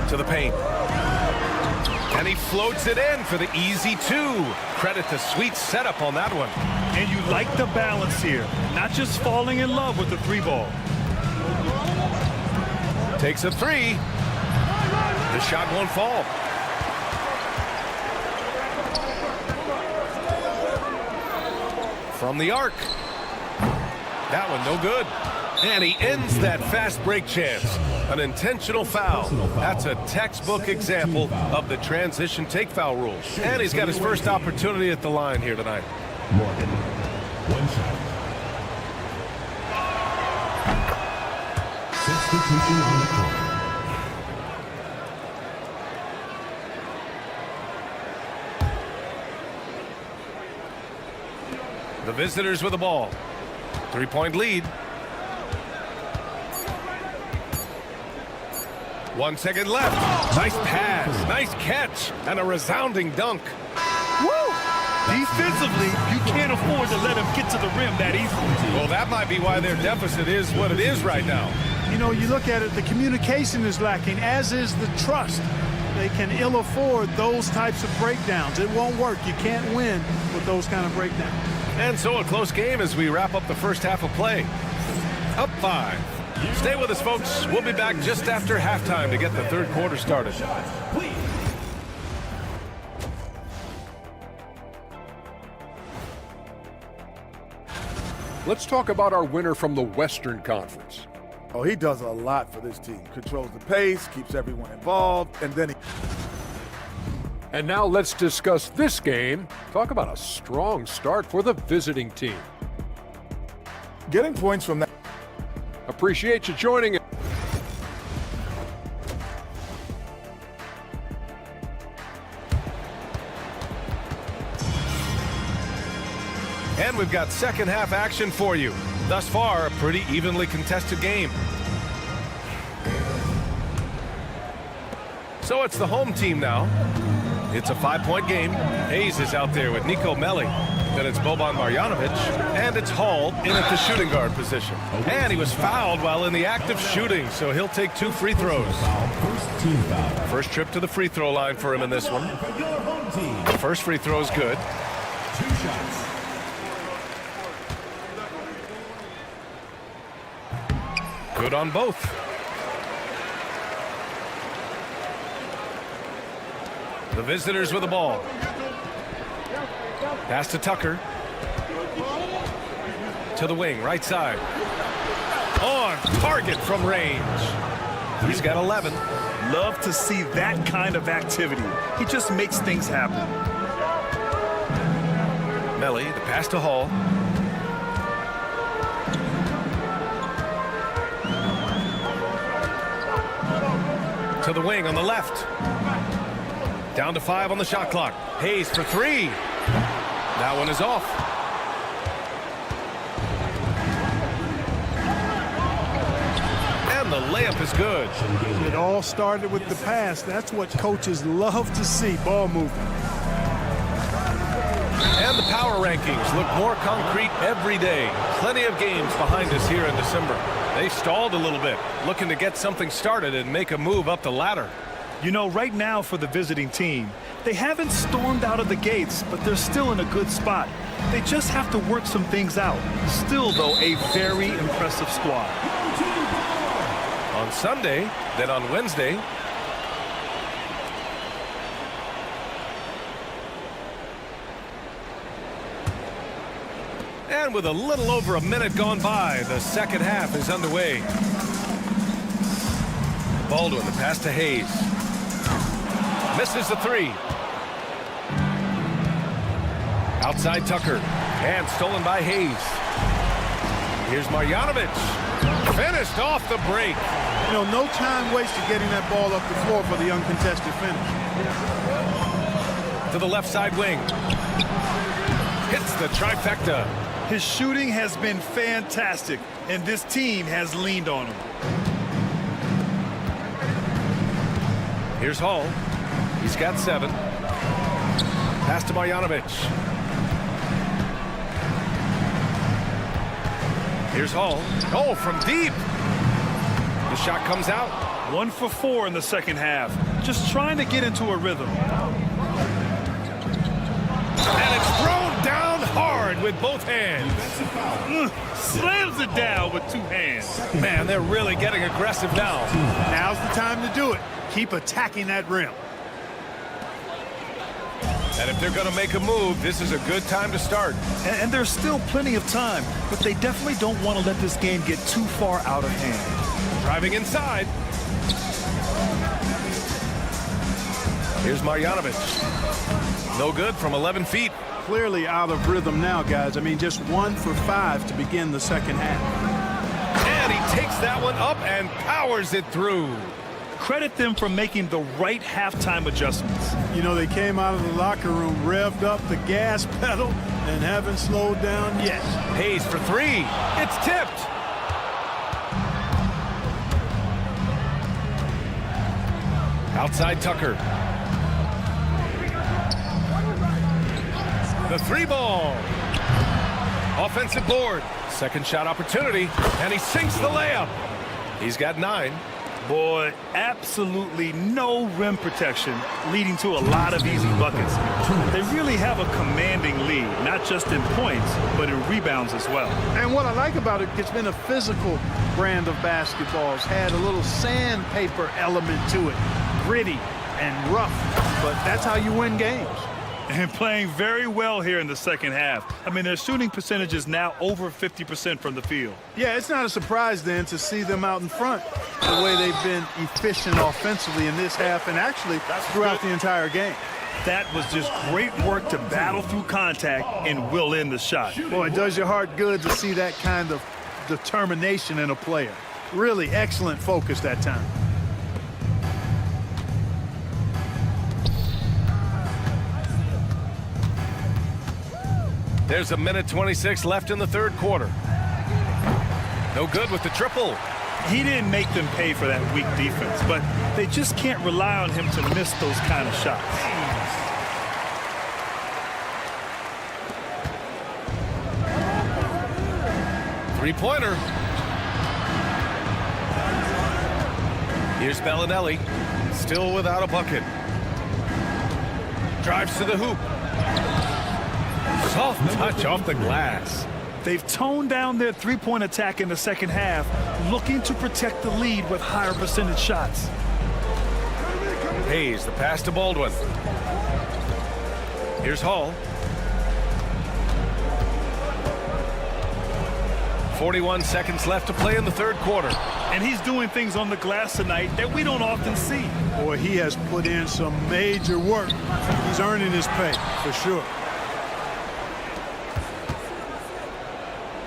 To the paint. And he floats it in for the easy 2. Credit the sweet setup on that one. And you like the balance here. Not just falling in love with the 3-ball. Takes a 3. The shot won't fall. From the arc. That one no good. And he ends that fast break chance. An intentional foul. That's a textbook example of the transition take foul rule. And he's got his first opportunity at the line here tonight. Morgan, one shot. Substitution on the court. The visitors with the ball. 3-point lead. 1 second left. Nice pass, nice catch, and a resounding dunk. Woo! Defensively, you can't afford to let him get to the rim that easily. Well, that might be why their deficit is what it is right now. You know, you look at it, the communication is lacking, as is the trust. They can ill afford those types of breakdowns. It won't work. You can't win with those kind of breakdowns. And so a close game as we wrap up the first half of play. Up 5. Stay with us, folks. We'll be back just after halftime to get the third quarter started. Let's talk about our winner from the Western Conference. Oh, he does a lot for this team. Controls the pace, keeps everyone involved, and then he... And now let's discuss this game. Talk about a strong start for the visiting team. Getting points from that... Appreciate you joining us. And we've got second half action for you. Thus far, a pretty evenly contested game. So it's the home team now. It's a 5-point game. Hayes is out there with Nico Melli. Then it's Boban Marjanovic. And it's Hall in at the shooting guard position. And he was fouled while in the act of shooting, so he'll take 2 free throws. First trip to the free throw line for him in this one. The first free throw is good. 2 shots. Good on both. The visitors with the ball. Pass to Tucker. To the wing, right side. On target from range. He's got 11. Love to see that kind of activity. He just makes things happen. Melli, the pass to Hall. To the wing on the left. Down to 5 on the shot clock. Hayes for 3. That one is off. And the layup is good. It all started with the pass. That's what coaches love to see, ball movement. And the power rankings look more concrete every day. Plenty of games behind us here in December. They stalled a little bit, looking to get something started and make a move up the ladder. You know, right now for the visiting team, they haven't stormed out of the gates, but they're still in a good spot. They just have to work some things out. Still, though, a very impressive squad. On Sunday, then on Wednesday, and with a little over a minute gone by, the second half is underway. Baldwin, the pass to Hayes. Misses the 3. Outside Tucker. And stolen by Hayes. Here's Marjanovic. Finished off the break. You know, no time wasted getting that ball up the floor for the uncontested finish. To the left side wing. Hits the trifecta. His shooting has been fantastic, and this team has leaned on him. Here's Hall. He's got 7. Pass to Marjanovic. Here's Hall. Oh, from deep. The shot comes out. 1 for 4 in the second half. Just trying to get into a rhythm. And it's thrown down hard with both hands. Slams it down with 2 hands. Man, they're really getting aggressive now. Now's the time to do it. Keep attacking that rim. And if they're going to make a move, this is a good time to start. And there's still plenty of time, but they definitely don't want to let this game get too far out of hand. Driving inside. Here's Marjanovic. No good from 11 feet. Clearly out of rhythm now, guys. I mean, just 1 for 5 to begin the second half. And he takes that one up and powers it through. Credit them for making the right halftime adjustments. You know, they came out of the locker room, revved up the gas pedal, and haven't slowed down yet. Hayes for 3. It's tipped. Outside Tucker. The 3-ball. Offensive board. Second shot opportunity, and he sinks the layup. He's got 9. Boy, absolutely no rim protection, leading to a lot of easy buckets. They really have a commanding lead, not just in points, but in rebounds as well. And what I like about it, it's been a physical brand of basketball. It's had a little sandpaper element to it, gritty and rough, but that's how you win games. And playing very well here in the second half. I mean, their shooting percentage is now over 50% from the field. Yeah, it's not a surprise then to see them out in front the way they've been efficient offensively in this half and actually throughout the entire game. That was just great work to battle through contact and will in the shot. Boy, it does your heart good to see that kind of determination in a player. Really excellent focus that time. There's 1:26 left in the third quarter. No good with the triple. He didn't make them pay for that weak defense, but they just can't rely on him to miss those kind of shots. Three-pointer. Here's Bellinelli, still without a bucket. Drives to the hoop. Soft touch off the glass. They've toned down their three-point attack in the second half, looking to protect the lead with higher percentage shots. Hayes, the pass to Baldwin. Here's Hall. 41 seconds left to play in the third quarter. And he's doing things on the glass tonight that we don't often see. Boy, he has put in some major work. He's earning his pay, for sure.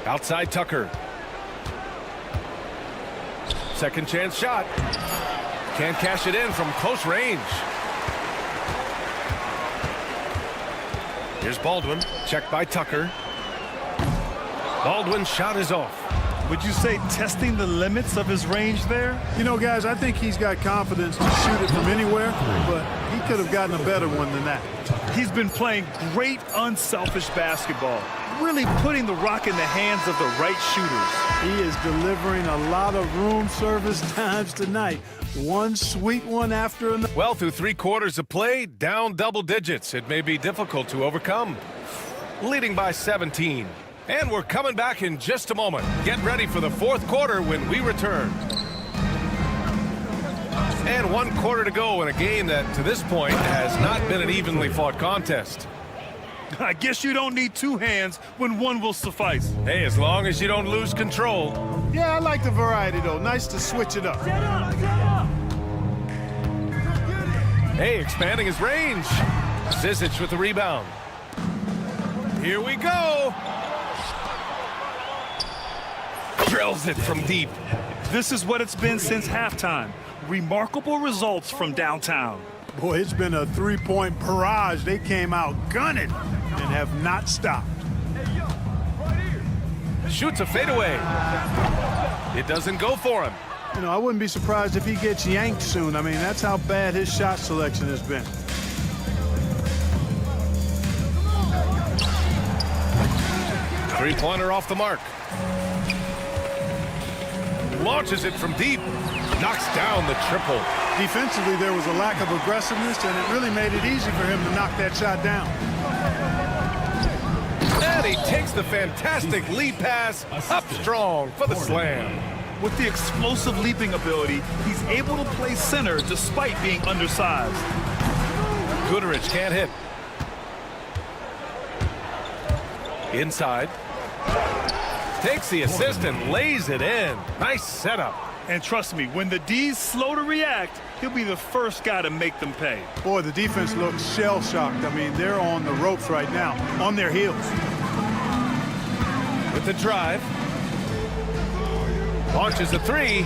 Outside Tucker. Second chance shot. Can't cash it in from close range. Here's Baldwin. Checked by Tucker. Baldwin's shot is off. Would you say testing the limits of his range there? You know, guys, I think he's got confidence to shoot it from anywhere, but he could have gotten a better one than that. He's been playing great, unselfish basketball, really putting the rock in the hands of the right shooters. He is delivering a lot of room service times tonight. One sweet one after another. Well, through 3 quarters of play, down double digits. It may be difficult to overcome. Leading by 17. And we're coming back in just a moment. Get ready for the fourth quarter when we return. And 1 quarter to go in a game that, to this point, has not been an evenly fought contest. I guess you don't need 2 hands when 1 will suffice. Hey, as long as you don't lose control. Yeah, I like the variety, though. Nice to switch it up. Hey, expanding his range. Zizic with the rebound. Here we go. Drills it from deep. This is what it's been since halftime. Remarkable results from downtown. Boy, it's been a 3-point barrage. They came out gunning and have not stopped. Shoots a fadeaway. It doesn't go for him. You know, I wouldn't be surprised if he gets yanked soon. I mean, that's how bad his shot selection has been. Three-pointer off the mark. Launches it from deep. Knocks down the triple. Defensively, there was a lack of aggressiveness, and it really made it easy for him to knock that shot down. And he takes the fantastic lead pass up strong for the slam. With the explosive leaping ability, he's able to play center despite being undersized. Goodrich can't hit. Inside. Takes the assist and lays it in. Nice setup. And trust me, when the D's slow to react, he'll be the first guy to make them pay. Boy, the defense looks shell-shocked. I mean, they're on the ropes right now, on their heels. With the drive. Launches a three.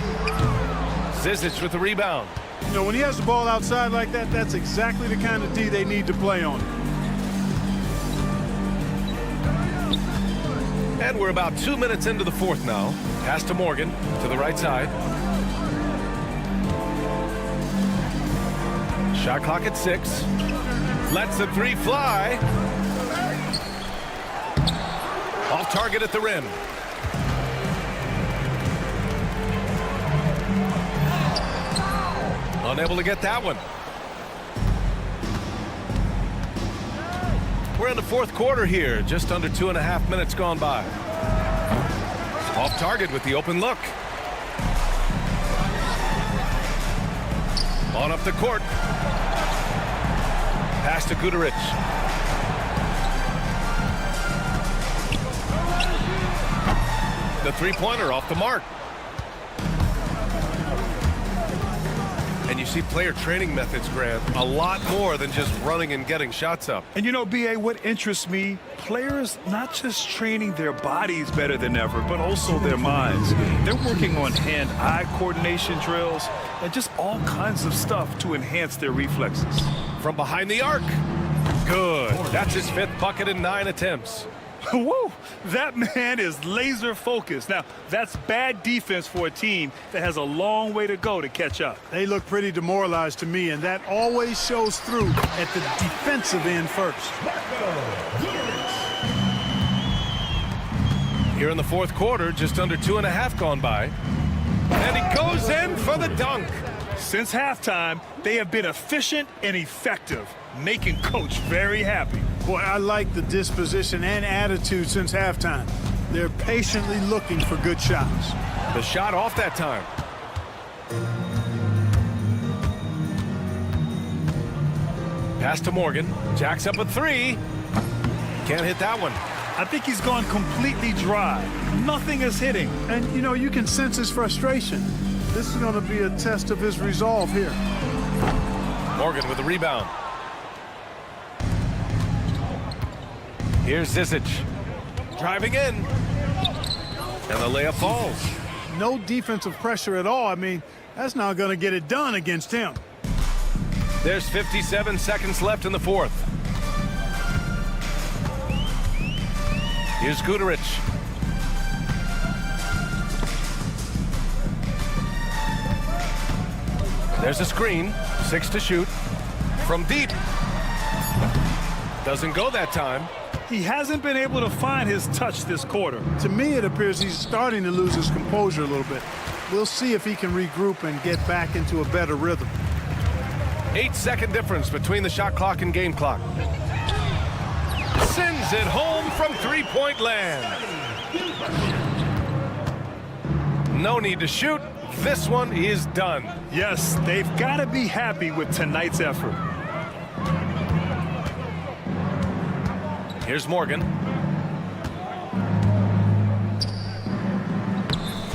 Zizic with the rebound. You know, when he has the ball outside like that, that's exactly the kind of D they need to play on. And we're about 2 minutes into the fourth now. Pass to Morgan to the right side. Shot clock at 6. Lets the three fly. Off target at the rim. Unable to get that one. We're in the fourth quarter here. Just under 2.5 minutes gone by. Off target with the open look. On up the court. Pass to Guduric. The three-pointer off the mark. And you see player training methods, Grant, a lot more than just running and getting shots up. And you know, BA, what interests me, players not just training their bodies better than ever, but also their minds. They're working on hand-eye coordination drills and just all kinds of stuff to enhance their reflexes. From behind the arc. Good. That's his 5th bucket in 9 attempts. Whoa, that man is laser focused. Now, that's bad defense for a team that has a long way to go to catch up. They look pretty demoralized to me, and that always shows through at the defensive end first. Here in the fourth quarter, just under 2.5 gone by. And he goes in for the dunk. Since halftime, they have been efficient and effective, making Coach very happy. Boy, I like the disposition and attitude since halftime. They're patiently looking for good shots. The shot off that time. Pass to Morgan. Jacks up a three. Can't hit that one. I think he's gone completely dry. Nothing is hitting. And, you know, you can sense his frustration. This is going to be a test of his resolve here. Morgan with the rebound. Here's Zizic. Driving in. And the layup falls. No defensive pressure at all. I mean, that's not going to get it done against him. There's 57 seconds left in the fourth. Here's Guduric. There's a screen. 6 to shoot. From deep. Doesn't go that time. He hasn't been able to find his touch this quarter. To me, it appears he's starting to lose his composure a little bit. We'll see if he can regroup and get back into a better rhythm. 8-second difference between the shot clock and game clock. Sends it home from three-point land. No need to shoot. This one is done. Yes, they've got to be happy with tonight's effort. Here's Morgan.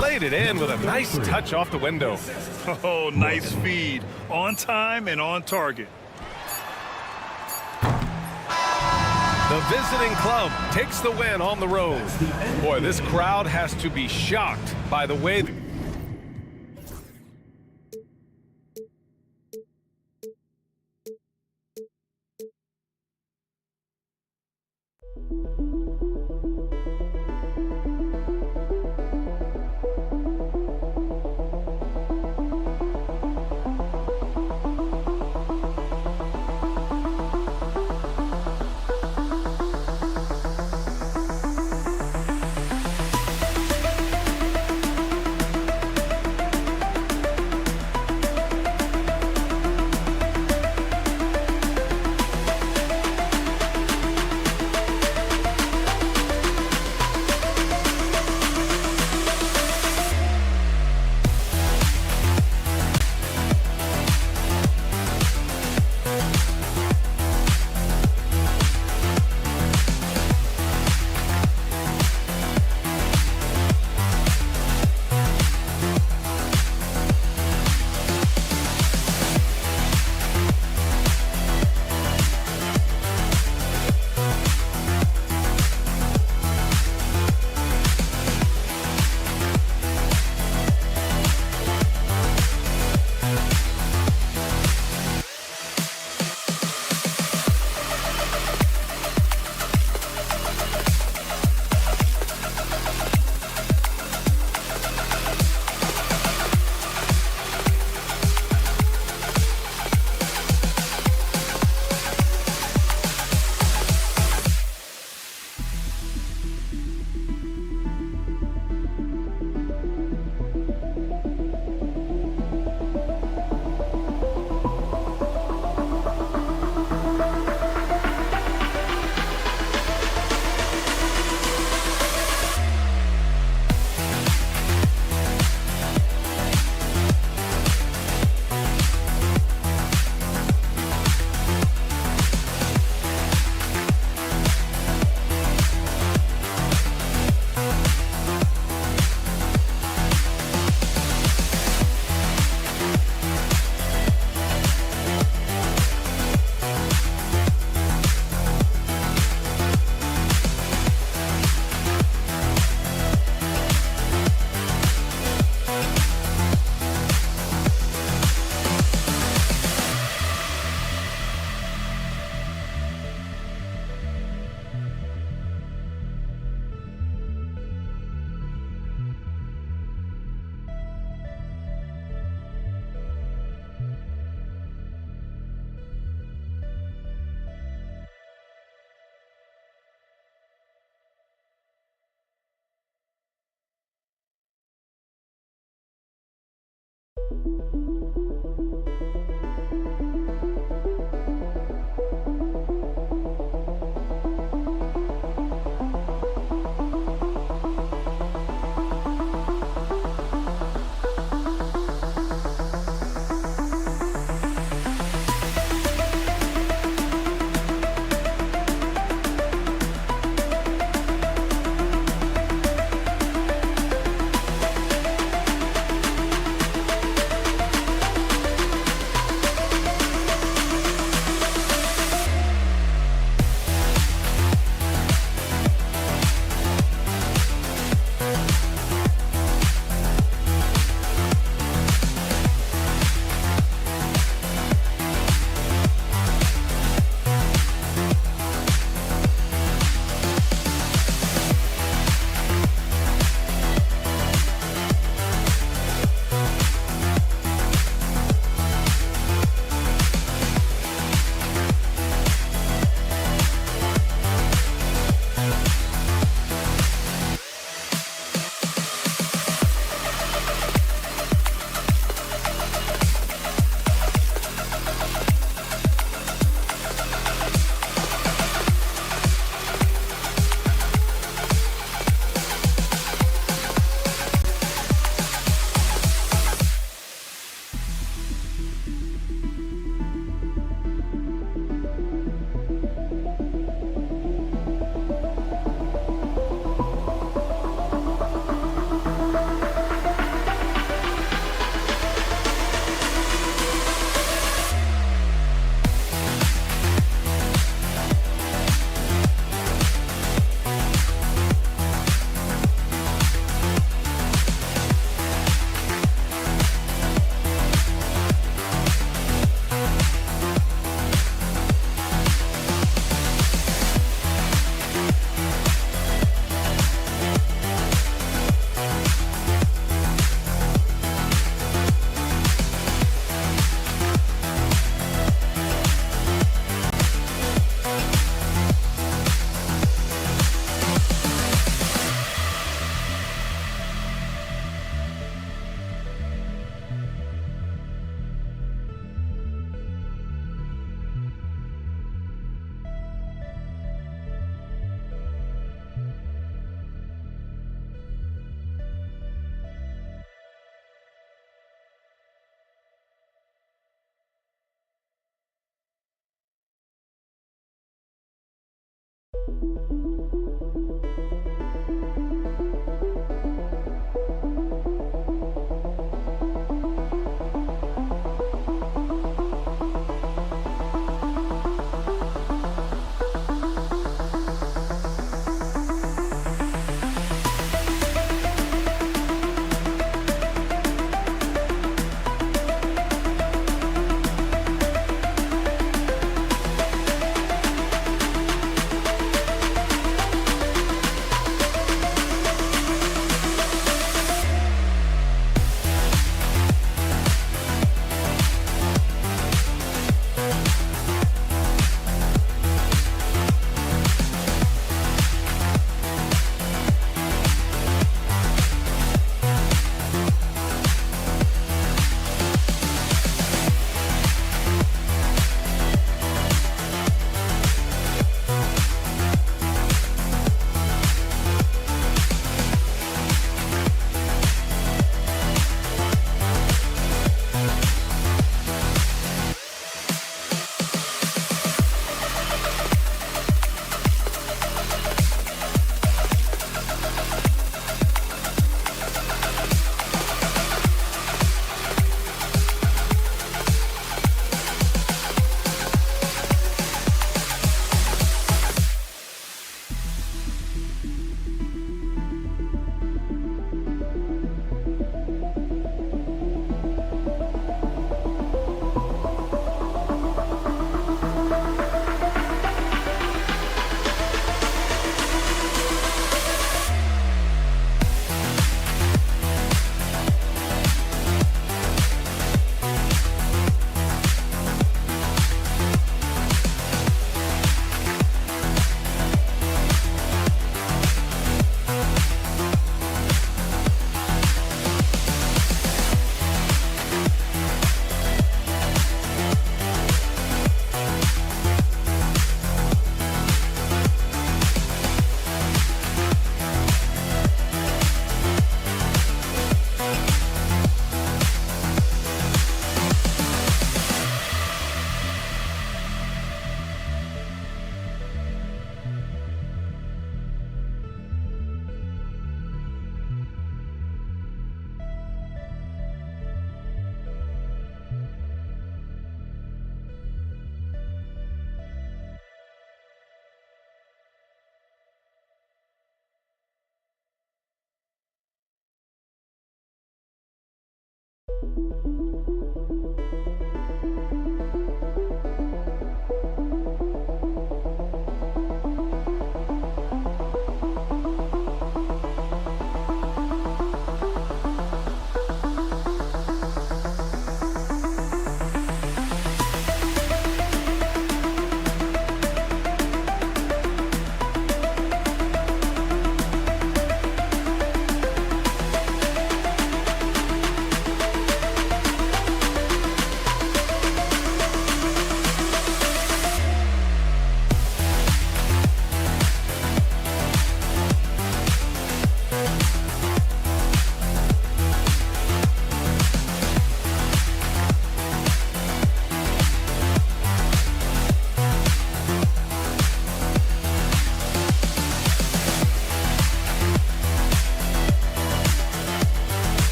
Laid it in with a nice touch off the window. Oh, nice feed. On time and on target. The visiting club takes the win on the road. Boy, this crowd has to be shocked by the way...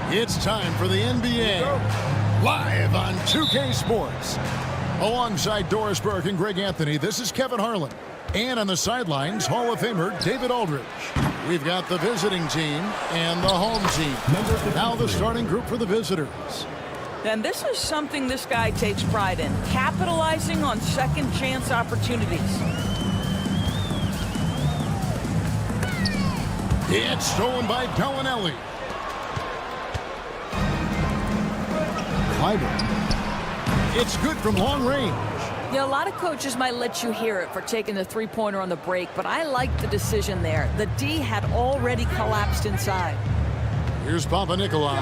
It's time for the NBA, live on 2K Sports. Alongside Doris Burke and Greg Anthony, this is Kevin Harlan. And on the sidelines, Hall of Famer David Aldridge. We've got the visiting team and the home team. Now the starting group for the visitors. And this is something this guy takes pride in, capitalizing on second chance opportunities. It's stolen by Gallinelli. It's good from long range. Yeah, a lot of coaches might let you hear it for taking the three-pointer on the break, but I like the decision there. The D had already collapsed inside. Here's Papanikolaou.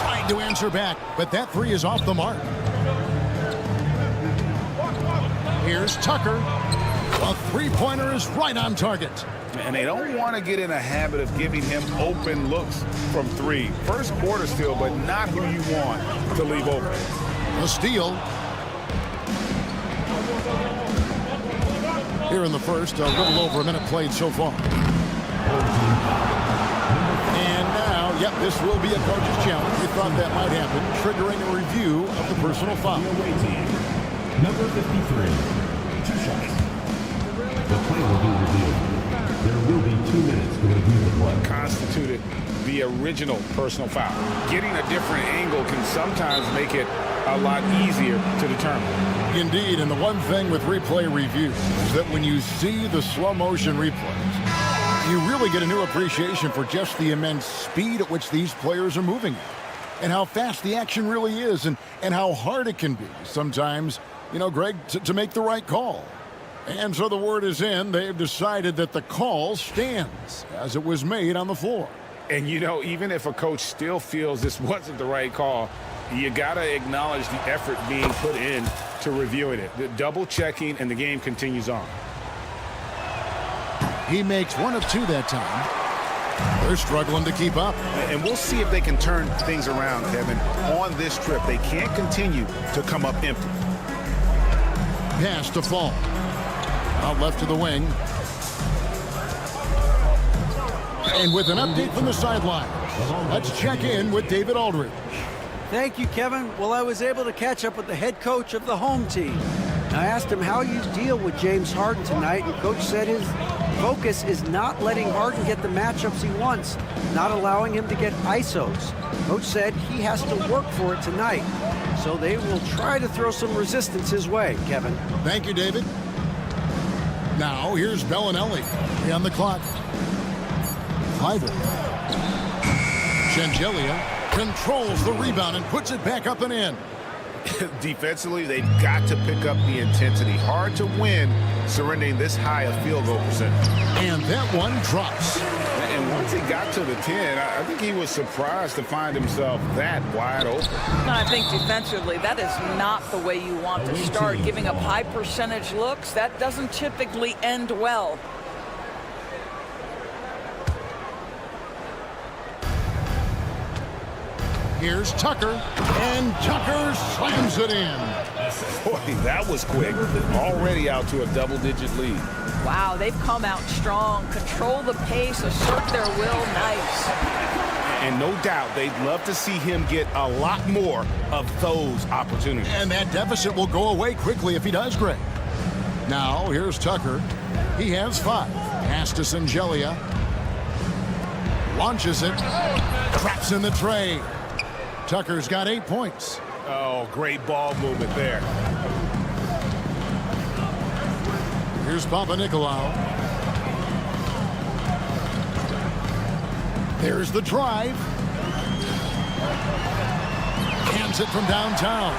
Trying to answer back, but that three is off the mark. Here's Tucker. A three-pointer is right on target. And they don't want to get in a habit of giving him open looks from three. First quarter still, but not who you want to leave open. A steal. Here in the first, a little over a minute played so far. And now, yep, this will be a coach's challenge. We thought that might happen, triggering a review of the personal foul. Number 53, 2 shots. The play will be reviewed. There will be 2 minutes to review the play. Constituted the original personal foul. Getting a different angle can sometimes make it a lot easier to determine. Indeed, and the one thing with replay review is that when you see the slow motion replays, you really get a new appreciation for just the immense speed at which these players are moving and how fast the action really is and how hard it can be sometimes, you know, Greg, to make the right call. And so the word is in. They've decided that the call stands as it was made on the floor. And, you know, even if a coach still feels this wasn't the right call, you got to acknowledge the effort being put in to reviewing it. The double checking, and the game continues on. He makes 1 of 2 that time. They're struggling to keep up. And we'll see if they can turn things around, Kevin. On this trip, they can't continue to come up empty. Pass to Fall. Out left to the wing. And with an update from the sidelines, Let's check in with David Aldridge. Thank you, Kevin. Well, I was able to catch up with the head coach of the home team. I asked him how you deal with James Harden tonight, and Coach said his focus is not letting Harden get the matchups he wants, not allowing him to get ISOs. Coach said he has to work for it tonight, so they will try to throw some resistance his way, Kevin. Thank you, David. Now, here's Bellinelli. 3 on the clock. Kleiber. Shengelia controls the rebound and puts it back up and in. Defensively, they've got to pick up the intensity. Hard to win surrendering this high a field goal percentage. And that one drops. And once he got to the 10, I think he was surprised to find himself that wide open. No, I think defensively, that is not the way you want to start. Giving up high percentage looks, that doesn't typically end well. Here's Tucker, and Tucker slams it in. Boy, that was quick. Already out to a double-digit lead. Wow, they've come out strong. Control the pace, assert their will. Nice. And no doubt they'd love to see him get a lot more of those opportunities. And that deficit will go away quickly if he does, Greg. Now, here's Tucker. He has 5. Pass to Shengelia. Launches it. Traps in the tray. Tucker's got 8 points. Oh, great ball movement there. Here's Papanikolaou. There's the drive. Hands it from downtown.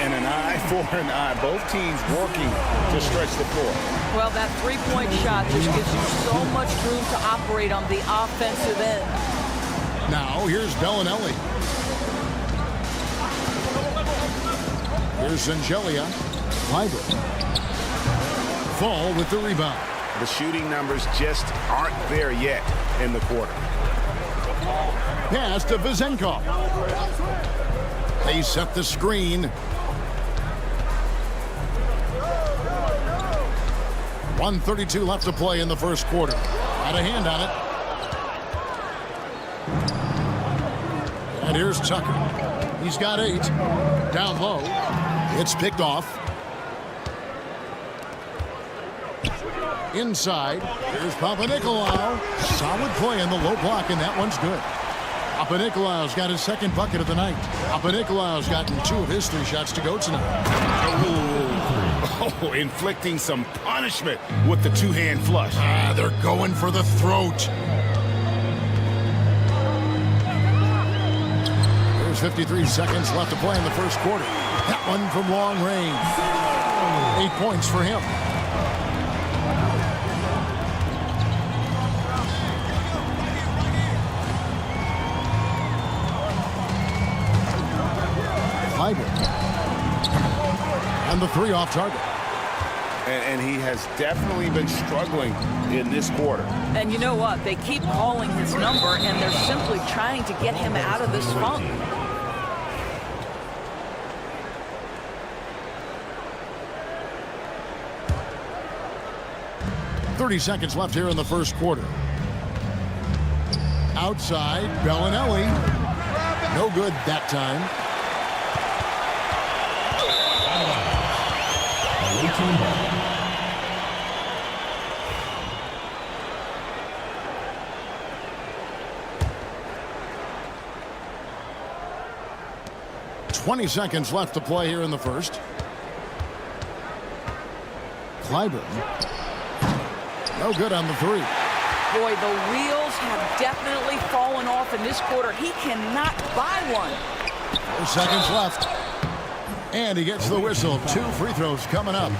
And an eye for an eye. Both teams working to stretch the floor. Well, that three-point shot just gives you so much room to operate on the offensive end. Now, here's Bellinelli. Here's Shengelia. Kleiber. Fall with the rebound. The shooting numbers just aren't there yet in the quarter. Pass to Vizenkov. They set the screen. 1:32 left to play in the first quarter. Got a hand on it. And here's Tucker. He's got 8. Down low. It's picked off. Inside. Here's Papanikolaou. Solid play in the low block, and that one's good. Papanikolaou's got his second bucket of the night. Papanikolaou's gotten 2 of his 3 shots to go tonight. Oh, inflicting some punishment with the 2-hand flush. They're going for the throat. There's 53 seconds left to play in the first quarter. That one from long range. 8 points for him. And the 3 off target. And he has definitely been struggling in this quarter. And you know what? They keep calling his number, and they're simply trying to get him out of this funk. .30 seconds left here in the first quarter. Outside, Bellinelli. No good that time. .20 seconds left to play here in the first. Kleiber. No good on the 3. Boy, the wheels have definitely fallen off in this quarter. He cannot buy one. 4 seconds left. And he gets the whistle. 2 free throws coming up.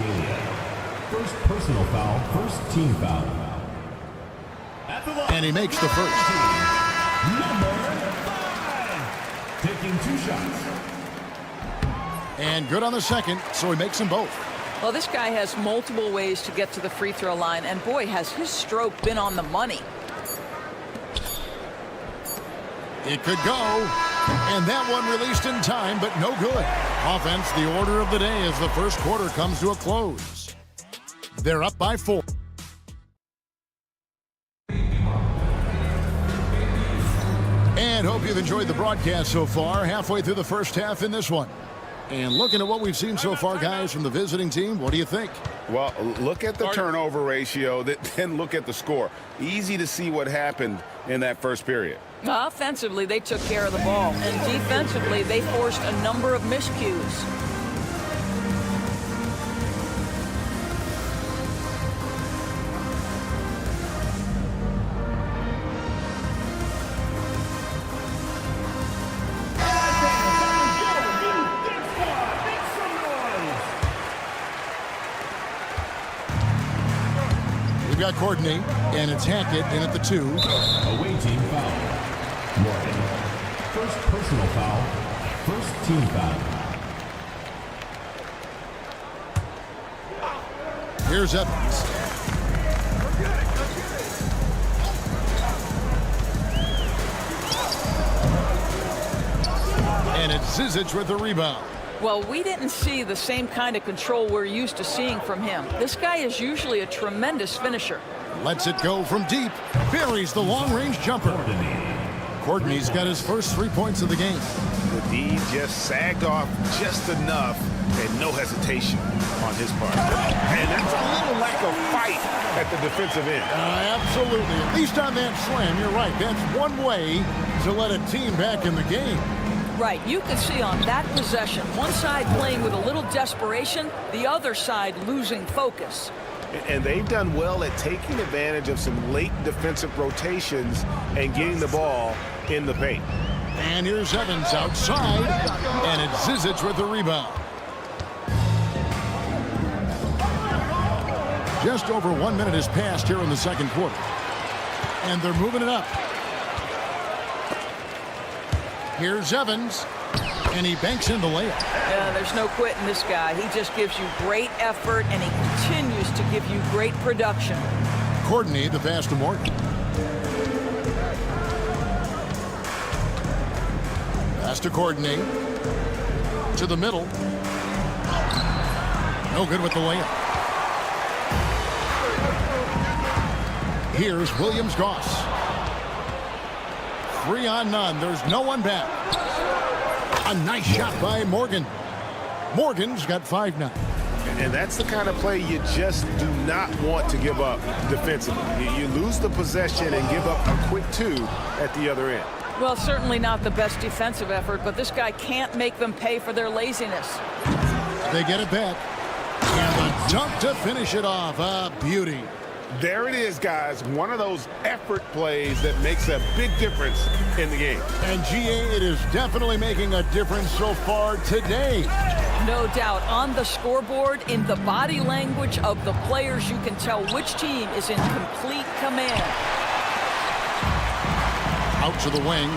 First personal foul, first team foul. And he makes the first. Number 5. Taking 2 shots. And good on the second, so he makes them both. Well, this guy has multiple ways to get to the free throw line, and boy, has his stroke been on the money. It could go, and that one released in time, but no good. Offense, the order of the day as the first quarter comes to a close. They're up by 4. And hope you've enjoyed the broadcast so far. Halfway through the first half in this one. And looking at what we've seen so far, guys, from the visiting team, what do you think? Well, look at the turnover ratio, then look at the score. Easy to see what happened in that first period. Offensively, they took care of the ball. And defensively, they forced a number of miscues. We've got Courtney, and it's Hackett in at the 2. Away team foul. Morgan. First personal foul. First team foul. Here's Evans. And it's Zizic with the rebound. Well, we didn't see the same kind of control we're used to seeing from him. This guy is usually a tremendous finisher. Lets it go from deep. Buries the long-range jumper. Courtney's got his first 3 points of the game. The D just sagged off just enough and no hesitation on his part. And that's a little lack of fight at the defensive end. Absolutely. At least on that slam, you're right. That's one way to let a team back in the game. Right, you can see on that possession, one side playing with a little desperation, the other side losing focus. And they've done well at taking advantage of some late defensive rotations and getting the ball in the paint. And here's Evans outside, and it's Zizic with the rebound. Just over 1 minute has passed here in the second quarter. And they're moving it up. Here's Evans, and he banks in the layup. Yeah, there's no quitting this guy. He just gives you great effort, and he continues to give you great production. Courtney, the pass to Morgan. Pass to Courtney. To the middle. No good with the layup. Here's Williams-Goss. 3 on none. There's no one back. A nice shot by Morgan. Morgan's got 5 now. And that's the kind of play you just do not want to give up defensively. You lose the possession and give up a quick 2 at the other end. Well, certainly not the best defensive effort, but this guy can't make them pay for their laziness. They get it back. And a dunk to finish it off. A beauty. There it is, guys. One of those effort plays that makes a big difference in the game. And GA, it is definitely making a difference so far today. No doubt. On the scoreboard, in the body language of the players, you can tell which team is in complete command. Out to the wing.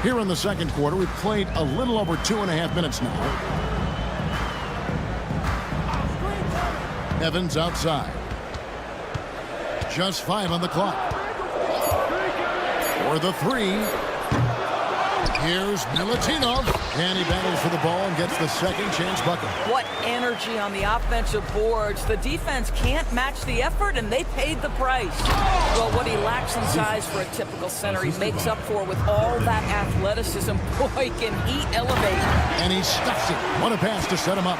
Here in the second quarter, we've played a little over 2.5 minutes now. Evans outside. Just 5 on the clock. For the 3. Here's Milutinov. And he battles for the ball and gets the second chance bucket. What energy on the offensive boards. The defense can't match the effort, and they paid the price. Well, what he lacks in size for a typical center, he makes up for with all that athleticism. Boy, can he elevate. And he stuffs it. What a pass to set him up.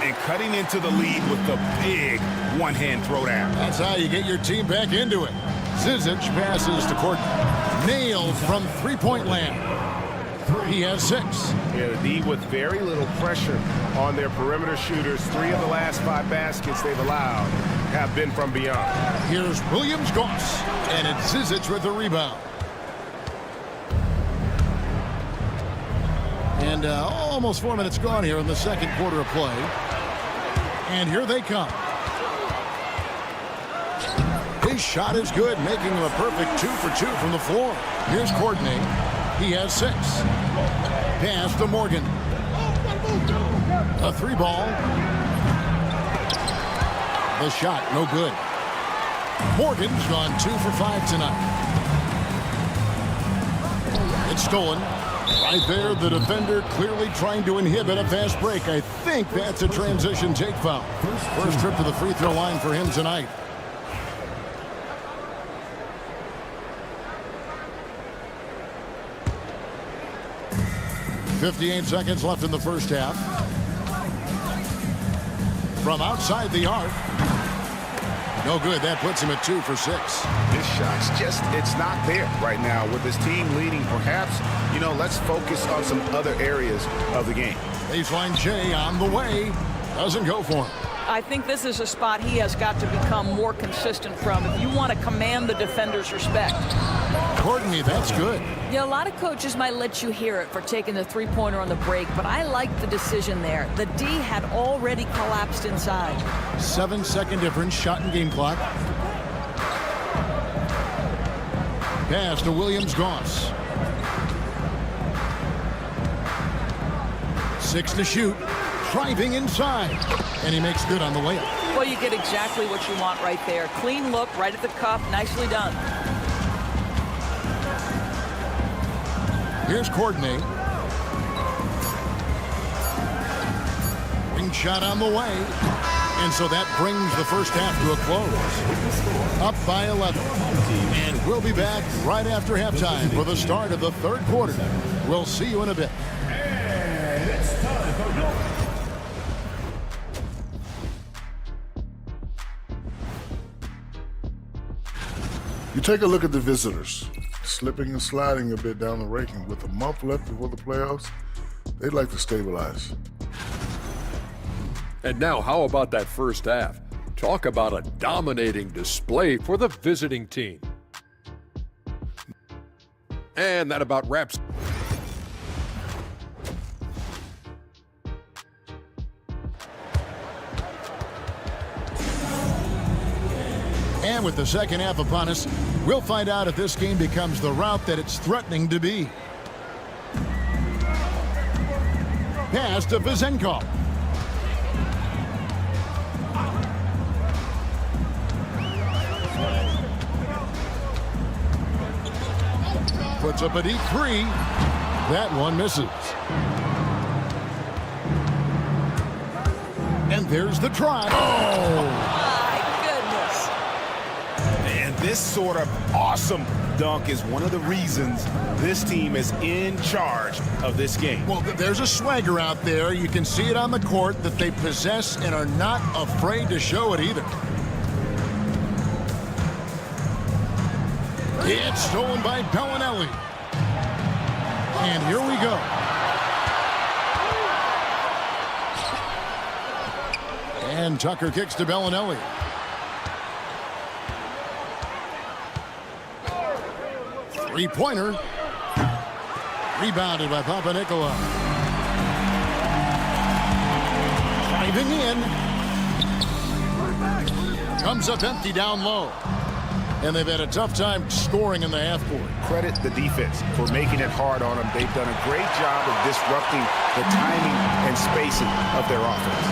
And cutting into the lead with the big one-hand throwdown. That's how you get your team back into it. Zizic passes to Courtney. Nailed from three-point land. He has 6. Yeah, the D with very little pressure on their perimeter shooters. 3 of the last 5 baskets they've allowed have been from beyond. Here's Williams-Goss, and it's Zizic with the rebound. And almost 4 minutes gone here in the second quarter of play. And here they come. His shot is good, making him a perfect 2 for 2 from the floor. Here's Courtney. He has 6. Pass to Morgan. A 3 ball. The shot, no good. Morgan's gone 2 for 5 tonight. It's stolen. Right there, the defender clearly trying to inhibit a fast break. I think that's a transition take foul. 1st trip to the free throw line for him tonight. 58 seconds left in the first half. From outside the arc. No good. That puts him at 2 for 6. This shot's just, it's not there right now with his team leading. Perhaps, let's focus on some other areas of the game. Baseline Jay on the way. Doesn't go for him. I think this is a spot he has got to become more consistent from if you want to command the defender's respect. Courtney, that's good. Yeah, a lot of coaches might let you hear it for taking the three-pointer on the break, but I like the decision there. The D had already collapsed inside. 7-second difference, shot and game clock. Pass to Williams-Goss. 6 to shoot. Driving inside. And he makes good on the layup. Well, you get exactly what you want right there. Clean look, right at the cup. Nicely done. Here's Courtney. Ring shot on the way. And so that brings the first half to a close. Up by 11. And we'll be back right after halftime for the start of the third quarter. We'll see you in a bit. And it's time for your... You take a look at the visitors, slipping and sliding a bit down the ranking. With a month left before the playoffs, they'd like to stabilize. And now, how about that first half? Talk about a dominating display for the visiting team. And that about wraps. And with the second half upon us, we'll find out if this game becomes the route that it's threatening to be. Pass to Vezenkov. Puts up a deep 3. That one misses. And there's the try. Oh! This sort of awesome dunk is one of the reasons this team is in charge of this game. Well, there's a swagger out there. You can see it on the court that they possess and are not afraid to show it either. It's stolen by Bellinelli. And here we go. And Tucker kicks to Bellinelli. Three-pointer. Rebounded by Papanikolaou. Driving in. Comes up empty down low. And they've had a tough time scoring in the half court. Credit the defense for making it hard on them. They've done a great job of disrupting the timing and spacing of their offense.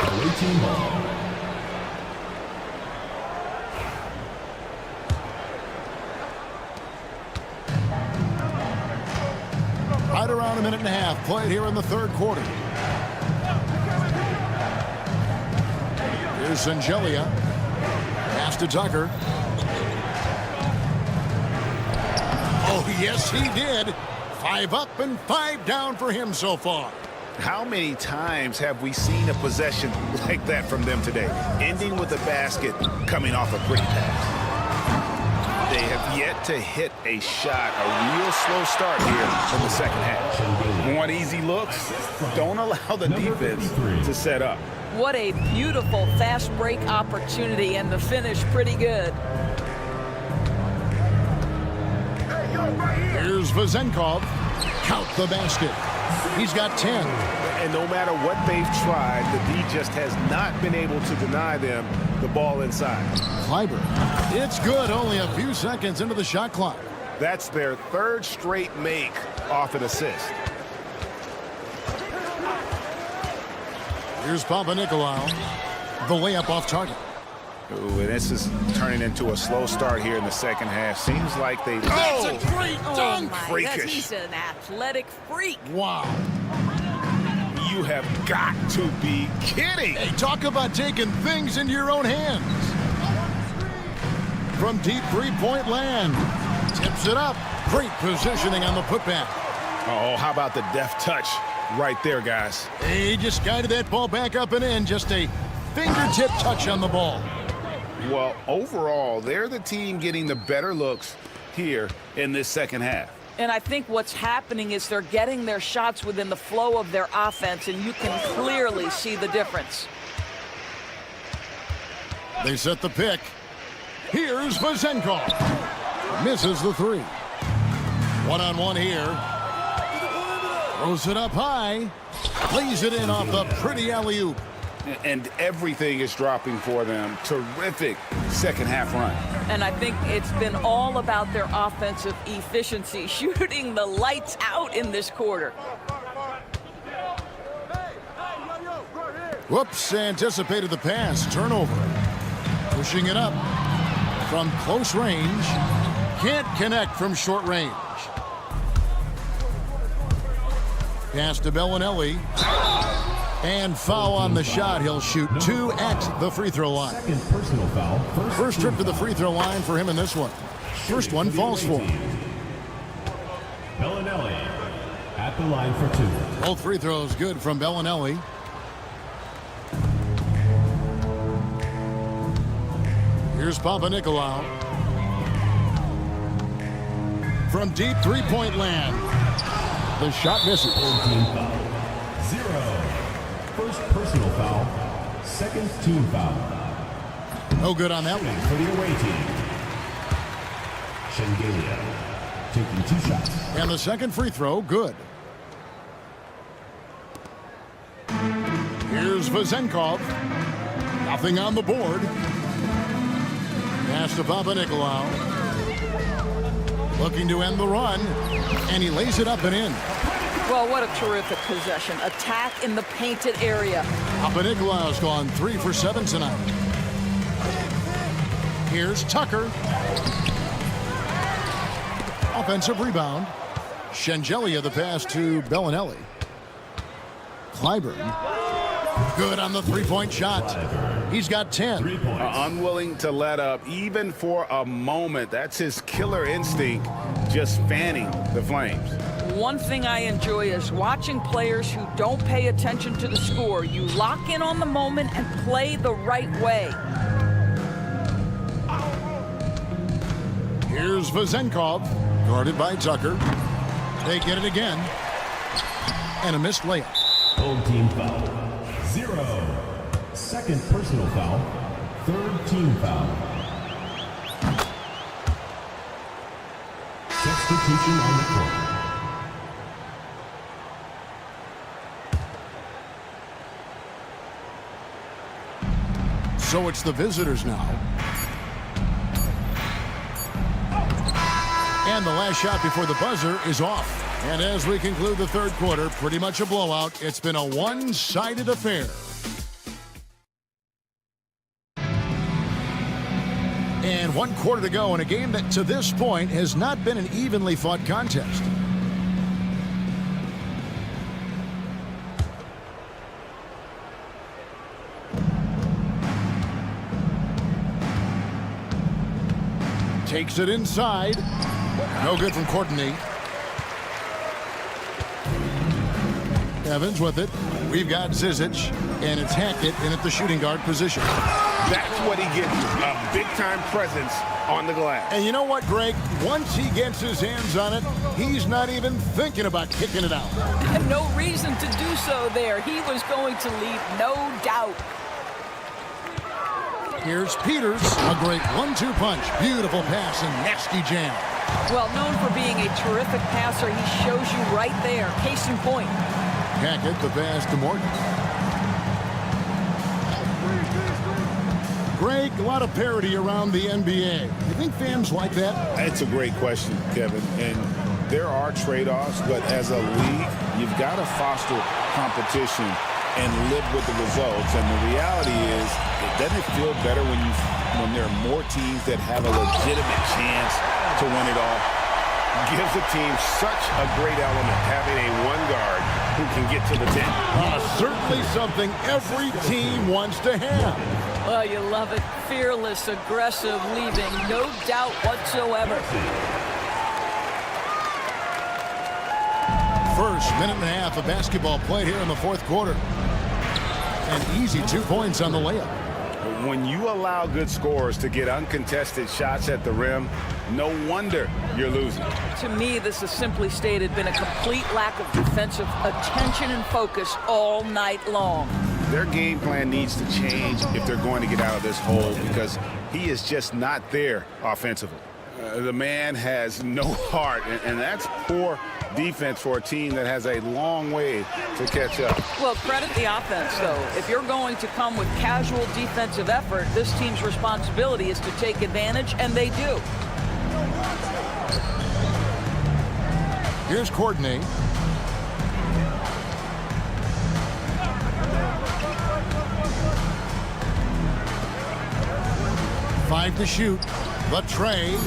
Away team ball. Right around a minute and a half played here in the third quarter. Here's Angelia. Pass to Tucker. Oh, yes, he did. 5 up and 5 down for him so far. How many times have we seen a possession like that from them today? Ending with a basket, coming off a pretty pass. They have yet to hit a shot, a real slow start here in the second half. Want easy looks? Don't allow the defense to set up. What a beautiful fast break opportunity, and the finish pretty good. Here's Vezenkov. Count the basket. He's got 10. And no matter what they've tried, the D just has not been able to deny them the ball inside. Kleiber. It's good, only a few seconds into the shot clock. That's their third straight make off an assist. Here's Papanikolaou. The layup off target. Ooh, and this is turning into a slow start here in the second half. Seems like they... That's a great dunk! Freakish. He's an athletic freak. Wow. You have got to be kidding. Hey, talk about taking things into your own hands. From deep three-point land. Tips it up. Great positioning on the putback. Oh, how about the deft touch right there, guys? He just guided that ball back up and in. Just a fingertip touch on the ball. Well, overall, they're the team getting the better looks here in this second half. And I think what's happening is they're getting their shots within the flow of their offense, and you can clearly see the difference. They set the pick. Here's Vazenkov. Misses the three. One-on-one here. Throws it up high. Plays it in off the pretty alley-oop. And everything is dropping for them. Terrific second half run. And I think it's been all about their offensive efficiency, shooting the lights out in this quarter. Whoops, anticipated the pass. Turnover. Pushing it up from close range. Can't connect from short range. Pass to Bellinelli. And foul on the shot. He'll shoot 2 at the free throw line. Second personal foul. First trip to the free throw line for him in this one. First one falls for him. Bellinelli at the line for 2. Both free throws good from Bellinelli. Here's Papanikolaou. From deep three-point land. The shot misses. Team foul. 0. First personal foul. Second team foul. No good on that one. For the away team. Shengelia taking 2 shots. And the second free throw, good. Here's Vazenkov. Nothing on the board. Pass to Papanikolaou. Looking to end the run. And he lays it up and in. Well, what a terrific possession. Attack in the painted area. Papanikolaou's gone 3 for 7 tonight. Here's Tucker. Offensive rebound. Shengelia the pass to Bellinelli. Clyburn. Good on the three-point shot. He's got 10. Unwilling to let up even for a moment. That's his killer instinct, just fanning the flames. One thing I enjoy is watching players who don't pay attention to the score. You lock in on the moment and play the right way. Here's Vazenkov, guarded by Tucker. They get it again. And a missed layup. Home team foul. 0. Second personal foul. Third team foul. Substitution on the court. So it's the visitors now. And the last shot before the buzzer is off. And as we conclude the third quarter, pretty much a blowout. It's been a one-sided affair. And 1 quarter to go in a game that to this point has not been an evenly fought contest. Takes it inside. No good from Courtney. Evans with it. We've got Zizic, and it's Hackett in at the shooting guard position. That's what he gets you, a big-time presence on the glass. And you know what, Greg? Once he gets his hands on it, he's not even thinking about kicking it out. And no reason to do so there. He was going to leave, no doubt. Here's Peters, a great 1-2 punch. Beautiful pass and nasty jam. Well, known for being a terrific passer, he shows you right there. Case in point. Hackett, the pass to Morgan. Greg, a lot of parity around the NBA. You think fans like that? It's a great question, Kevin. And there are trade-offs, but as a league, you've got to foster competition and live with the results. And the reality is, doesn't it feel better when there are more teams that have a legitimate chance to win it all? Gives a team such a great element having a one guard who can get to the 10. Certainly something every team wants to have. Well, you love it. Fearless, aggressive, leaving no doubt whatsoever. First minute and a half of basketball played here in the fourth quarter. An easy 2 points on the layup. When you allow good scorers to get uncontested shots at the rim, no wonder you're losing. To me, this has simply stated been a complete lack of defensive attention and focus all night long. Their game plan needs to change if they're going to get out of this hole, because he is just not there offensively. The man has no heart, and that's poor defense for a team that has a long way to catch up. Well, credit the offense, though. If you're going to come with casual defensive effort, this team's responsibility is to take advantage, and they do. Here's Courtney. Five to shoot. The trade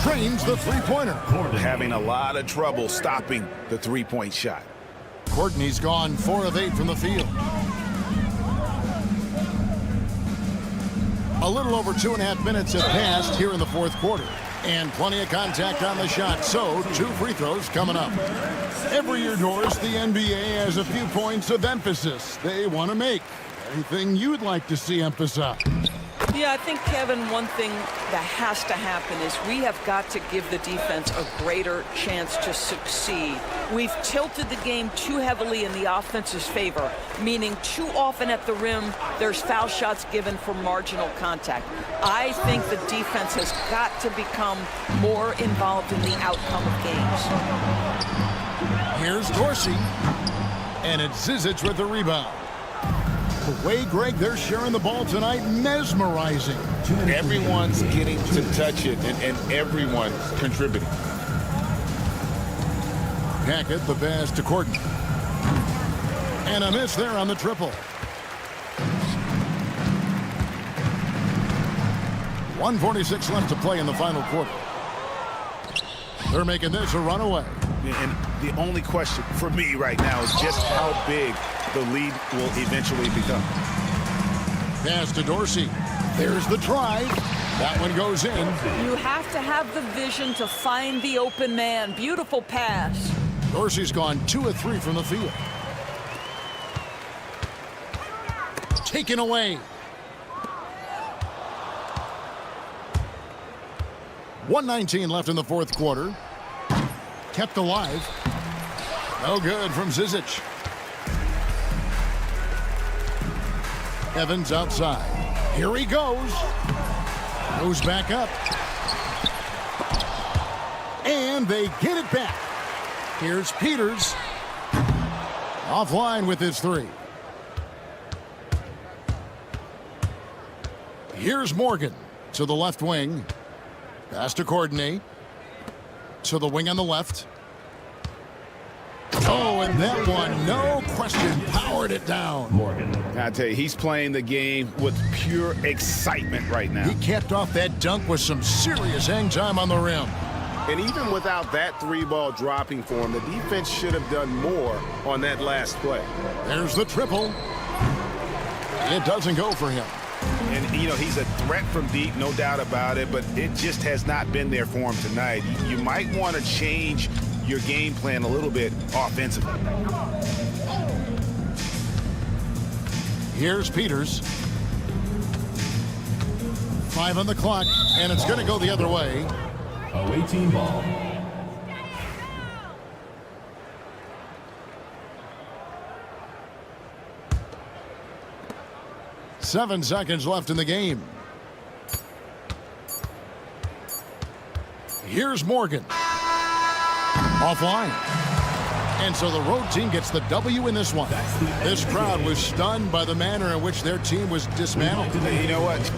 trains the three-pointer. Having a lot of trouble stopping the three-point shot. Courtney's gone 4 of 8 from the field. A little over 2.5 minutes have passed here in the fourth quarter. And plenty of contact on the shot, so 2 free throws coming up. Every year, Doris, the NBA has a few points of emphasis they want to make. Anything you'd like to see emphasized? Yeah, I think, Kevin, one thing that has to happen is we have got to give the defense a greater chance to succeed. We've tilted the game too heavily in the offense's favor, meaning too often at the rim, there's foul shots given for marginal contact. I think the defense has got to become more involved in the outcome of games. Here's Dorsey, and it's Zizic with the rebound. The way, Greg, they're sharing the ball tonight, mesmerizing. Everyone's getting to touch it, and everyone's contributing. Hackett, the pass to Courtney. And a miss there on the triple. 1:46 left to play in the final quarter. They're making this a runaway. And the only question for me right now is just how big the lead will eventually become. Pass to Dorsey. There's the try. That one goes in. You have to have the vision to find the open man. Beautiful pass. Dorsey's gone 2 of 3 from the field. Taken away. 1:19 left in the fourth quarter. Kept alive. No good from Zizic. Evans outside. Here he goes. Goes back up. And they get it back. Here's Peters. Offline with his 3. Here's Morgan to the left wing. Pass to Courtney. To the wing on the left. Oh, and that one, no question, powered it down. Morgan. I tell you, he's playing the game with pure excitement right now. He capped off that dunk with some serious hang time on the rim. And even without that 3-ball dropping for him, the defense should have done more on that last play. There's the triple. It doesn't go for him. And, you know, he's a threat from deep, no doubt about it, but it just has not been there for him tonight. You might want to change your game plan a little bit offensively. Here's Peters. 5 on the clock, and it's going to go the other way. Away team ball. Seven seconds left in the game. Here's Morgan. Offline. And so the road team gets the W in this one. This crowd was stunned by the manner in which their team was dismantled. You know what?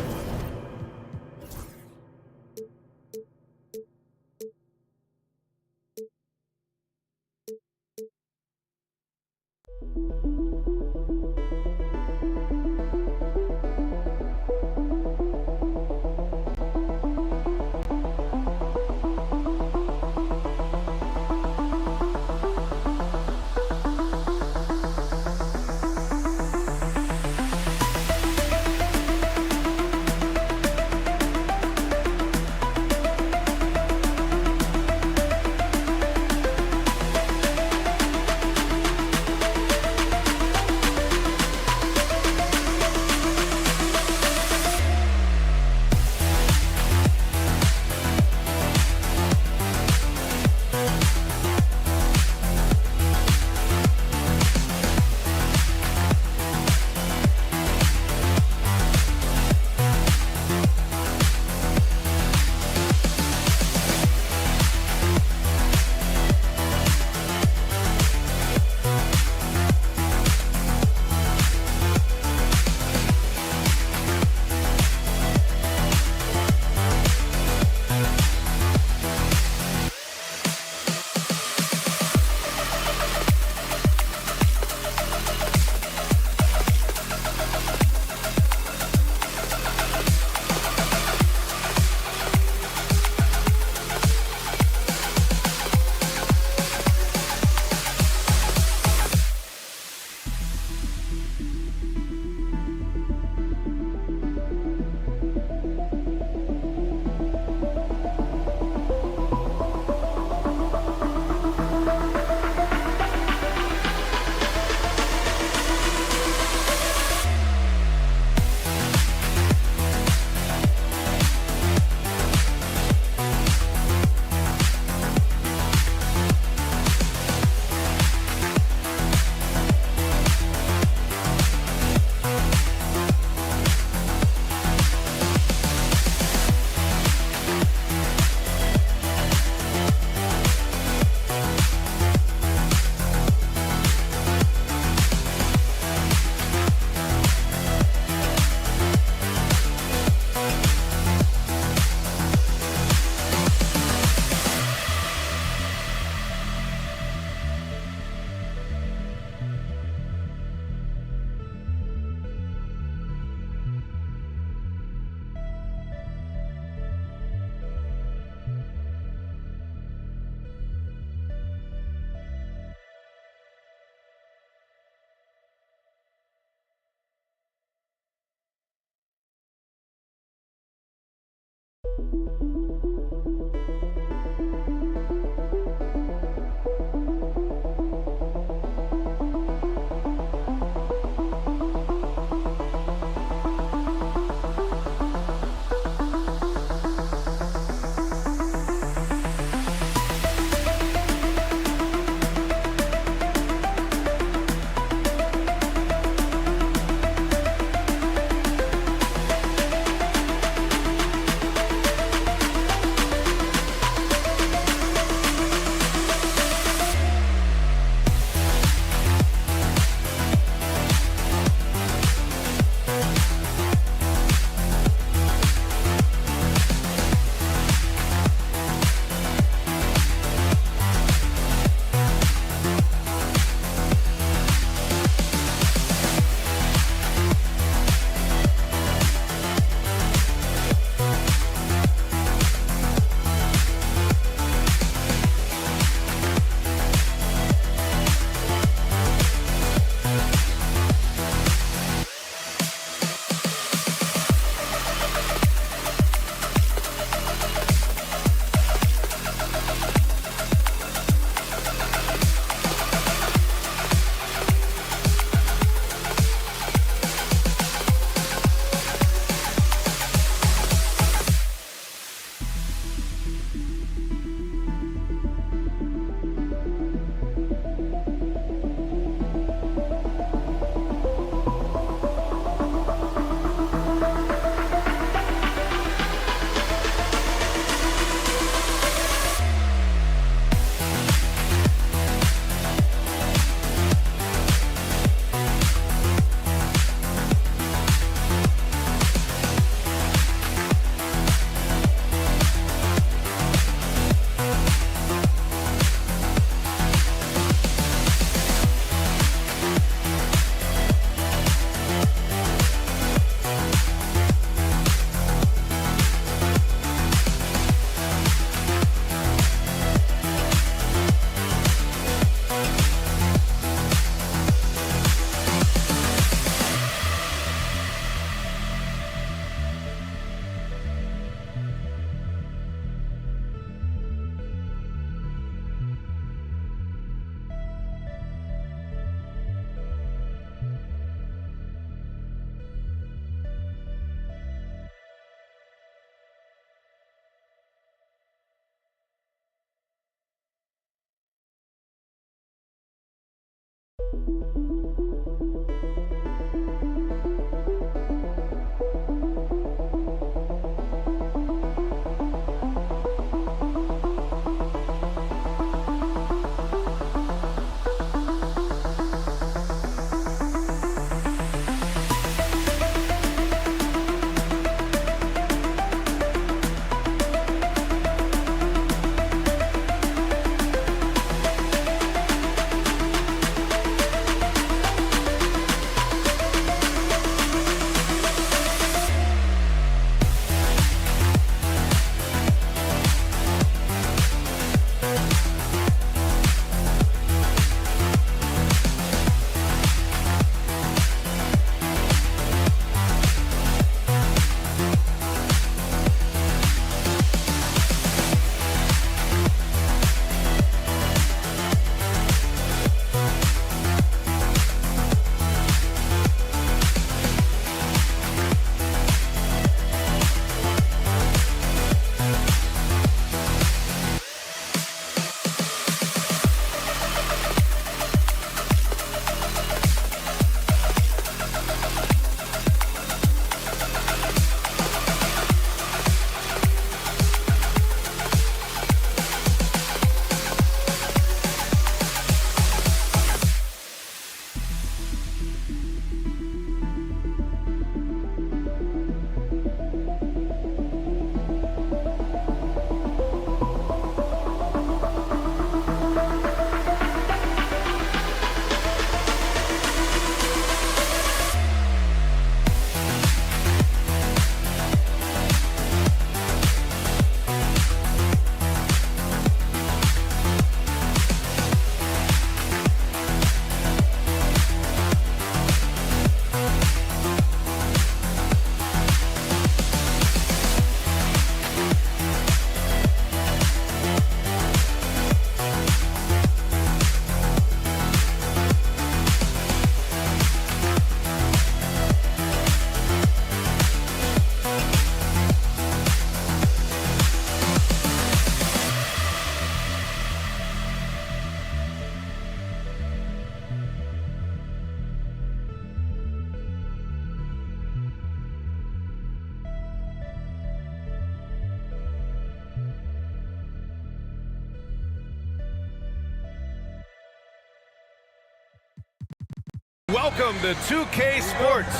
Welcome to 2K Sports.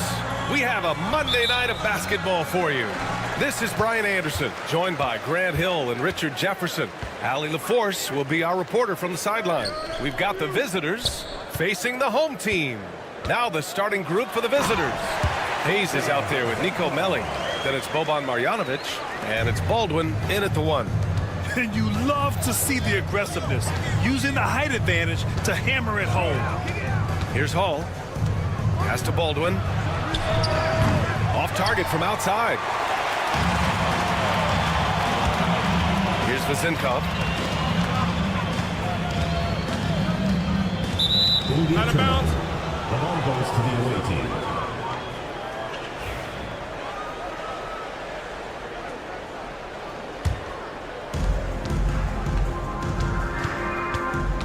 We have a Monday night of basketball for you. This is Brian Anderson, joined by Grant Hill and Richard Jefferson. Allie LaForce will be our reporter from the sideline. We've got the visitors facing the home team. Now the starting group for the visitors. Hayes is out there with Nico Melli. Then it's Boban Marjanovic, and it's Baldwin in at the 1. And you love to see the aggressiveness, using the height advantage to hammer it home. Here's Hall. Pass to Baldwin. Off target from outside. Here's Vazinkov. Out of bounds. The ball goes to the away team.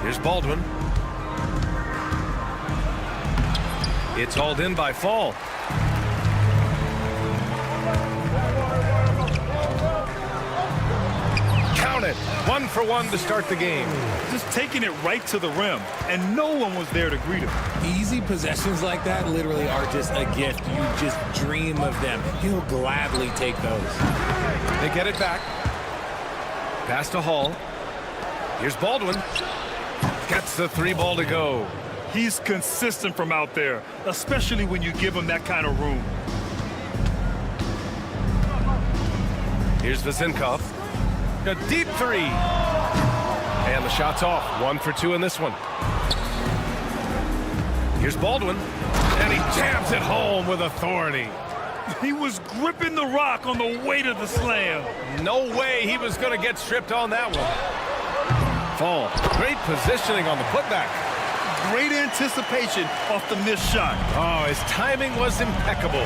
Here's Baldwin. It's hauled in by Fall. Count it. 1 for 1 to start the game. Just taking it right to the rim, and no one was there to greet him. Easy possessions like that literally are just a gift. You just dream of them. He'll gladly take those. They get it back. Pass to Hall. Here's Baldwin. Gets the 3 ball to go. He's consistent from out there, especially when you give him that kind of room. Here's Vazinkov. A deep 3. And the shot's off. 1 for 2 in this one. Here's Baldwin. And he jams it home with authority. He was gripping the rock on the way to the slam. No way he was going to get stripped on that one. Fall. Great positioning on the putback. Great anticipation off the missed shot. Oh, his timing was impeccable.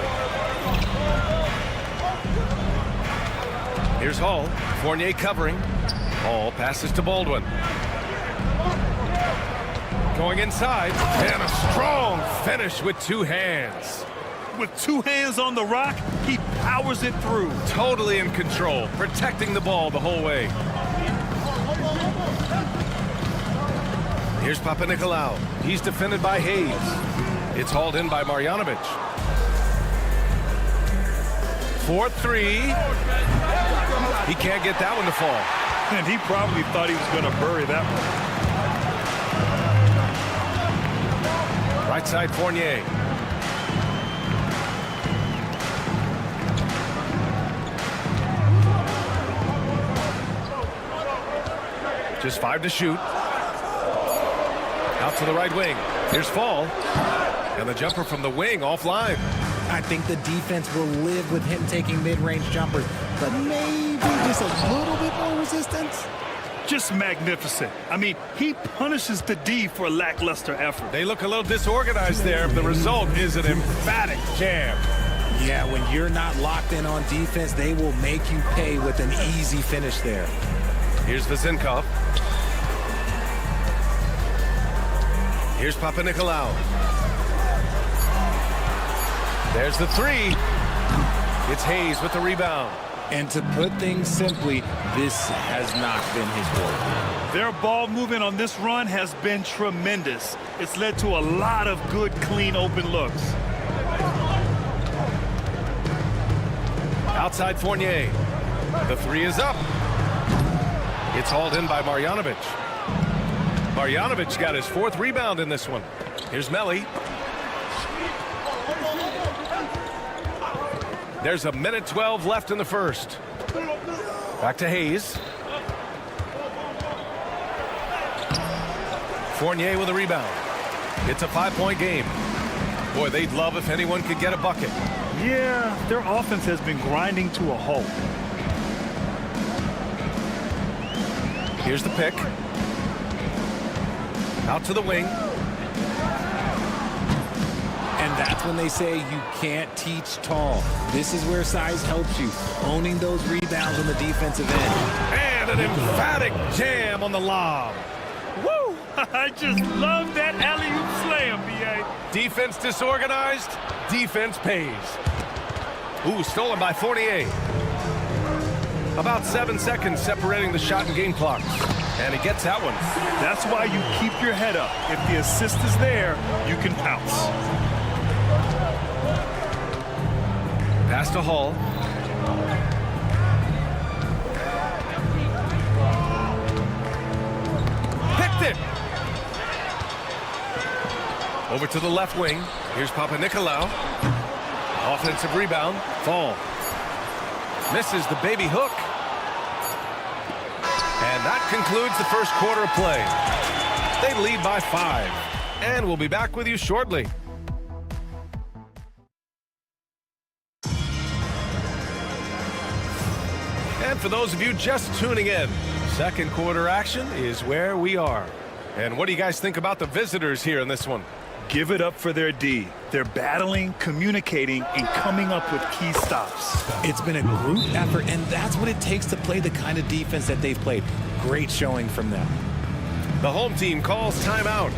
Here's Hall. Fournier covering. Hall passes to Baldwin. Going inside. And a strong finish with 2 hands. With 2 hands on the rock, he powers it through. Totally in control, protecting the ball the whole way. Here's Papanikolaou. He's defended by Hayes. It's hauled in by Marjanovic. 4-3. He can't get that one to fall. And he probably thought he was going to bury that one. Right side, Fournier. Just 5 to shoot. Out to the right wing. Here's Fall. And the jumper from the wing offline. I think the defense will live with him taking mid-range jumpers, but maybe just a little bit more resistance. Just magnificent. I mean, he punishes the D for lackluster effort. They look a little disorganized there. The result is an emphatic jam. Yeah, when you're not locked in on defense, they will make you pay with an easy finish there. Here's Vazinkov. Here's Papanikolaou. There's the 3. It's Hayes with the rebound. And to put things simply, this has not been his work. Their ball movement on this run has been tremendous. It's led to a lot of good, clean, open looks. Outside Fournier. The 3 is up. It's hauled in by Marjanovic. Marjanovic got his 4th rebound in this one. Here's Melli. There's a minute 12 left in the first. Back to Hayes. Fournier with a rebound. It's a 5-point game. Boy, they'd love if anyone could get a bucket. Yeah, their offense has been grinding to a halt. Here's the pick. Out to the wing. And that's when they say you can't teach tall. This is where size helps you. Owning those rebounds on the defensive end. And an emphatic jam on the lob. Woo! I just love that alley-oop slam, B.A. Defense disorganized. Defense pays. Ooh, stolen by Fournier. About 7 seconds separating the shot and game clock. And he gets that one. That's why you keep your head up. If the assist is there, you can pounce. Pass to Hall. Picked it. Over to the left wing. Here's Papanikolaou. Offensive rebound. Fall. Misses the baby hook. And that concludes the first quarter of play. They lead by 5. And we'll be back with you shortly. And for those of you just tuning in, second quarter action is where we are. And what do you guys think about the visitors here in this one? Give it up for their D. They're battling, communicating, and coming up with key stops. It's been a group effort, and that's what it takes to play the kind of defense that they've played. Great showing from them. The home team calls timeout.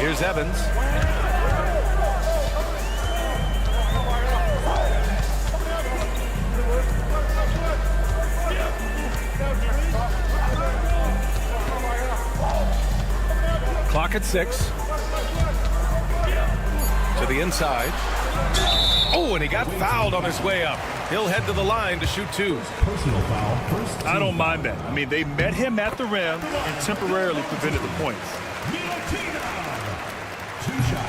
Here's Evans. Clock at 6. To the inside. Oh, and he got fouled on his way up. He'll head to the line to shoot 2. Personal foul, first team. I don't mind that. I mean, they met him at the rim and temporarily prevented the points.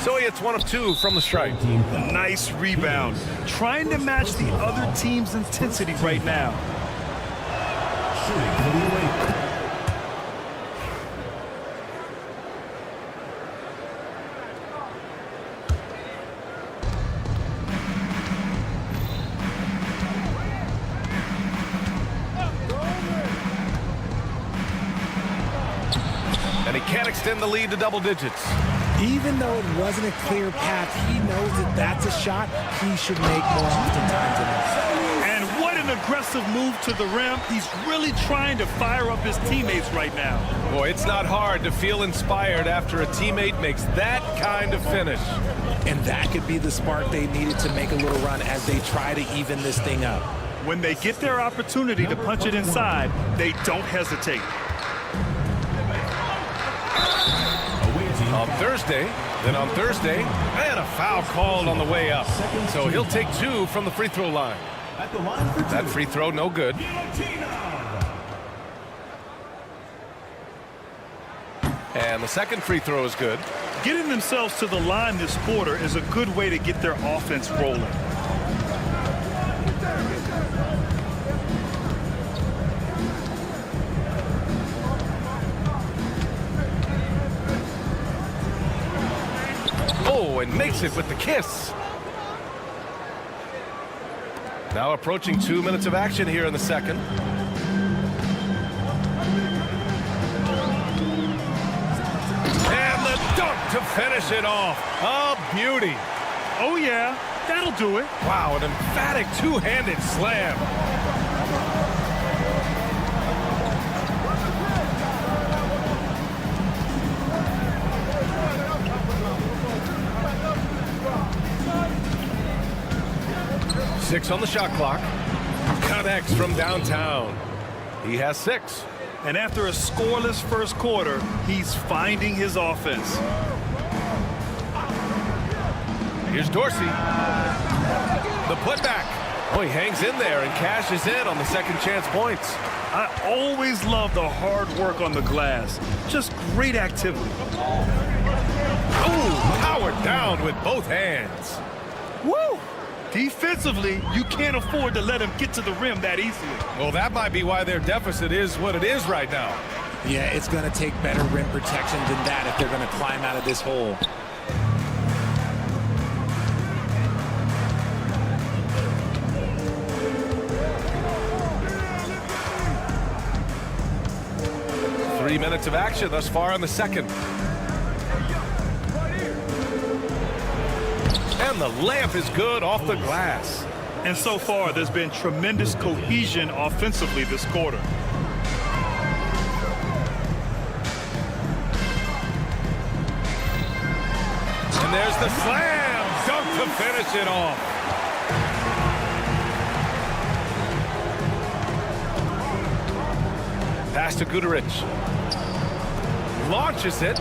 So he hits 1 of 2 from the stripe. Nice rebound. Trying to match the other team's intensity right now. Shooting for the away. And he can't extend the lead to double digits. Even though it wasn't a clear path, he knows that that's a shot he should make more oftentimes than this. And what an aggressive move to the rim. He's really trying to fire up his teammates right now. Boy, it's not hard to feel inspired after a teammate makes that kind of finish. And that could be the spark they needed to make a little run as they try to even this thing up. When they get their opportunity to punch it inside, they don't hesitate. On Thursday, and a foul called on the way up. So he'll take 2 from the free throw line. That free throw, no good. And the second free throw is good. Getting themselves to the line this quarter is a good way to get their offense rolling. Oh, and makes it with the kiss. Now approaching 2 minutes of action here in the second. And the dunk to finish it off. A beauty. Oh, yeah, that'll do it. Wow, an emphatic two-handed slam. Six on the shot clock. Connects from downtown. He has 6. And after a scoreless first quarter, he's finding his offense. Here's Dorsey. The putback. Oh, he hangs in there and cashes in on the second chance points. I always love the hard work on the glass. Just great activity. Oh, powered down with both hands. Woo! Defensively, you can't afford to let him get to the rim that easily. Well, that might be why their deficit is what it is right now. Yeah, it's going to take better rim protection than that if they're going to climb out of this hole. Three minutes of action thus far in the second. And the layup is good off the glass. And so far, there's been tremendous cohesion offensively this quarter. And there's the slam dunk to finish it off. Pass to Guduric. Launches it.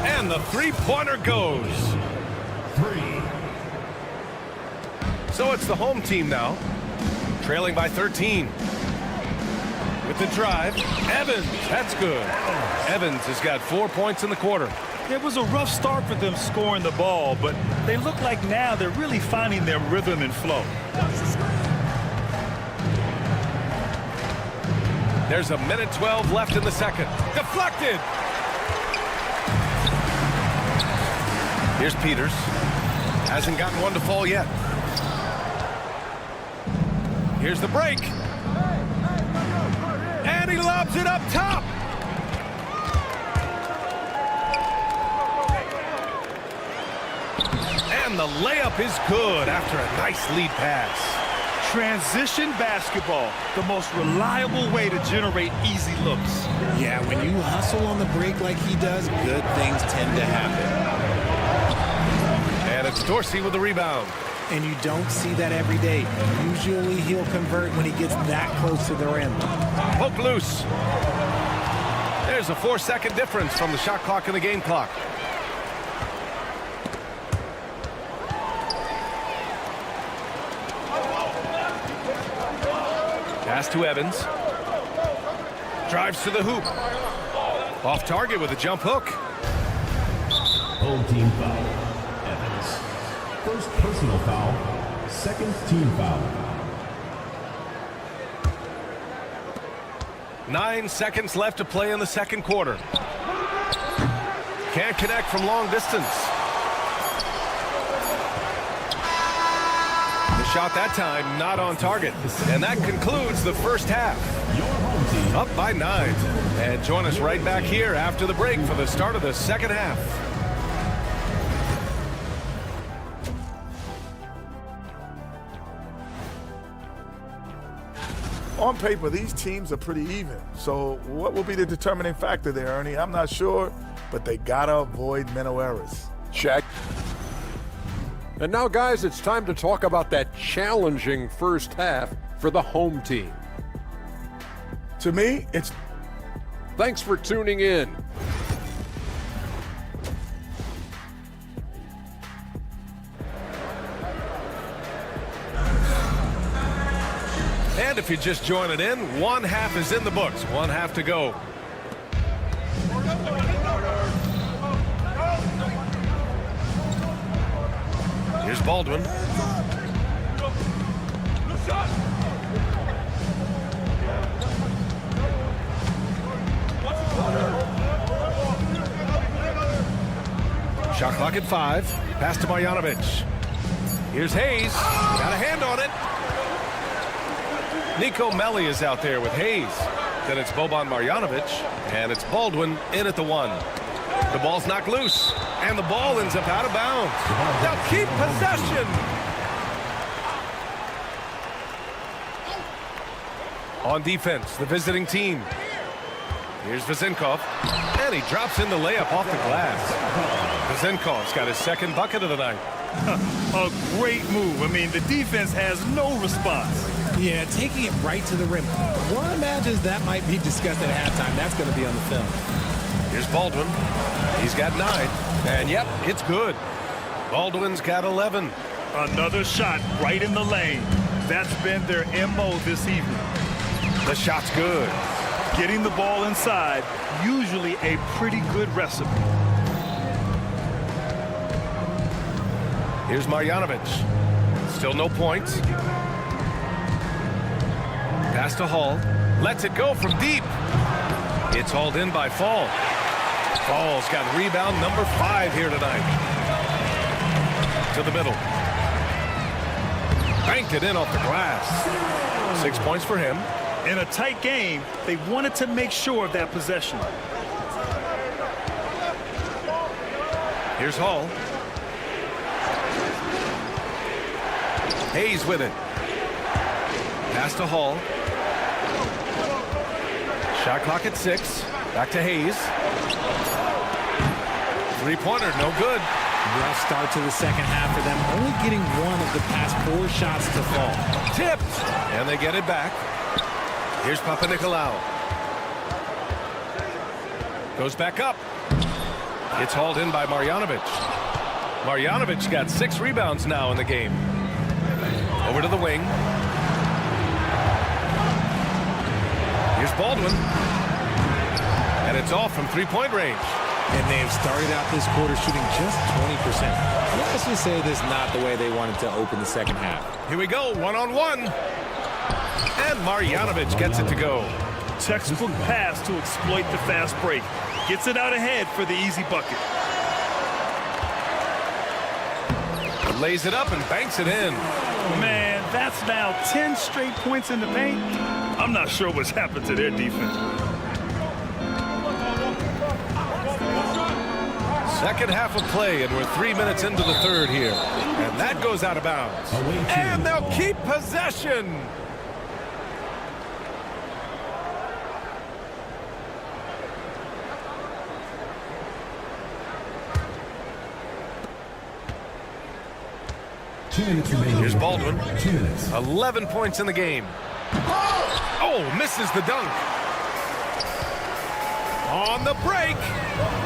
And the three-pointer goes. 3. So it's the home team now, trailing by 13. With the drive, Evans, that's good. Evans has got 4 points in the quarter. It was a rough start for them scoring the ball, but they look like now they're really finding their rhythm and flow. There's a minute 12 left in the second. Deflected. Here's Peters. Hasn't gotten one to fall yet. Here's the break. And he lobs it up top. And the layup is good after a nice lead pass. Transition basketball, the most reliable way to generate easy looks. Yeah, when you hustle on the break like he does, good things tend to happen. And it's Dorsey with the rebound. And you don't see that every day. Usually he'll convert when he gets that close to the rim. Poke loose. There's a 4-second difference from the shot clock and the game clock. Pass to Evans. Drives to the hoop. Off target with a jump hook. Home team foul. Evans. First personal foul. Second team foul. 9 seconds left to play in the second quarter. Can't connect from long distance. The shot that time not on target. And that concludes the first half. Up by 9. And join us right back here after the break for the start of the second half. On paper, these teams are pretty even. So what will be the determining factor there, Ernie? I'm not sure, but they gotta avoid mental errors. Check. And now, guys, it's time to talk about that challenging first half for the home team. To me, it's... Thanks for tuning in. And if you're just joining in, one half is in the books. One half to go. Here's Baldwin. Shot clock at 5. Pass to Marjanovic. Here's Hayes. Got a hand on it. Nico Melli is out there with Hayes. Then it's Boban Marjanovic, and it's Baldwin in at the 1. The ball's knocked loose, and the ball ends up out of bounds. They'll keep possession. On defense, the visiting team. Here's Vezenkov, and he drops in the layup off the glass. Vezenkov's got his second bucket of the night. A great move. I mean, the defense has no response. Yeah, taking it right to the rim. One imagines that might be discussed at halftime. That's going to be on the film. Here's Baldwin. He's got 9. And, yep, it's good. Baldwin's got 11. Another shot right in the lane. That's been their MO this evening. The shot's good. Getting the ball inside, usually a pretty good recipe. Here's Marjanovic. Still no points. Pass to Hall. Lets it go from deep. It's hauled in by Fall. Fall's got rebound number 5 here tonight. To the middle. Banked it in off the glass. 6 points for him. In a tight game, they wanted to make sure of that possession. Here's Hall. Hayes with it. Pass to Hall. Shot clock at 6. Back to Hayes. Three-pointer, no good. Rough start to the second half for them. Only getting one of the past 4 shots to fall. Tipped. And they get it back. Here's Papanikolaou. Goes back up. It's hauled in by Marjanovic. Marjanovic got 6 rebounds now in the game. Over to the wing. Here's Baldwin. And it's off from three-point range. And they've started out this quarter shooting just 20%. Let's just say this is not the way they wanted to open the second half. Here we go, one-on-one. And Marjanovic gets it to go. Textbook pass to exploit the fast break. Gets it out ahead for the easy bucket. Lays it up and banks it in. Man, that's now 10 straight points in the paint. I'm not sure what's happened to their defense. Second half of play, and we're 3 minutes into the third here. And that goes out of bounds. And they'll keep possession. Here's Baldwin. 11 points in the game. Oh, misses the dunk. On the break.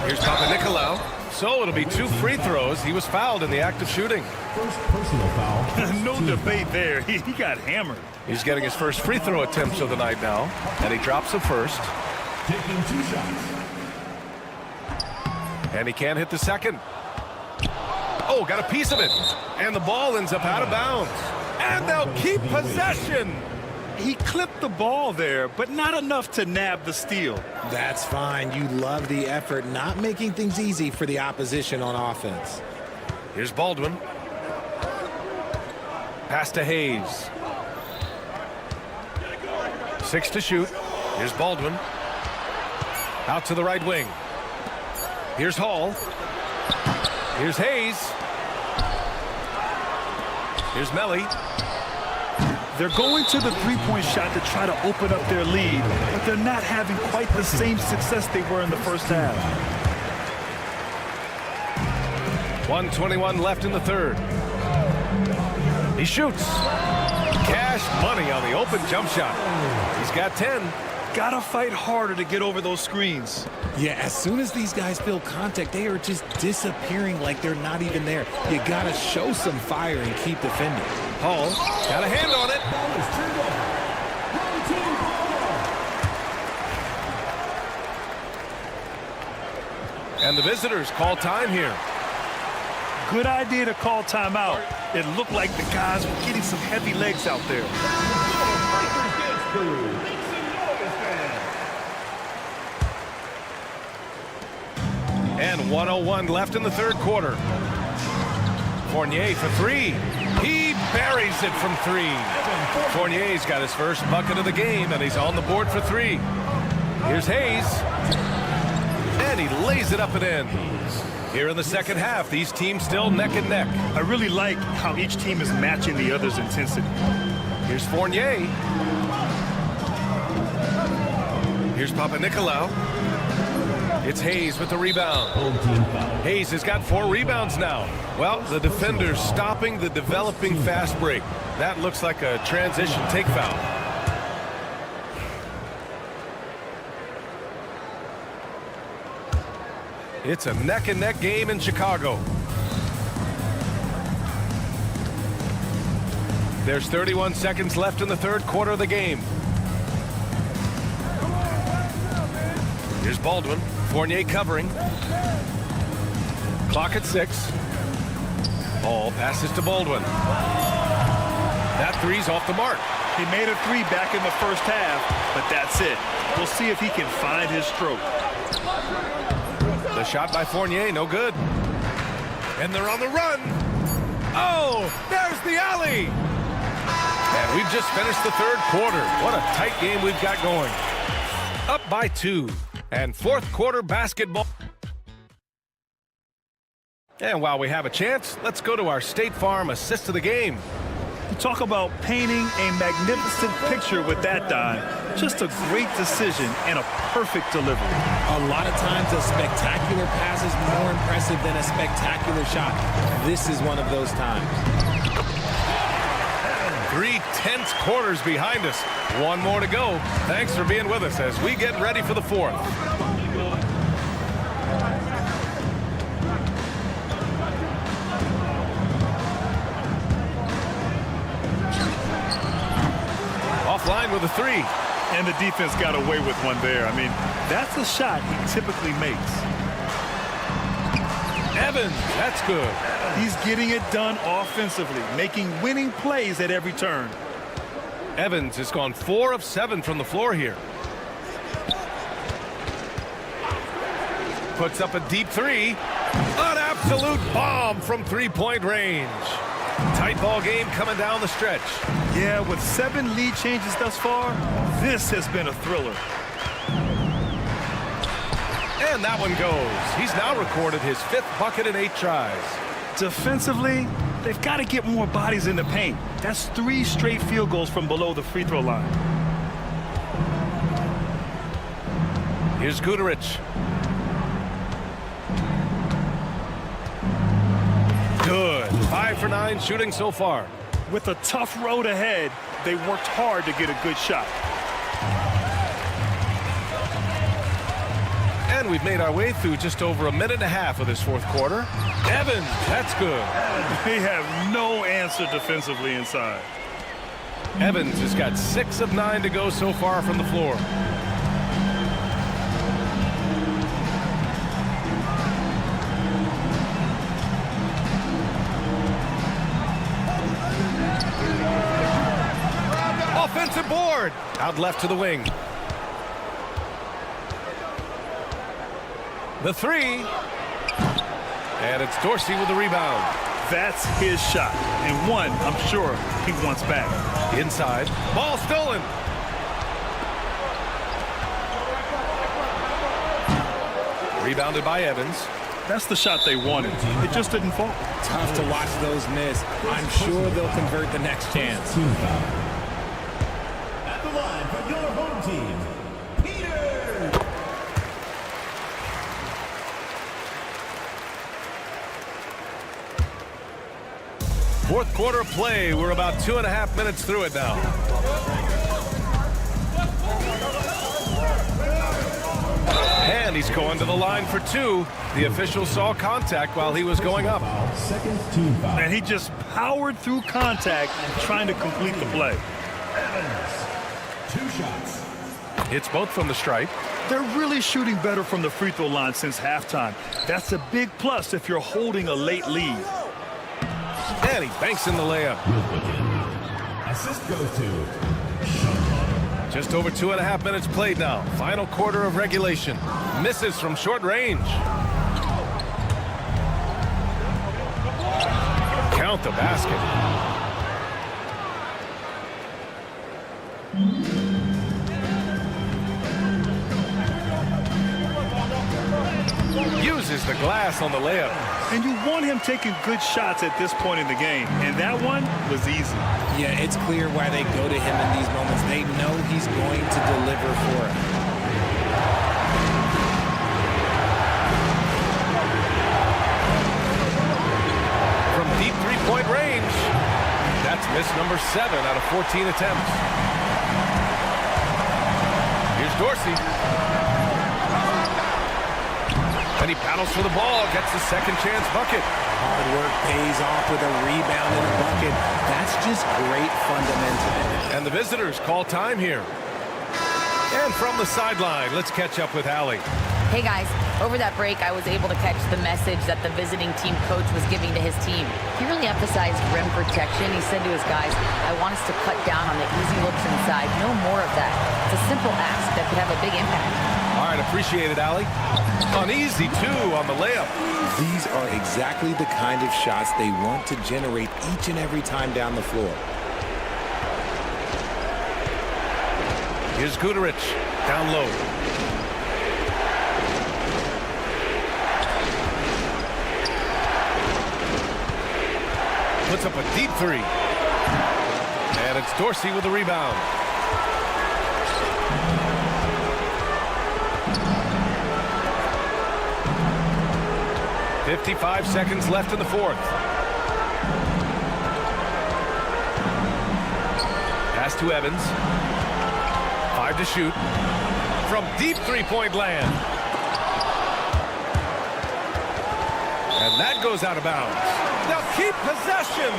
Here's Papanikolaou. So it'll be 2 free throws. He was fouled in the act of shooting. First personal foul. No debate there. He got hammered. He's getting his first free throw attempts of the night now. And he drops the first. Taking 2 shots. And he can't hit the second. Oh, got a piece of it. And the ball ends up out of bounds. And they'll keep possession. He clipped the ball there, but not enough to nab the steal. That's fine. You love the effort, not making things easy for the opposition on offense. Here's Baldwin. Pass to Hayes. 6 to shoot. Here's Baldwin. Out to the right wing. Here's Hall. Here's Hayes. Here's Melly. They're going to the three-point shot to try to open up their lead, but they're not having quite the same success they were in the first half. 1:21 left in the third. He shoots. Cash money on the open jump shot. He's got 10. Gotta fight harder to get over those screens. Yeah, as soon as these guys feel contact, they are just disappearing like they're not even there. You gotta show some fire and keep defending. Hall got a hand on it. And the visitors call time here. Good idea to call timeout. It looked like the guys were getting some heavy legs out there. And 1:01 left in the third quarter. Fournier for 3. He buries it from 3. Fournier's got his first bucket of the game, and he's on the board for 3. Here's Hayes. And he lays it up and in. Here in the second half, these teams still neck and neck. I really like how each team is matching the other's intensity. Here's Fournier. Here's Papanikolaou. It's Hayes with the rebound. Hayes has got 4 rebounds now. Well, the defender's stopping the developing fast break. That looks like a transition take foul. It's a neck-and-neck game in Chicago. There's 31 seconds left in the third quarter of the game. Here's Baldwin. Fournier covering. Clock at 6. Ball passes to Baldwin. That three's off the mark. He made a 3 back in the first half, but that's it. We'll see if he can find his stroke. The shot by Fournier, no good. And they're on the run. Oh, there's the alley. And we've just finished the third quarter. What a tight game we've got going. Up by 2. And fourth quarter basketball. And while we have a chance, let's go to our State Farm assist of the game. You talk about painting a magnificent picture with that dime. Just a great decision and a perfect delivery. A lot of times a spectacular pass is more impressive than a spectacular shot. This is one of those times. 3 tense quarters behind us. 1 more to go. Thanks for being with us as we get ready for the fourth. for the three. And the defense got away with one there. I mean, that's a shot he typically makes. Evans, that's good. He's getting it done offensively, making winning plays at every turn. Evans has gone 4 of 7 from the floor here. Puts up a deep three. An absolute bomb from three-point range. Tight ball game coming down the stretch. Yeah, with 7 lead changes thus far, this has been a thriller. And that one goes. He's now recorded his 5th bucket in 8 tries. Defensively, they've got to get more bodies in the paint. That's 3 straight field goals from below the free throw line. Here's Guterich. Good. 5 for 9 shooting so far. With a tough road ahead, they worked hard to get a good shot. And we've made our way through just over a minute and a half of this 4th quarter. Evans, that's good. They have no answer defensively inside. Evans has got 6 of 9 to go so far from the floor. Offensive board. Out left to the wing. The three. And it's Dorsey with the rebound. That's his shot. And one, I'm sure, he wants back. Inside. Ball stolen. Rebounded by Evans. That's the shot they wanted. It just didn't fall. Tough to watch those miss. I'm sure they'll convert the next chance. At the line for your home team, Peter. Fourth quarter of play. We're about 2.5 minutes through it now. And he's going to the line for 2. The official saw contact while he was going up. And he just powered through contact trying to complete the play. Evans, 2 shots. Hits both from the stripe. They're really shooting better from the free throw line since halftime. That's a big plus if you're holding a late lead. And he banks in the layup. Assist goes to just over 2.5 minutes played now. Final quarter of regulation. Misses from short range. Count the basket. Uses the glass on the layup. And you want him taking good shots at this point in the game. And that one was easy. Yeah, it's clear why they go to him in these moments. They know he's going to deliver for it. From deep three-point range. That's miss number 7 out of 14 attempts. Here's Dorsey. And he paddles for the ball, gets the second chance bucket. Hard work pays off with a rebound and a bucket. That's just great fundamentals. And the visitors call time here. And from the sideline, let's catch up with Allie. Hey guys, over that break I was able to catch the message that the visiting team coach was giving to his team. He really emphasized rim protection. He said to his guys, I want us to cut down on the easy looks inside. No more of that. It's a simple ask that could have a big impact. All right, appreciate it, Allie. Uneasy, too, on the layup. These are exactly the kind of shots they want to generate each and every time down the floor. Here's Guterich, down low. Puts up a deep 3. And it's Dorsey with the rebound. .55 seconds left in the 4th. Pass to Evans. 5 to shoot. From deep three-point land. And that goes out of bounds. They'll keep possession.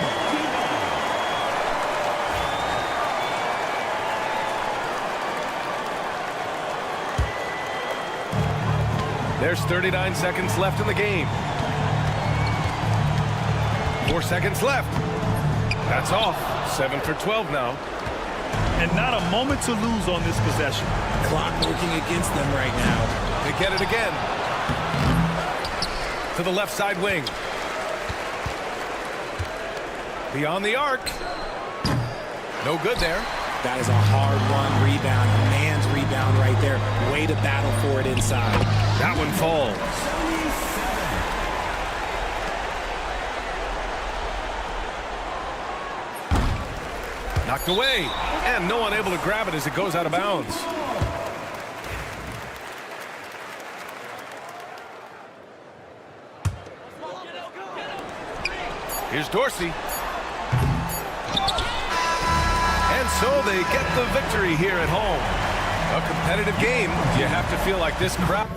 There's 39 seconds left in the game. 4 seconds left. That's off. 7 for 12 now. And not a moment to lose on this possession. Clock working against them right now. They get it again. To the left side wing. Beyond the arc. No good there. That is a hard-run rebound. A man's rebound right there. Way to battle for it inside. That one falls. Knocked away. And no one able to grab it as it goes out of bounds. Here's Dorsey. And so they get the victory here at home. A competitive game. You have to feel like this crowd.